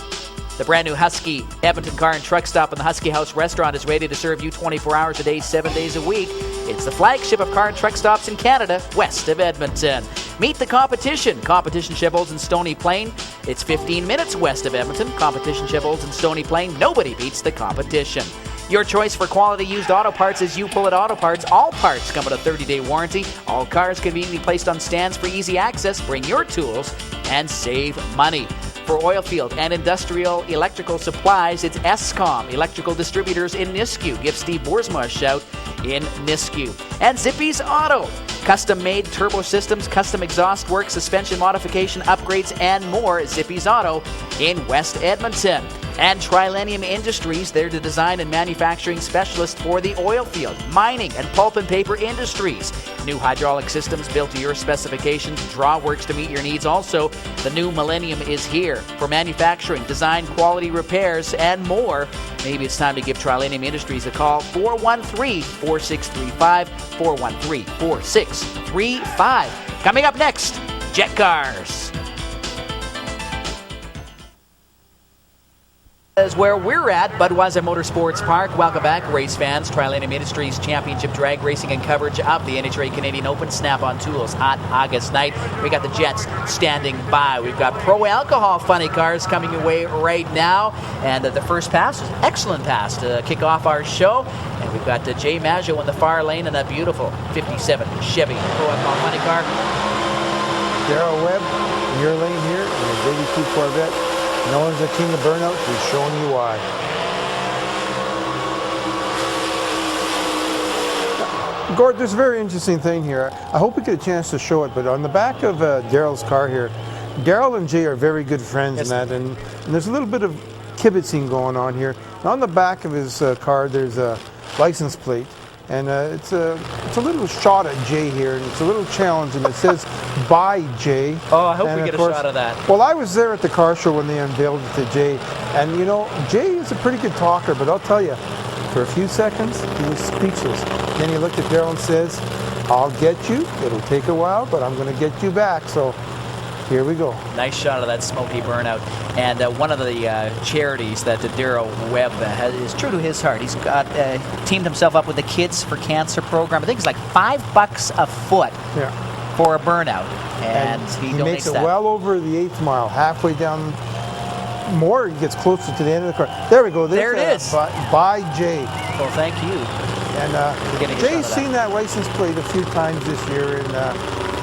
Speaker 1: The brand new Husky Edmonton Car and Truck Stop in the Husky House restaurant is ready to serve you 24 hours a day, 7 days a week. It's the flagship of car and truck stops in Canada, west of Edmonton. Meet the competition. Competition Chevrolet in Stony Plain. It's 15 minutes west of Edmonton. Competition Chevrolet in Stony Plain. Nobody beats the competition. Your choice for quality used auto parts is You Pull It Auto Parts. All parts come with a 30-day warranty. All cars conveniently placed on stands for easy access. Bring your tools and save money. For oil field and industrial electrical supplies, it's ESCOM Electrical Distributors in Nisku. Give Steve Boersma a shout in Nisku. And Zippy's Auto. Custom-made turbo systems, custom exhaust work, suspension modification, upgrades, and more. Zippy's Auto in West Edmonton. And Trilenium Industries, they're the design and manufacturing specialist for the oil field, mining, and pulp and paper industries. New hydraulic systems built to your specifications, draw works to meet your needs. Also, the new millennium is here for manufacturing, design, quality repairs, and more. Maybe it's time to give Trilenium Industries a call, 413-4635, 413-4635. Coming up next, Jet Cars. Is where we're at, Budweiser Motorsports Park. Welcome back, race fans. Trilenium Industries Championship drag racing and coverage of the NHRA Canadian Open. Snap-on Tools, hot August night. We got the Jets standing by. We've got Pro Alcohol funny cars coming your way right now. And the first pass is an excellent pass to kick off our show. And we've got Jay Maggio in the far lane and a beautiful 57 Chevy Pro Alcohol funny car.
Speaker 14: Darrell Webb in your lane here in the 82 Corvette. No one's the king of burnouts. He's showing you why. Gord, there's a very interesting thing here. I hope we get a chance to show it, but on the back of Daryl's car here, Daryl and Jay are very good friends in that, and there's a little bit of kibitzing going on here. And on the back of his car, there's a license plate, and it's a little shot at Jay here, and it's a little challenging. It says, "Bye, Jay."
Speaker 18: Oh, I hope we get a shot of that.
Speaker 14: Well, I was there at the car show when they unveiled it to Jay, and you know, Jay is a pretty good talker, but I'll tell you, for a few seconds, he was speechless. Then he looked at Daryl and says, "I'll get you. It'll take a while, but I'm going to get you back." So here we go.
Speaker 18: Nice shot of that smoky burnout. And one of the charities that Darryl Webb is true to his heart. He's got teamed himself up with the Kids for Cancer program. I think it's like $5 a foot for a burnout. And he donates
Speaker 14: makes it
Speaker 18: that.
Speaker 14: well over the 8th mile, halfway down. More, he gets closer to the end of the car. There we go.
Speaker 18: There it is.
Speaker 14: Bye, Jay.
Speaker 18: Well, thank you.
Speaker 14: And Jay's seen that license plate a few times this year, and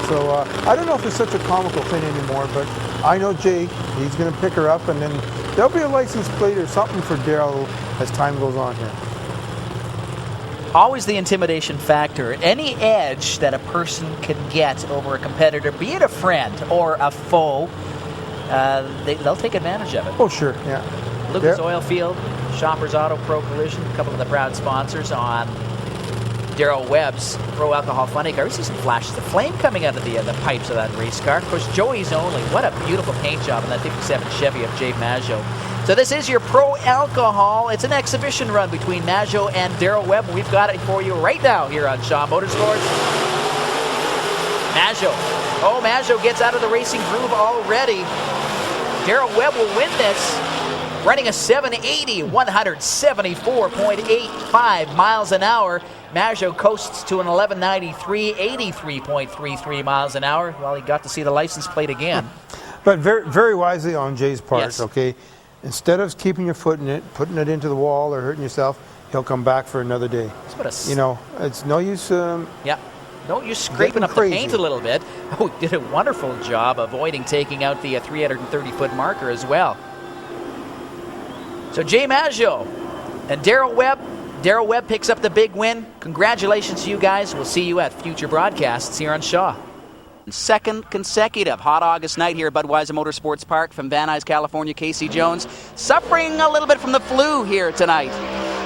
Speaker 14: so I don't know if it's such a comical thing anymore, but I know Jay, he's going to pick her up, and then there'll be a license plate or something for Daryl as time goes on here.
Speaker 18: Always the intimidation factor. Any edge that a person can get over a competitor, be it a friend or a foe, they'll take advantage of it.
Speaker 14: Oh, sure, yeah.
Speaker 18: Lucas Oil Field, Shoppers Auto Pro Collision, a couple of the proud sponsors on Darryl Webb's Pro Alcohol Funny Car. We see some flashes of flame coming out of the pipes of that race car. Of course, Joey's only. What a beautiful paint job in that 57 Chevy of Jay Maggio. So this is your Pro Alcohol. It's an exhibition run between Maggio and Darryl Webb. We've got it for you right now here on Shaw Motorsports. Maggio. Oh, Maggio gets out of the racing groove already. Darryl Webb will win this, running a 780, 174.85 miles an hour. Maggio coasts to an 1193, 83.33 miles an hour. Well, he got to see the license plate again.
Speaker 14: But very, very wisely on Jay's part,
Speaker 18: Yes.
Speaker 14: okay? Instead of keeping your foot in it, putting it into the wall or hurting yourself, he'll come back for another day. You know, it's no use...
Speaker 18: Yeah. No, you're scraping up the paint a little bit. Oh, he did a wonderful job avoiding taking out the 330-foot marker as well. So Jay Maggio and Darryl Webb. Darryl Webb picks up the big win. Congratulations to you guys. We'll see you at future broadcasts here on Shaw.
Speaker 1: Second consecutive hot August night here at Budweiser Motorsports Park from Van Nuys, California. Casey Jones suffering a little bit from the flu here tonight.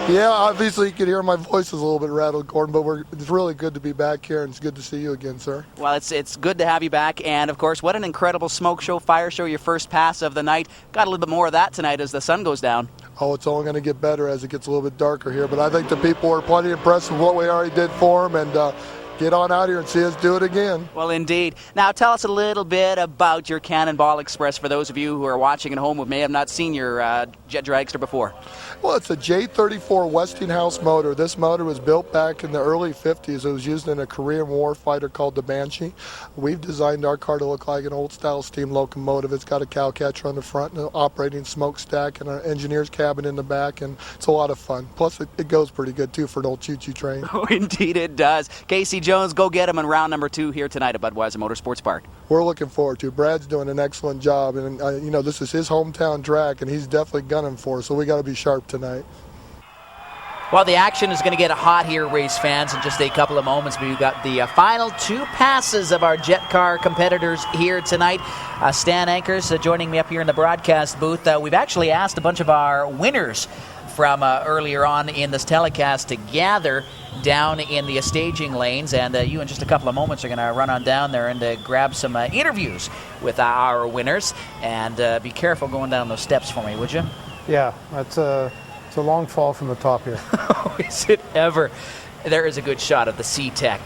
Speaker 20: Yeah, obviously you can hear my voice is a little bit rattled, Gordon, but it's really good to be back here, and it's good to see you again, sir.
Speaker 1: Well, it's good to have you back, and of course, what an incredible smoke show, fire show, your first pass of the night. Got a little bit more of that tonight as the sun goes down.
Speaker 20: Oh, it's only going to get better as it gets a little bit darker here, but I think the people were plenty impressed with what we already did for them, and get on out here and see us do it again.
Speaker 1: Well, indeed. Now, tell us a little bit about your Cannonball Express for those of you who are watching at home who may have not seen your jet dragster before.
Speaker 20: Well, it's a J34 Westinghouse motor. This motor was built back in the early 50s. It was used in a Korean War fighter called the Banshee. We've designed our car to look like an old-style steam locomotive. It's got a cow catcher on the front, and an operating smokestack, and an engineer's cabin in the back, and it's a lot of fun. Plus, it goes pretty good, too, for an old choo-choo train.
Speaker 1: Oh, indeed it does. Casey Jones, go get him in round number 2 here tonight at Budweiser Motorsports Park.
Speaker 20: We're looking forward to it. Brad's doing an excellent job, and you know, this is his hometown track, and he's definitely gunning for us, so we got to be sharp tonight.
Speaker 18: Well, the action is going to get hot here, race fans, in just a couple of moments. We've got the final 2 passes of our jet car competitors here tonight. Stan Ankers joining me up here in the broadcast booth. We've actually asked a bunch of our winners from earlier on in this telecast to gather down in the staging lanes, and you in just a couple of moments are going to run on down there and grab some interviews with our winners, and be careful going down those steps for me, would you?
Speaker 14: Yeah, it's a long fall from the top here.
Speaker 18: Oh, is it ever? There is a good shot of the C-Tech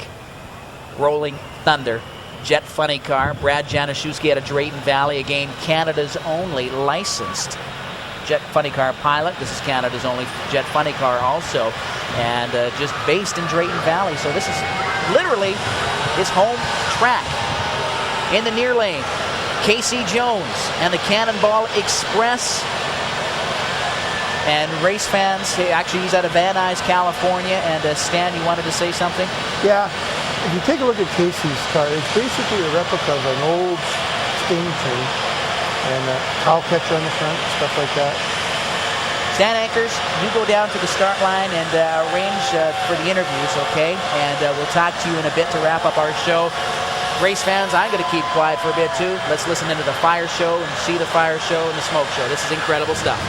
Speaker 18: Rolling Thunder Jet Funny Car. Brad Januszewski out of Drayton Valley, again Canada's only licensed Jet Funny Car pilot. This is Canada's only Jet Funny Car also, and just based in Drayton Valley. So this is literally his home track. In the near lane, Casey Jones and the Cannonball Express. And race fans, actually he's out of Van Nuys, California, and Stan, you wanted to say something?
Speaker 14: Yeah, if you take a look at Casey's car, it's basically a replica of an old steam train, and a cow catcher on the front, stuff like that.
Speaker 18: Stan Anchors, you go down to the start line and arrange for the interviews, okay? And we'll talk to you in a bit to wrap up our show. Race fans, I'm going to keep quiet for a bit too. Let's listen into the fire show and see the fire show and the smoke show. This is incredible stuff.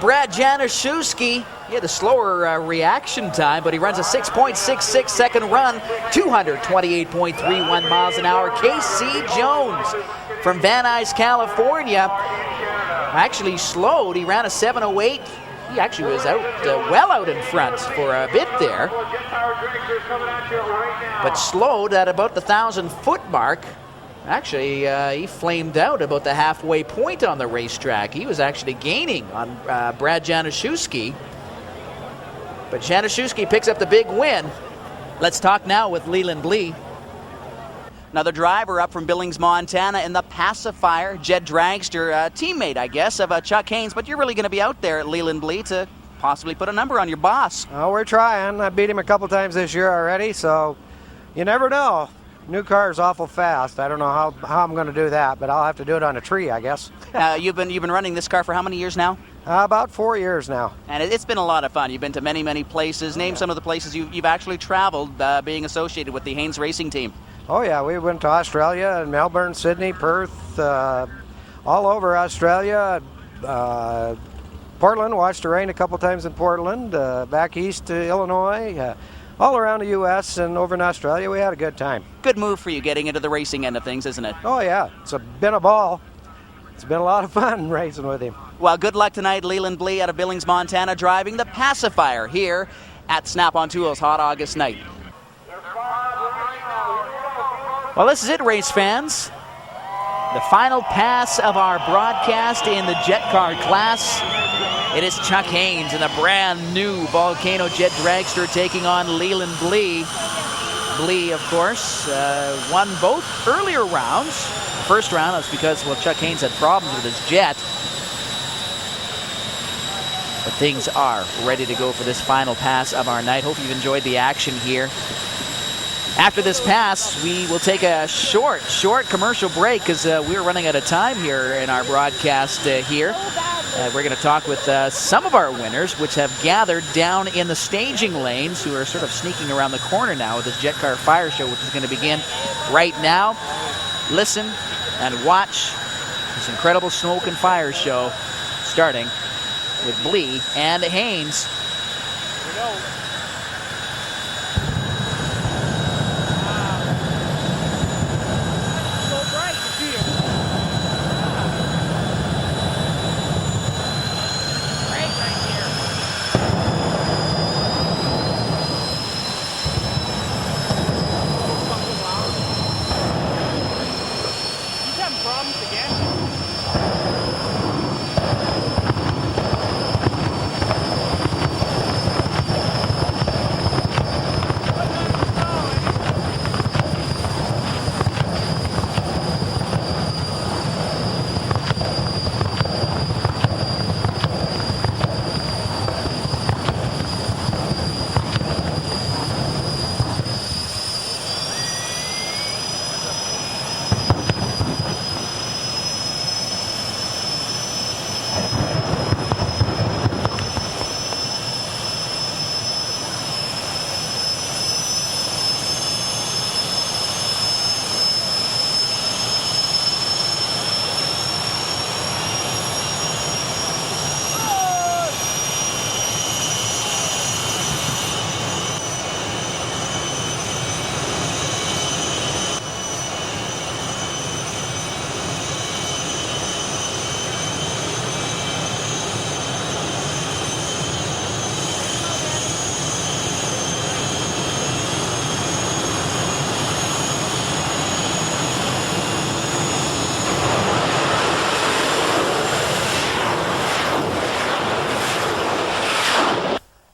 Speaker 18: Brad Januszewski, he had a slower reaction time, but he runs a 6.66 second run, 228.31 miles an hour. KC Jones from Van Nuys, California, actually slowed. He ran a 7:08. He actually was out, well out in front for a bit there, but slowed at about the 1,000-foot mark. Actually, he flamed out about the halfway point on the racetrack. He was actually gaining on Brad Januszewski. But Januszewski picks up the big win. Let's talk now with Leland Blee.
Speaker 1: Another driver up from Billings, Montana in the Pacifier, Jed Dragster, teammate, I guess, of Chuck Haynes. But you're really going to be out there, Leland Blee, to possibly put a number on your boss.
Speaker 21: Oh, we're trying. I beat him a couple times this year already, so you never know. New car is awful fast. I don't know how I'm going to do that, but I'll have to do it on a tree, I guess.
Speaker 1: You've been running this car for how many years now?
Speaker 21: About 4 years now.
Speaker 1: And it's been a lot of fun. You've been to many, many places. Name some of the places you've actually traveled being associated with the Haynes racing team.
Speaker 21: Oh, yeah. We went to Australia, and Melbourne, Sydney, Perth, all over Australia. Portland, watched the rain a couple times in Portland. Back east to Illinois. All around the U.S. and over in Australia, we had a good time.
Speaker 1: Good move for you getting into the racing end of things, isn't it?
Speaker 21: Oh, yeah. It's been a ball. It's been a lot of fun racing with him.
Speaker 1: Well, good luck tonight, Leland Blee out of Billings, Montana, driving the Pacifier here at Snap-on Tools hot August night. Well, this is it, race fans. The final pass of our broadcast in the Jet Car class. It is Chuck Haynes in a brand new Volcano Jet Dragster taking on Leland Blee. Blee, of course, won both earlier rounds. First round, that's because, well, Chuck Haynes had problems with his jet. But things are ready to go for this final pass of our night. Hope you've enjoyed the action here. After this pass, we will take a short commercial break because we're running out of time here in our broadcast here. We're going to talk with some of our winners, which have gathered down in the staging lanes, who are sort of sneaking around the corner now with this Jet Car Fire Show, which is going to begin right now. Listen and watch this incredible smoke and fire show, starting with Blee and Haynes.
Speaker 21: Here we go.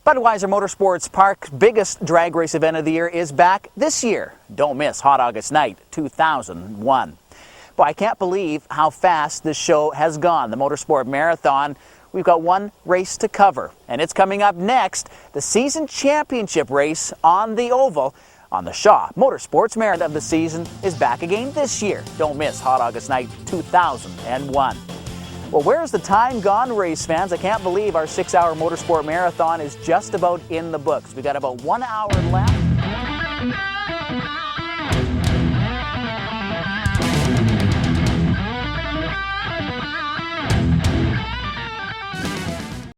Speaker 1: Budweiser Motorsports Park's biggest drag race event of the year is back this year. Don't miss Hot August Night 2001. Boy, I can't believe how fast this show has gone. The Motorsport Marathon, we've got one race to cover, and it's coming up next, the season championship race on the oval on the Shaw Motorsports Marathon of the season is back again this year. Don't miss Hot August Night 2001. Well, where's the time gone, race fans? I can't believe our 6-hour Motorsport Marathon is just about in the books. We've got about 1 hour left.